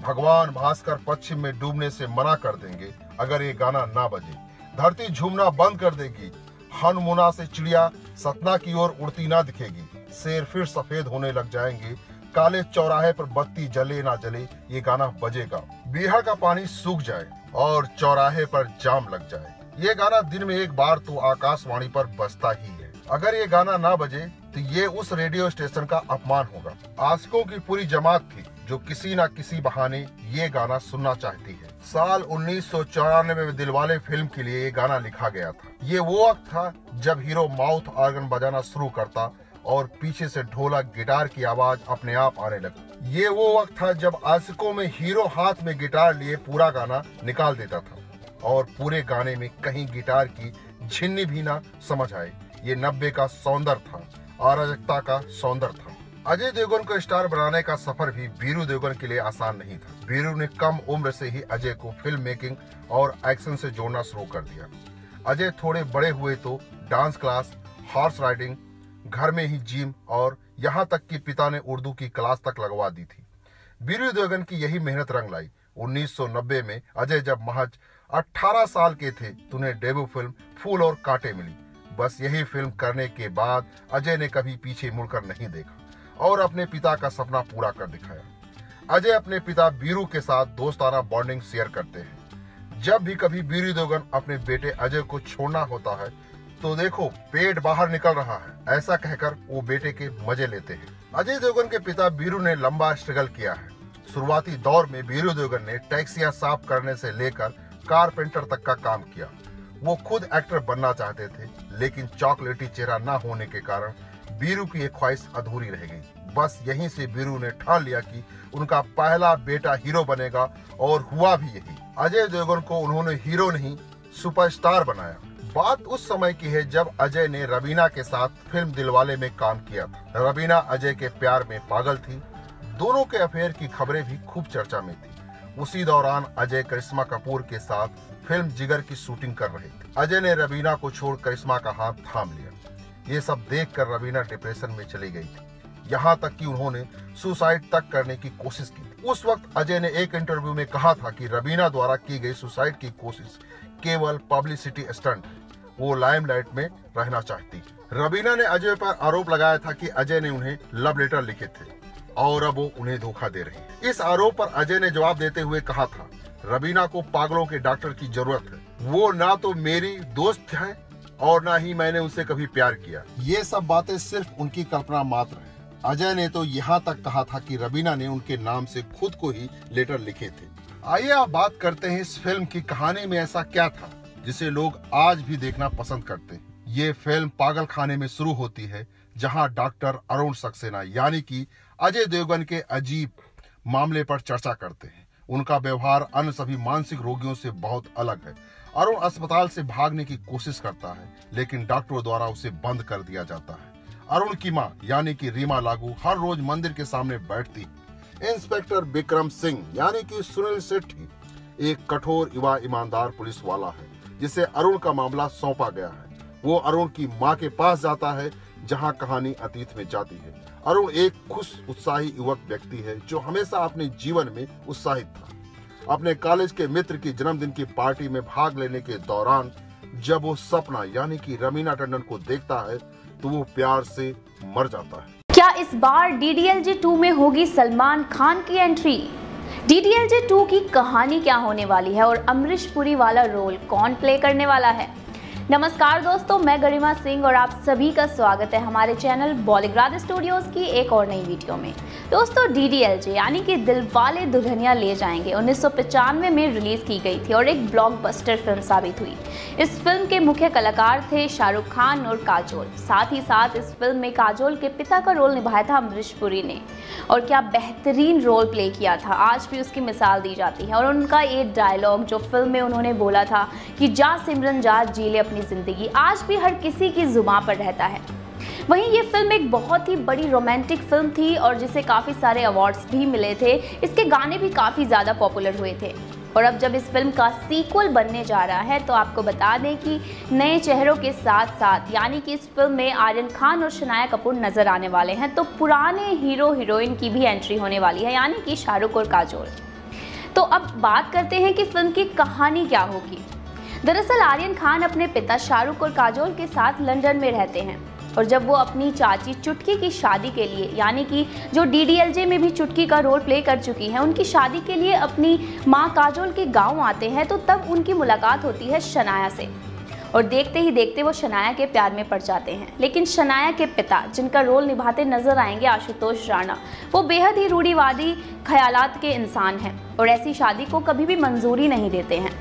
भगवान भास्कर पश्चिम में डूबने से मना कर देंगे अगर ये गाना ना बजे। धरती झूमना बंद कर देगी, हनमुना से चिड़िया सतना की ओर उड़ती ना दिखेगी। शेर फिर सफेद होने लग जाएंगे, काले चौराहे पर बत्ती जले ना जले ये गाना बजेगा। बीहड़ का पानी सूख जाए और चौराहे पर जाम लग जाए, ये गाना दिन में एक बार तो आकाशवाणी पर बजता ही है। अगर ये गाना ना बजे तो ये उस रेडियो स्टेशन का अपमान होगा। आशिकों की पूरी जमात थी जो किसी न किसी बहाने ये गाना सुनना चाहती है। साल 1994 में दिलवाले फिल्म के लिए ये गाना लिखा गया था। ये वो वक्त था जब हीरो माउथ ऑर्गन बजाना शुरू करता और पीछे से ढोलक गिटार की आवाज अपने आप आने लगी। ये वो वक्त था जब आशिकों में हीरो हाथ में गिटार लिए पूरा गाना निकाल देता था और पूरे गाने में कहीं गिटार की झिन्नी भी ना समझ आए। ये 90 का सौंदर्य था, अराजकता का सौंदर्य था। अजय देवगन को स्टार बनाने का सफर भी वीरू देवगन के लिए आसान नहीं था। वीरू ने कम उम्र से ही अजय को फिल्म मेकिंग और एक्शन से जोड़ना शुरू कर दिया। अजय थोड़े बड़े हुए तो डांस क्लास, हॉर्स राइडिंग, घर में ही जिम और यहाँ तक कि पिता ने उर्दू की क्लास तक लगवा दी थी। वीरू देवगन की यही मेहनत रंग लाई। 1990 में अजय जब महज 18 साल के थे तो उन्हें डेब्यू फिल्म फूल और कांटे मिली। बस यही फिल्म करने के बाद अजय ने कभी पीछे मुड़कर नहीं देखा और अपने पिता का सपना पूरा कर दिखाया। अजय अपने पिता वीरू के साथ दोस्ताना बॉन्डिंग शेयर करते हैं। जब भी कभी वीरू देवगन अपने बेटे अजय को छोड़ना होता है तो देखो पेट बाहर निकल रहा है, ऐसा कहकर वो बेटे के मजे लेते हैं। अजय देवगन के पिता वीरू ने लंबा स्ट्रगल किया है। शुरुआती दौर में वीरू देवगन ने टैक्सियां साफ करने से लेकर कारपेंटर तक का काम किया। वो खुद एक्टर बनना चाहते थे, लेकिन चॉकलेटी चेहरा न होने के कारण वीरू की एक ख्वाहिश अधूरी रह गई। बस यहीं से वीरू ने ठान लिया कि उनका पहला बेटा हीरो बनेगा और हुआ भी यही। अजय देवगन को उन्होंने हीरो नहीं सुपरस्टार बनाया। बात उस समय की है जब अजय ने रवीना के साथ फिल्म दिलवाले में काम किया था। रवीना अजय के प्यार में पागल थी। दोनों के अफेयर की खबरें भी खूब चर्चा में थी। उसी दौरान अजय करिश्मा कपूर के साथ फिल्म जिगर की शूटिंग कर रहे थे। अजय ने रवीना को छोड़ करिश्मा का हाथ थाम लिया। ये सब देखकर रवीना डिप्रेशन में चली गई थी, यहाँ तक कि उन्होंने सुसाइड तक करने की कोशिश की। उस वक्त अजय ने एक इंटरव्यू में कहा था कि रवीना द्वारा की गई सुसाइड की कोशिश केवल पब्लिसिटी स्टंट, वो लाइमलाइट में रहना चाहती। रवीना ने अजय पर आरोप लगाया था कि अजय ने उन्हें लव लेटर लिखे थे और अब वो उन्हें धोखा दे रही है। इस आरोप पर अजय ने जवाब देते हुए कहा था, रवीना को पागलों के डॉक्टर की जरूरत है। वो ना तो मेरी दोस्त है और ना ही मैंने उनसे कभी प्यार किया। ये सब बातें सिर्फ उनकी कल्पना मात्र है। अजय ने तो यहाँ तक कहा था कि रवीना ने उनके नाम से खुद को ही लेटर लिखे थे। आइए आप बात करते हैं इस फिल्म की कहानी में ऐसा क्या था जिसे लोग आज भी देखना पसंद करते हैं। ये फिल्म पागल खाने में शुरू होती है जहाँ डॉक्टर अरुण सक्सेना यानी कि अजय देवगन के अजीब मामले पर चर्चा करते हैं। उनका व्यवहार अन्य सभी मानसिक रोगियों से बहुत अलग है। अरुण अस्पताल से भागने की कोशिश करता है, लेकिन डॉक्टरों द्वारा उसे बंद कर दिया जाता है। अरुण की मां यानी कि रीमा लागू हर रोज मंदिर के सामने बैठती। इंस्पेक्टर विक्रम सिंह यानी कि सुनील शेट्टी एक कठोर युवा ईमानदार पुलिस वाला है जिसे अरुण का मामला सौंपा गया है। वो अरुण की मां के पास जाता है जहां कहानी अतीत में जाती है। अरुण एक खुश उत्साही युवक व्यक्ति है जो हमेशा अपने जीवन में उत्साहित था। अपने कॉलेज के मित्र की जन्मदिन की पार्टी में भाग लेने के दौरान जब वो सपना यानी कि रवीना टंडन को देखता है तो वो प्यार से मर जाता है। क्या इस बार DDLJ 2 में होगी सलमान खान की एंट्री? DDLJ 2 की कहानी क्या होने वाली है और अमरीश पुरी वाला रोल कौन प्ले करने वाला है? नमस्कार दोस्तों, मैं गरिमा सिंह और आप सभी का स्वागत है हमारे चैनल बॉलीग्राद स्टूडियोज की एक और नई वीडियो में। दोस्तों, DDLJ यानी कि दिलवाले दुल्हनिया ले जाएंगे 1995 में रिलीज की गई थी और एक ब्लॉकबस्टर फिल्म साबित हुई। इस फिल्म के मुख्य कलाकार थे शाहरुख खान और काजोल। साथ ही साथ इस फिल्म में काजोल के पिता का रोल निभाया था अमरीश पुरी ने, और क्या बेहतरीन रोल प्ले किया था, आज भी उसकी मिसाल दी जाती है। और उनका ये डायलॉग जो फिल्म में उन्होंने बोला था कि जा सिमरन जा जी ले अपनी जिंदगी, आज भी हर किसी की जुबान पर रहता है। वहीं ये फिल्म एक बहुत ही बड़ी रोमांटिक फिल्म थी और जिसे काफ़ी सारे अवार्ड्स भी मिले थे। इसके गाने भी काफ़ी ज़्यादा पॉपुलर हुए थे। और अब जब इस फिल्म का सीक्वल बनने जा रहा है तो आपको बता दें कि नए चेहरों के साथ साथ यानी कि इस फिल्म में आर्यन खान और शनाया कपूर नज़र आने वाले हैं, तो पुराने हीरो हीरोइन की भी एंट्री होने वाली है यानी कि शाहरुख और काजोल। तो अब बात करते हैं कि फिल्म की कहानी क्या होगी। दरअसल आर्यन खान अपने पिता शाहरुख और काजोल के साथ लंदन में रहते हैं और जब वो अपनी चाची चुटकी की शादी के लिए यानी कि जो DDLJ में भी चुटकी का रोल प्ले कर चुकी हैं, उनकी शादी के लिए अपनी मां काजोल के गांव आते हैं, तो तब उनकी मुलाकात होती है शनाया से और देखते ही देखते वो शनाया के प्यार में पड़ जाते हैं। लेकिन शनाया के पिता, जिनका रोल निभाते नजर आएंगे आशुतोष राणा, वो बेहद ही रूढ़िवादी ख्यालात के इंसान हैं और ऐसी शादी को कभी भी मंजूरी नहीं देते हैं।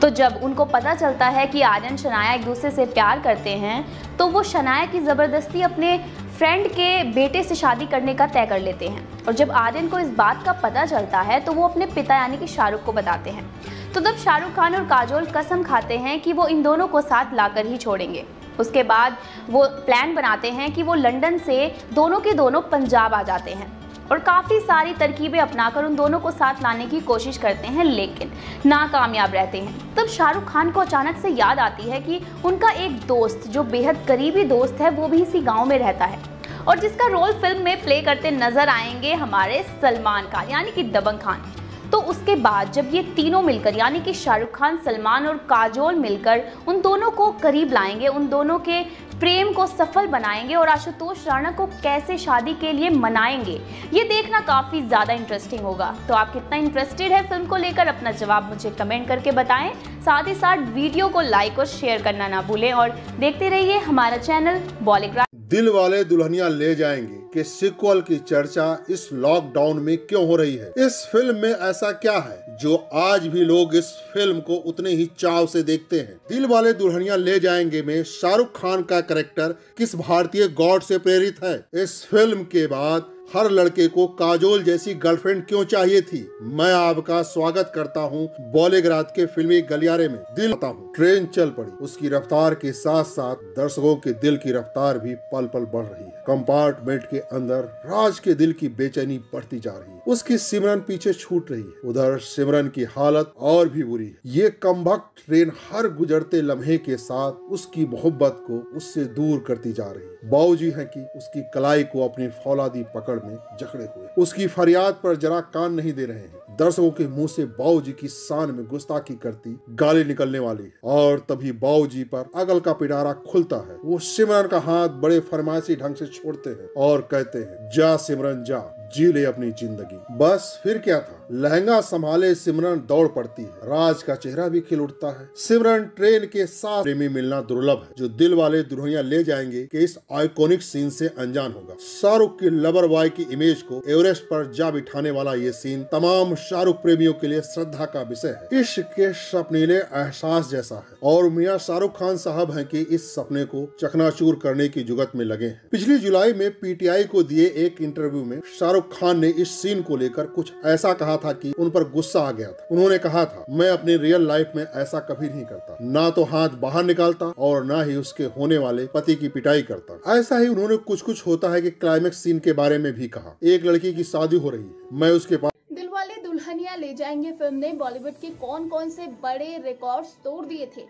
तो जब उनको पता चलता है कि आर्यन शनाया एक दूसरे से प्यार करते हैं तो वो शनाया की ज़बरदस्ती अपने फ्रेंड के बेटे से शादी करने का तय कर लेते हैं। और जब आर्यन को इस बात का पता चलता है तो वो अपने पिता यानी कि शाहरुख को बताते हैं। तो तब शाहरुख खान और काजोल कसम खाते हैं कि वो इन दोनों को साथ लाकर ही छोड़ेंगे। उसके बाद वो प्लान बनाते हैं कि वो लंदन से दोनों के दोनों पंजाब आ जाते हैं और काफ़ी सारी तरकीबें अपनाकर उन दोनों को साथ लाने की कोशिश करते हैं, लेकिन नाकामयाब रहते हैं। तब शाहरुख खान को अचानक से याद आती है कि उनका एक दोस्त जो बेहद करीबी दोस्त है वो भी इसी गांव में रहता है और जिसका रोल फिल्म में प्ले करते नजर आएंगे हमारे सलमान खान यानी कि दबंग खान। तो उसके बाद जब ये तीनों मिलकर यानी कि शाहरुख खान, सलमान और काजोल मिलकर उन दोनों को करीब लाएंगे, उन दोनों के प्रेम को सफल बनाएंगे और आशुतोष राणा को कैसे शादी के लिए मनाएंगे, ये देखना काफ़ी ज़्यादा इंटरेस्टिंग होगा। तो आप कितना इंटरेस्टेड है फिल्म को लेकर, अपना जवाब मुझे कमेंट करके बताएं। साथ ही साथ वीडियो को लाइक और शेयर करना ना भूलें और देखते रहिए हमारा चैनल बॉलीग्राड। दिलवाले दुल्हनिया ले जाएंगे के सीक्वल की चर्चा इस लॉकडाउन में क्यों हो रही है? इस फिल्म में ऐसा क्या है जो आज भी लोग इस फिल्म को उतने ही चाव से देखते हैं? दिलवाले दुल्हनिया ले जाएंगे में शाहरुख खान का कैरेक्टर किस भारतीय गॉड से प्रेरित है? इस फिल्म के बाद हर लड़के को काजोल जैसी गर्लफ्रेंड क्यों चाहिए थी? मैं आपका स्वागत करता हूं बॉलीग्राद के फिल्मी गलियारे में। दिल आता हूं, ट्रेन चल पड़ी। उसकी रफ्तार के साथ साथ दर्शकों के दिल की रफ्तार भी पल पल बढ़ रही है। कंपार्टमेंट के अंदर राज के दिल की बेचैनी बढ़ती जा रही है। उसकी सिमरन पीछे छूट रही है। उधर सिमरन की हालत और भी बुरी है। ये कमबख्त ट्रेन हर गुजरते लम्हे के साथ उसकी मोहब्बत को उससे दूर करती जा रही है। बाबूजी हैं कि उसकी कलाई को अपनी फौलादी पकड़ में जकड़े हुए, उसकी फरियाद पर जरा कान नहीं दे रहे हैं। दर्शकों के मुंह से बाबूजी की शान में गुस्ताखी करती गाली निकलने वाली है और तभी बाबूजी पर अगल का पिटारा खुलता है। वो सिमरन का हाथ बड़े फरमाइशी ढंग से छोड़ते हैं और कहते हैं, जा सिमरन जा, जी ले अपनी जिंदगी। बस फिर क्या था, लहंगा संभाले सिमरन दौड़ पड़ती है। राज का चेहरा भी खिल उठता है। सिमरन ट्रेन के साथ प्रेमी मिलना दुर्लभ है जो दिलवाले दुल्हनिया ले जाएंगे कि इस आइकॉनिक सीन से अनजान होगा। शाहरुख की लवर बॉय की इमेज को एवरेस्ट पर जा बिठाने वाला ये सीन तमाम शाहरुख प्रेमियों के लिए श्रद्धा का विषय है। इश्क के सपनीले एहसास जैसा है और मियां शाहरुख खान साहब हैं कि इस सपने को चकनाचूर करने की जुगत में लगे हैं। पिछली जुलाई में PTI को दिए एक इंटरव्यू में शाहरुख खान ने इस सीन को लेकर कुछ ऐसा कहा था कि उन पर गुस्सा आ गया था। उन्होंने कहा था, मैं अपनी रियल लाइफ में ऐसा कभी नहीं करता, ना तो हाथ बाहर निकालता और ना ही उसके होने वाले पति की पिटाई करता। ऐसा ही उन्होंने कुछ होता है कि क्लाइमेक्स सीन के बारे में भी कहा। एक लड़की की शादी हो रही है, मैं उसके पास। दिलवाले दुल्हनिया ले जाएंगे फिल्म ने बॉलीवुड के कौन से बड़े रिकॉर्ड्स तोड़ दिए थे?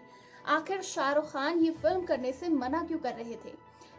आखिर शाहरुख खान ये फिल्म करने से मना क्यों कर रहे थे?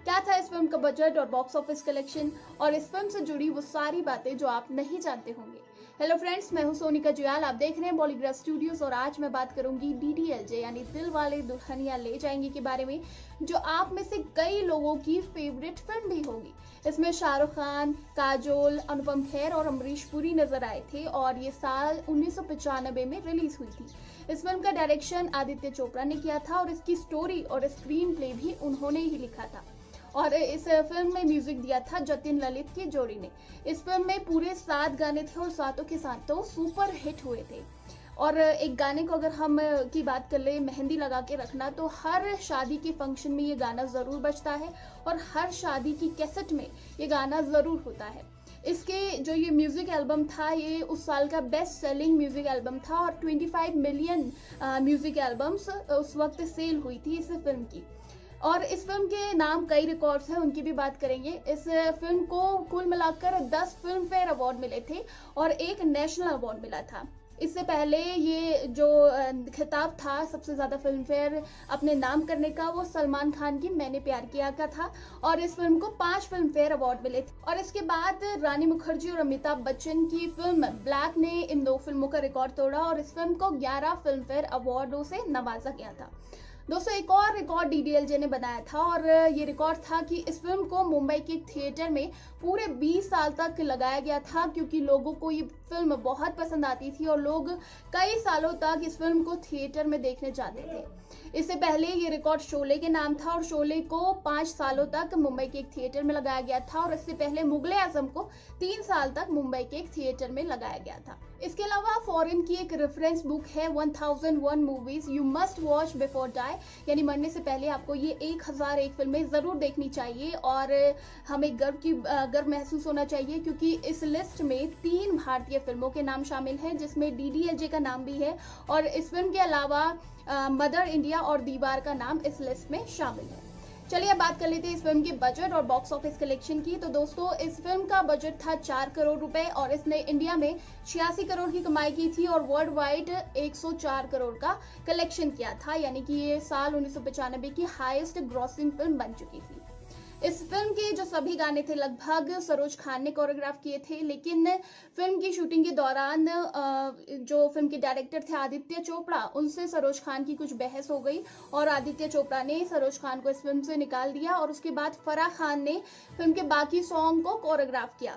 क्या था इस फिल्म का बजट और बॉक्स ऑफिस कलेक्शन और इस फिल्म से जुड़ी वो सारी बातें जो आप नहीं जानते होंगे। हेलो फ्रेंड्स, मैं हूं सोनिका जुयाल। आप देख रहे हैं बॉलीग्राफ स्टूडियोज और आज मैं बात करूंगी DDLJ यानी दिल वाले दुल्हनिया ले जाएंगे के बारे में, जो आप में से कई लोगों की फेवरेट फिल्म भी होगी। इसमें शाहरुख खान, काजोल, अनुपम खेर और अमरीश पुरी नजर आए थे और ये साल 1995 में रिलीज हुई थी। इस फिल्म का डायरेक्शन आदित्य चोपड़ा ने किया था और इसकी स्टोरी और स्क्रीन प्ले भी उन्होंने ही लिखा था और इस फिल्म में म्यूजिक दिया था जतिन ललित की जोड़ी ने। इस फिल्म में पूरे 7 गाने थे और सातों के सातों सुपर हिट हुए थे। और एक गाने को अगर हम की बात कर ले, मेहंदी लगा के रखना, तो हर शादी के फंक्शन में ये गाना जरूर बजता है और हर शादी की कैसेट में ये गाना जरूर होता है। इसके जो ये म्यूजिक एल्बम था, ये उस साल का बेस्ट सेलिंग म्यूजिक एल्बम था और 25 मिलियन म्यूजिक एल्बम्स उस वक्त सेल हुई थी इस फिल्म की। और इस फिल्म के नाम कई रिकॉर्ड्स हैं, उनकी भी बात करेंगे। इस फिल्म को कुल मिलाकर 10 फिल्म फेयर अवार्ड मिले थे और 1 नेशनल अवार्ड मिला था। इससे पहले ये जो खिताब था सबसे ज्यादा फिल्म फेयर अपने नाम करने का, वो सलमान खान की मैंने प्यार किया का था और इस फिल्म को 5 फिल्म फेयर अवार्ड मिले थे। और इसके बाद रानी मुखर्जी और अमिताभ बच्चन की फिल्म ब्लैक ने इन 2 फिल्मों का रिकॉर्ड तोड़ा और इस फिल्म को 11 फिल्म फेयर अवार्डों से नवाजा गया था। दोस्तों, एक और रिकॉर्ड DDLJ ने बनाया था और ये रिकॉर्ड था कि इस फिल्म को मुंबई के थिएटर में पूरे 20 साल तक लगाया गया था, क्योंकि लोगों को ये फिल्म बहुत पसंद आती थी और लोग कई सालों तक इस फिल्म को थिएटर में देखने जाते थे। इससे पहले ये रिकॉर्ड शोले के नाम था और शोले को 5 सालों तक मुंबई के एक थिएटर में लगाया गया था और इससे पहले मुगले आजम को 3 साल तक मुंबई के एक थिएटर में लगाया गया था। इसके अलावा फॉरेन की एक रेफरेंस बुक है 1001 movies you must watch before die, यानी मरने से पहले आपको ये 1001 फिल्में जरूर देखनी चाहिए और हमें गर्व महसूस होना चाहिए, क्योंकि इस लिस्ट में 3 भारतीय फिल्मों के नाम शामिल हैं, जिसमें DDLJ का नाम भी है और इस फिल्म के अलावा मदर इंडिया और दीवार का नाम इस लिस्ट में शामिल है। चलिए अब बात कर लेते हैं इस फिल्म के बजट और बॉक्स ऑफिस कलेक्शन की। तो दोस्तों, इस फिल्म का बजट था 4 करोड़ रुपए और इसने इंडिया में 86 करोड़ की कमाई की थी और वर्ल्ड वाइड 104 करोड़ का कलेक्शन किया था, यानी कि ये साल 1995 की हाईएस्ट ग्रॉसिंग फिल्म बन चुकी थी। इस फिल्म के जो सभी गाने थे लगभग सरोज खान ने कोरियोग्राफ किए थे, लेकिन फिल्म की शूटिंग के दौरान जो फिल्म के डायरेक्टर थे आदित्य चोपड़ा, उनसे सरोज खान की कुछ बहस हो गई और आदित्य चोपड़ा ने सरोज खान को इस फिल्म से निकाल दिया और उसके बाद फराह खान ने फिल्म के बाकी सॉन्ग को कोरियोग्राफ किया।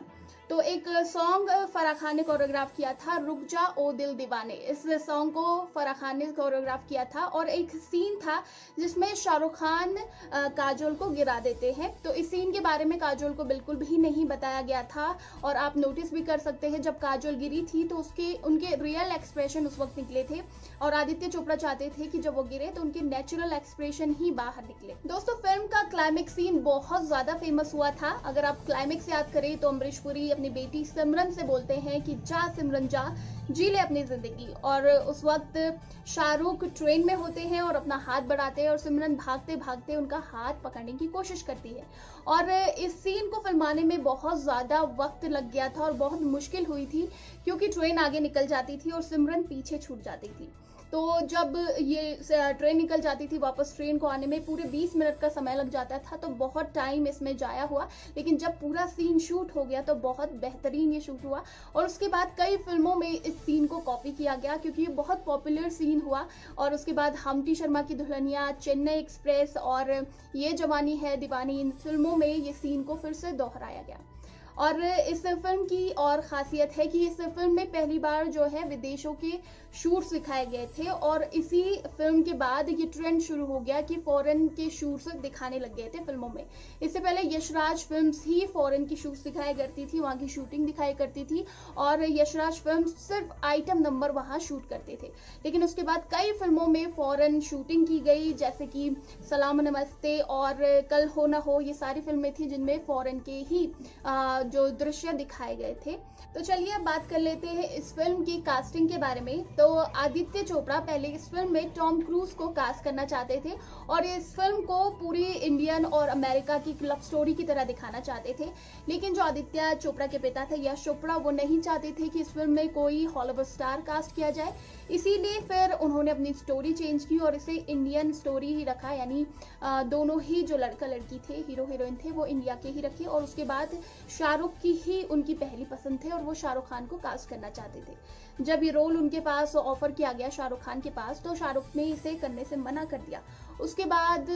तो एक सॉन्ग फराह खान ने कोरियोग्राफ किया था, रुक जा ओ दिल दीवाने। इस सॉन्ग को फराह खान ने कोरियोग्राफ किया था और एक सीन था जिसमें शाहरुख खान काजोल को गिरा देते हैं। तो इस सीन के बारे में काजोल को बिल्कुल भी नहीं बताया गया था और आप नोटिस भी कर सकते हैं, जब काजोल गिरी थी तो उनके रियल एक्सप्रेशन उस वक्त निकले थे और आदित्य चोपड़ा चाहते थे कि जब वो गिरे तो उनके नेचुरल एक्सप्रेशन ही बाहर निकले। दोस्तों, फिल्म का क्लाइमेक्स सीन बहुत ज्यादा फेमस हुआ था। अगर आप क्लाइमेक्स याद करें तो अमरीश पुरी अपनी बेटी सिमरन से बोलते हैं कि जा सिमरन जा, जी ले अपनी जिंदगी। और उस वक्त शाहरुख ट्रेन में होते हैं और अपना हाथ बढ़ाते हैं और सिमरन भागते भागते उनका हाथ पकड़ने की कोशिश करती है और इस सीन को फिल्माने में बहुत ज्यादा वक्त लग गया था और बहुत मुश्किल हुई थी, क्योंकि ट्रेन आगे निकल जाती थी और सिमरन पीछे छूट जाती थी। तो जब ये ट्रेन निकल जाती थी, वापस ट्रेन को आने में पूरे 20 मिनट का समय लग जाता था, तो बहुत टाइम इसमें जाया हुआ। लेकिन जब पूरा सीन शूट हो गया तो बहुत बेहतरीन ये शूट हुआ और उसके बाद कई फिल्मों में इस सीन को कॉपी किया गया, क्योंकि ये बहुत पॉपुलर सीन हुआ। और उसके बाद हमटी शर्मा की दुल्हनिया, चेन्नई एक्सप्रेस और ये जवानी है दीवानी, इन फिल्मों में ये सीन को फिर से दोहराया गया। और इस फिल्म की और खासियत है कि इस फिल्म में पहली बार जो है विदेशों के शूट्स दिखाए गए थे और इसी फिल्म के बाद ये ट्रेंड शुरू हो गया कि फॉरेन के शूट्स दिखाने लग गए थे फिल्मों में। इससे पहले यशराज फिल्म्स ही फॉरेन की शूट्स दिखाया करती थी, वहां की शूटिंग दिखाई करती थी और यशराज फिल्म्स सिर्फ आइटम नंबर वहां शूट करते थे। लेकिन उसके बाद कई फिल्मों में फॉरेन शूटिंग की गई, जैसे कि सलाम नमस्ते और कल हो ना हो, ये सारी फिल्में थी जिनमें फॉरेन के ही जो दृश्य दिखाए गए थे। तो चलिए अब बात कर लेते हैं इस फिल्म की कास्टिंग के बारे में। तो आदित्य चोपड़ा पहले इस फिल्म में टॉम क्रूज को कास्ट करना चाहते थे और इस फिल्म को पूरी इंडियन और अमेरिका की लव स्टोरी की तरह दिखाना चाहते थे। लेकिन जो आदित्य चोपड़ा के पिता थे यश चोपड़ा, वो नहीं चाहते थे कि इस फिल्म में कोई हॉलीवुड स्टार कास्ट किया जाए, इसीलिए फिर उन्होंने अपनी स्टोरी चेंज की और इसे इंडियन स्टोरी ही रखा, यानी दोनों ही जो लड़का लड़की थे, हीरो हीरोइन थे, वो इंडिया के ही रखे और उसके बाद शाहरुख की ही उनकी पहली पसंद थे और वो शाहरुख खान को कास्ट करना चाहते थे। जब ये रोल उनके पास ऑफर किया गया शाहरुख खान के पास, तो शाहरुख ने इसे करने से मना कर दिया। उसके बाद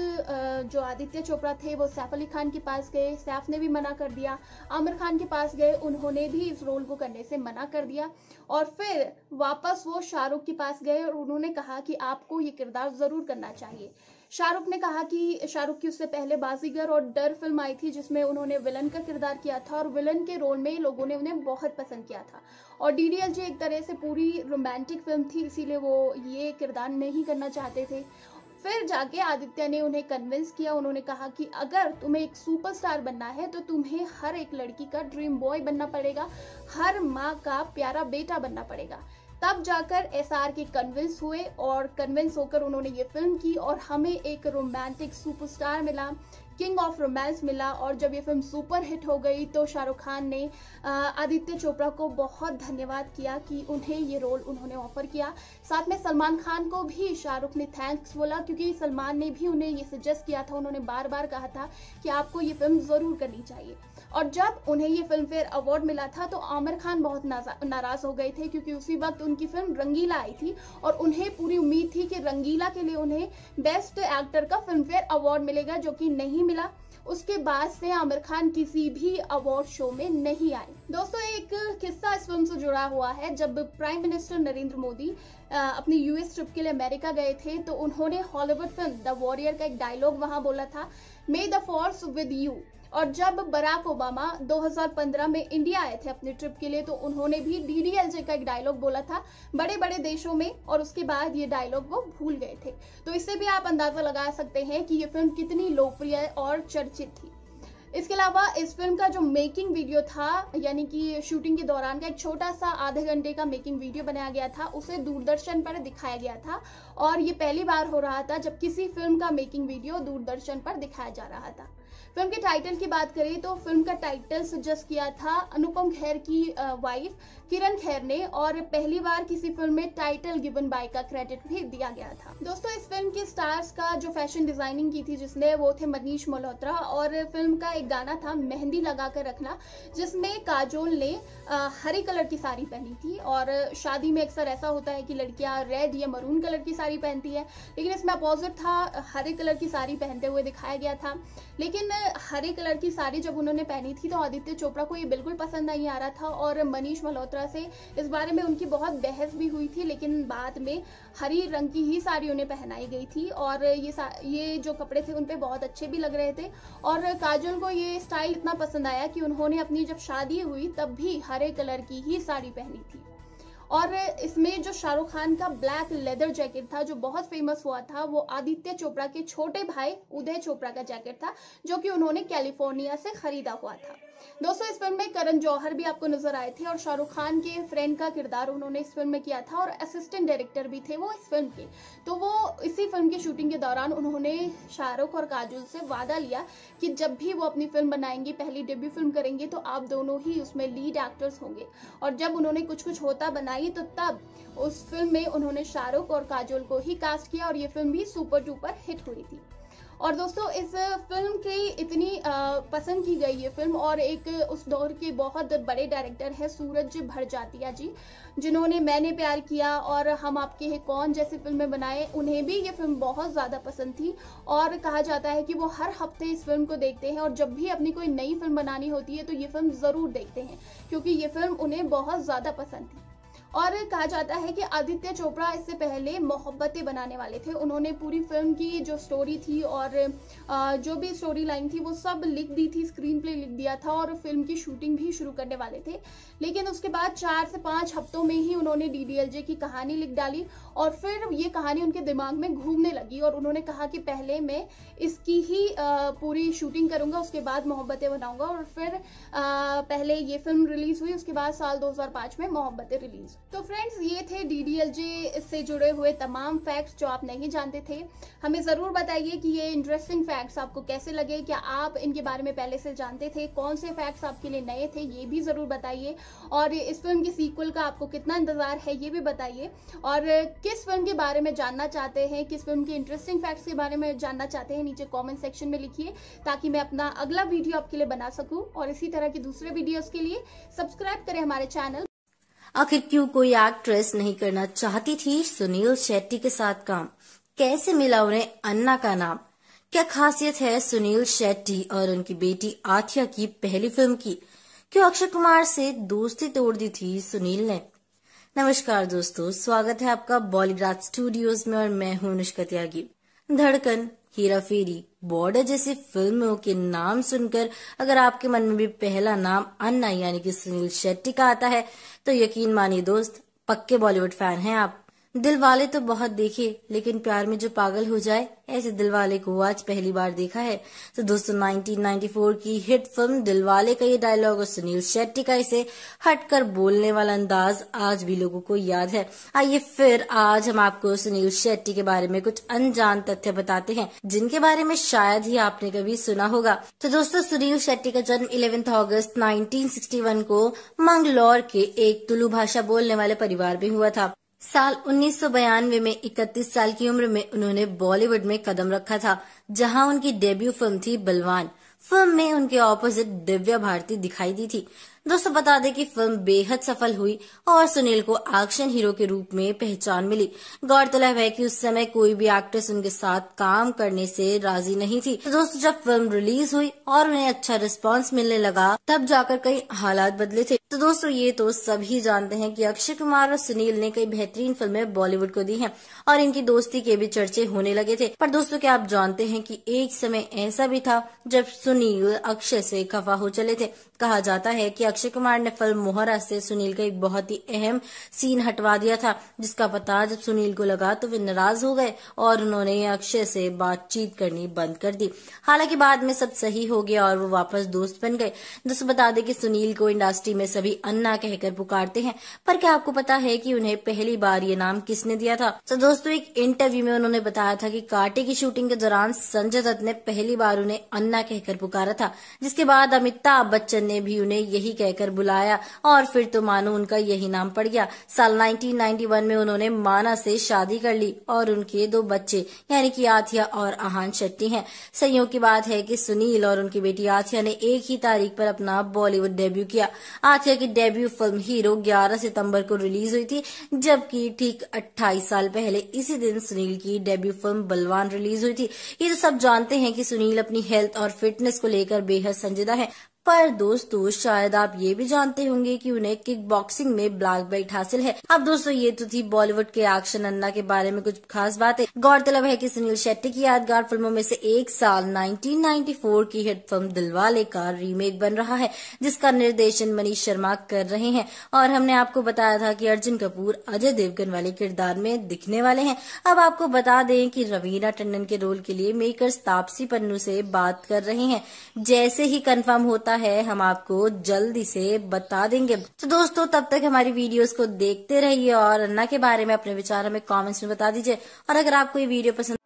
जो आदित्य चोपड़ा थे वो सैफ अली खान के पास गए, सैफ ने भी मना कर दिया। आमिर खान के पास गए, उन्होंने भी इस रोल को करने से मना कर दिया और फिर वापस वो शाहरुख के पास गए और उन्होंने कहा कि आपको ये किरदार जरूर करना चाहिए। शाहरुख ने कहा कि शाहरुख की उससे पहले बाजीगर और डर फिल्म आई थी जिसमें उन्होंने विलन का किरदार किया था और विलन के रोल में लोगों ने उन्हें बहुत पसंद किया था और DDLJ एक तरह से पूरी रोमांटिक फिल्म थी, इसीलिए वो ये किरदार नहीं करना चाहते थे। फिर जाके आदित्य ने उन्हें कन्विंस किया, उन्होंने कहा कि अगर तुम्हें एक सुपरस्टार बनना है तो तुम्हें हर एक लड़की का ड्रीम बॉय बनना पड़ेगा, हर माँ का प्यारा बेटा बनना पड़ेगा। तब जाकर SRK कन्विंस हुए और कन्विंस होकर उन्होंने ये फिल्म की और हमें एक रोमांटिक सुपरस्टार मिला, किंग ऑफ रोमांस मिला। और जब ये फिल्म सुपर हिट हो गई तो शाहरुख खान ने आदित्य चोपड़ा को बहुत धन्यवाद किया कि उन्हें ये रोल उन्होंने ऑफर किया। साथ में सलमान खान को भी शाहरुख ने थैंक्स बोला क्योंकि सलमान ने भी उन्हें ये सजेस्ट किया था, उन्होंने बार बार कहा था कि आपको ये फिल्म जरूर करनी चाहिए। और जब उन्हें ये फिल्म फेयर अवार्ड मिला था तो आमिर खान बहुत नाराज हो गए थे क्योंकि उसी वक्त उनकी फिल्म रंगीला आई थी और उन्हें पूरी उम्मीद थी कि रंगीला के लिए उन्हें बेस्ट एक्टर का फिल्म फेयर अवार्ड मिलेगा, जो कि नहीं मिला। उसके बाद से आमिर खान किसी भी अवार्ड शो में नहीं आए। दोस्तों, एक किस्सा इस फिल्म से जुड़ा हुआ है। जब प्राइम मिनिस्टर नरेंद्र मोदी अपनी US ट्रिप के लिए अमेरिका गए थे तो उन्होंने हॉलीवुड फिल्म द वॉरियर का एक डायलॉग वहां बोला था, मे द फोर्स विद यू। और जब बराक ओबामा 2015 में इंडिया आए थे अपने ट्रिप के लिए तो उन्होंने भी DDLJ का एक डायलॉग बोला था बड़े बड़े देशों में, और उसके बाद ये डायलॉग वो भूल गए थे। तो इससे भी आप अंदाजा लगा सकते हैं कि ये फिल्म कितनी लोकप्रिय और चर्चित थी। इसके अलावा इस फिल्म का जो मेकिंग वीडियो था, यानी कि शूटिंग के दौरान का एक छोटा सा आधे घंटे का मेकिंग वीडियो बनाया गया था, उसे दूरदर्शन पर दिखाया गया था और ये पहली बार हो रहा था जब किसी फिल्म का मेकिंग वीडियो दूरदर्शन पर दिखाया जा रहा था। फिल्म के टाइटल की बात करें तो फिल्म का टाइटल सजेस्ट किया था अनुपम खेर की वाइफ किरण खेर ने और पहली बार किसी फिल्म में टाइटल गिवन बाय का क्रेडिट भी दिया गया था। दोस्तों, इस फिल्म के स्टार्स का जो फैशन डिजाइनिंग की थी जिसने, वो थे मनीष मल्होत्रा और फिल्म का एक गाना था मेहंदी लगा कर रखना, जिसमें काजोल ने हरी कलर की साड़ी पहनी थी। और शादी में अक्सर ऐसा होता है कि लड़कियां रेड या मरून कलर की साड़ी पहनती है, लेकिन इसमें अपोजिट था, हरे कलर की साड़ी पहनते हुए दिखाया गया था। लेकिन हरे कलर की साड़ी जब उन्होंने पहनी थी तो आदित्य चोपड़ा को ये बिल्कुल पसंद नहीं आ रहा था और मनीष मल्होत्रा से इस बारे में उनकी बहुत बहस भी हुई थी, लेकिन बाद में हरी रंग की ही साड़ी उन्हें पहनाई गई थी और ये जो कपड़े थे उन पे बहुत अच्छे भी लग रहे थे। और काजोल को ये स्टाइल इतना पसंद आया कि उन्होंने अपनी जब शादी हुई तब भी हरे कलर की ही साड़ी पहनी थी। और इसमें जो शाहरुख खान का ब्लैक लेदर जैकेट था जो बहुत फेमस हुआ था, वो आदित्य चोपड़ा के छोटे भाई उदय चोपड़ा का जैकेट था जो कि उन्होंने कैलिफोर्निया से खरीदा हुआ था। दोस्तों, इस फिल्म में करण जौहर भी आपको नजर आए थे और शाहरुख खान के फ्रेंड का किरदार उन्होंने इस फिल्म में किया था और असिस्टेंट डायरेक्टर भी थे वो इस फिल्म के। तो वो इसी फिल्म की शूटिंग के दौरान उन्होंने शाहरुख और काजोल से वादा लिया कि जब भी वो अपनी फिल्म बनाएंगे, पहली डेब्यू फिल्म करेंगे, तो आप दोनों ही उसमें लीड एक्टर्स होंगे। और जब उन्होंने कुछ कुछ होता बनाई तो तब उस फिल्म में उन्होंने शाहरुख और काजोल को ही कास्ट किया और ये फिल्म भी सुपर डुपर हिट हुई थी। और दोस्तों, इस फिल्म की इतनी पसंद की गई ये फिल्म और एक उस दौर के बहुत बड़े डायरेक्टर है सूरज भड़जातिया जी, जिन्होंने मैंने प्यार किया और हम आपके हैं कौन जैसी फिल्में बनाए, उन्हें भी ये फिल्म बहुत ज़्यादा पसंद थी। और कहा जाता है कि वो हर हफ्ते इस फिल्म को देखते हैं और जब भी अपनी कोई नई फिल्म बनानी होती है तो ये फिल्म ज़रूर देखते हैं क्योंकि ये फिल्म उन्हें बहुत ज़्यादा पसंद थी। और कहा जाता है कि आदित्य चोपड़ा इससे पहले मोहब्बतें बनाने वाले थे। उन्होंने पूरी फिल्म की जो स्टोरी थी और जो भी स्टोरी लाइन थी वो सब लिख दी थी, स्क्रीन प्ले लिख दिया था और फिल्म की शूटिंग भी शुरू करने वाले थे। लेकिन उसके बाद 4 से 5 हफ्तों में ही उन्होंने DDLJ की कहानी लिख डाली और फिर ये कहानी उनके दिमाग में घूमने लगी और उन्होंने कहा कि पहले मैं इसकी ही पूरी शूटिंग करूंगा, उसके बाद मोहब्बतें बनाऊंगा। और फिर पहले ये फिल्म रिलीज हुई, उसके बाद साल 2005 में मोहब्बतें रिलीज। तो फ्रेंड्स, ये थे DDLJ से जुड़े हुए तमाम फैक्ट्स जो आप नहीं जानते थे। हमें ज़रूर बताइए कि ये इंटरेस्टिंग फैक्ट्स आपको कैसे लगे, क्या आप इनके बारे में पहले से जानते थे, कौन से फैक्ट्स आपके लिए नए थे, ये भी ज़रूर बताइए। और इस फिल्म की सीक्वल का आपको कितना इंतज़ार है ये भी बताइए। और किस फिल्म के बारे में जानना चाहते हैं, किस फिल्म के इंटरेस्टिंग फैक्ट्स के बारे में जानना चाहते हैं, नीचे कॉमेंट सेक्शन में लिखिए, ताकि मैं अपना अगला वीडियो आपके लिए बना सकूँ। और इसी तरह के दूसरे वीडियोज़ के लिए सब्सक्राइब करें हमारे चैनल। आखिर क्यों कोई एक्ट्रेस नहीं करना चाहती थी सुनील शेट्टी के साथ काम? कैसे मिला उन्हें अन्ना का नाम? क्या खासियत है सुनील शेट्टी और उनकी बेटी आथिया की पहली फिल्म की? क्यों अक्षय कुमार से दोस्ती तोड़ दी थी सुनील ने? नमस्कार दोस्तों, स्वागत है आपका बॉलीवुड स्टूडियोज में और मैं हूं अनुष्का त्यागी। धड़कन, हेरा फेरी, बॉर्डर जैसी फिल्मों के नाम सुनकर अगर आपके मन में भी पहला नाम अन्ना यानी कि सुनील शेट्टी का आता है तो यकीन मानिए दोस्त, पक्के बॉलीवुड फैन हैं आप। दिलवाले तो बहुत देखे, लेकिन प्यार में जो पागल हो जाए, ऐसे दिलवाले को आज पहली बार देखा है। तो दोस्तों, 1994 की हिट फिल्म दिलवाले का ये डायलॉग और सुनील शेट्टी का इसे हटकर बोलने वाला अंदाज आज भी लोगों को याद है। आइए फिर आज हम आपको सुनील शेट्टी के बारे में कुछ अनजान तथ्य बताते हैं, जिनके बारे में शायद ही आपने कभी सुना होगा। तो दोस्तों, सुनील शेट्टी का जन्म 11 अगस्त 1961 को मंगलौर के एक तुलु भाषा बोलने वाले परिवार में हुआ था। साल 1992 में 31 साल की उम्र में उन्होंने बॉलीवुड में कदम रखा था, जहां उनकी डेब्यू फिल्म थी बलवान। फिल्म में उनके ऑपोजिट दिव्या भारती दिखाई दी थी। दोस्तों, बता दें कि फिल्म बेहद सफल हुई और सुनील को एक्शन हीरो के रूप में पहचान मिली। गौरतलब है कि उस समय कोई भी एक्ट्रेस उनके साथ काम करने से राजी नहीं थी। तो दोस्तों, जब फिल्म रिलीज हुई और उन्हें अच्छा रिस्पांस मिलने लगा, तब जाकर कई हालात बदले थे। तो दोस्तों, ये तो सभी जानते हैं कि अक्षय कुमार और सुनील ने कई बेहतरीन फिल्में बॉलीवुड को दी हैं और इनकी दोस्ती के भी चर्चे होने लगे थे। पर दोस्तों, क्या आप जानते हैं कि एक समय ऐसा भी था जब सुनील अक्षय से खफा हो चले थे। कहा जाता है कि अक्षय कुमार ने फिल्म मोहरा से सुनील का एक बहुत ही अहम सीन हटवा दिया था, जिसका पता जब सुनील को लगा तो वे नाराज हो गए और उन्होंने अक्षय से बातचीत करनी बंद कर दी। हालांकि बाद में सब सही हो गया और वो वापस दोस्त बन गए। दोस्तों, बता दें कि सुनील को इंडस्ट्री में सभी अन्ना कहकर पुकारते हैं, पर क्या आपको पता है कि उन्हें पहली बार ये नाम किसने दिया था? तो दोस्तों, एक इंटरव्यू में उन्होंने बताया था कि कांटे की शूटिंग के दौरान संजय दत्त ने पहली बार उन्हें अन्ना कहकर पुकारा था, जिसके बाद अमिताभ बच्चन ने भी उन्हें यही कहकर बुलाया और फिर तो मानो उनका यही नाम पड़ गया। साल 1991 में उन्होंने माना से शादी कर ली और उनके 2 बच्चे यानी कि आथिया और आहान शेट्टी हैं। संयोग की बात है कि सुनील और उनकी बेटी आथिया ने एक ही तारीख पर अपना बॉलीवुड डेब्यू किया। आथिया की डेब्यू फिल्म हीरो 11 सितंबर को रिलीज हुई थी, जबकि ठीक 28 साल पहले इसी दिन सुनील की डेब्यू फिल्म बलवान रिलीज हुई थी। ये तो सब जानते हैं कि सुनील अपनी हेल्थ और फिटनेस को लेकर बेहद संजीदा है। पर दोस्तों, शायद आप ये भी जानते होंगे कि उन्हें किक बॉक्सिंग में ब्लैक बेल्ट हासिल है। अब दोस्तों, ये तो थी बॉलीवुड के एक्शन अन्ना के बारे में कुछ खास बातें। गौरतलब है कि सुनील शेट्टी की यादगार फिल्मों में से एक साल 1994 की हिट फिल्म दिलवाले का रीमेक बन रहा है, जिसका निर्देशन मनीष शर्मा कर रहे हैं। और हमने आपको बताया था कि अर्जुन कपूर अजय देवगन वाले किरदार में दिखने वाले हैं। अब आपको बता दें कि रवीना टंडन के रोल के लिए मेकर्स तापसी पन्नू से बात कर रहे हैं। जैसे ही कंफर्म होता है, हम आपको जल्दी से बता देंगे। तो दोस्तों, तब तक हमारी वीडियोस को देखते रहिए और अन्ना के बारे में अपने विचार हमें कमेंट्स में बता दीजिए। और अगर आपको ये वीडियो पसंद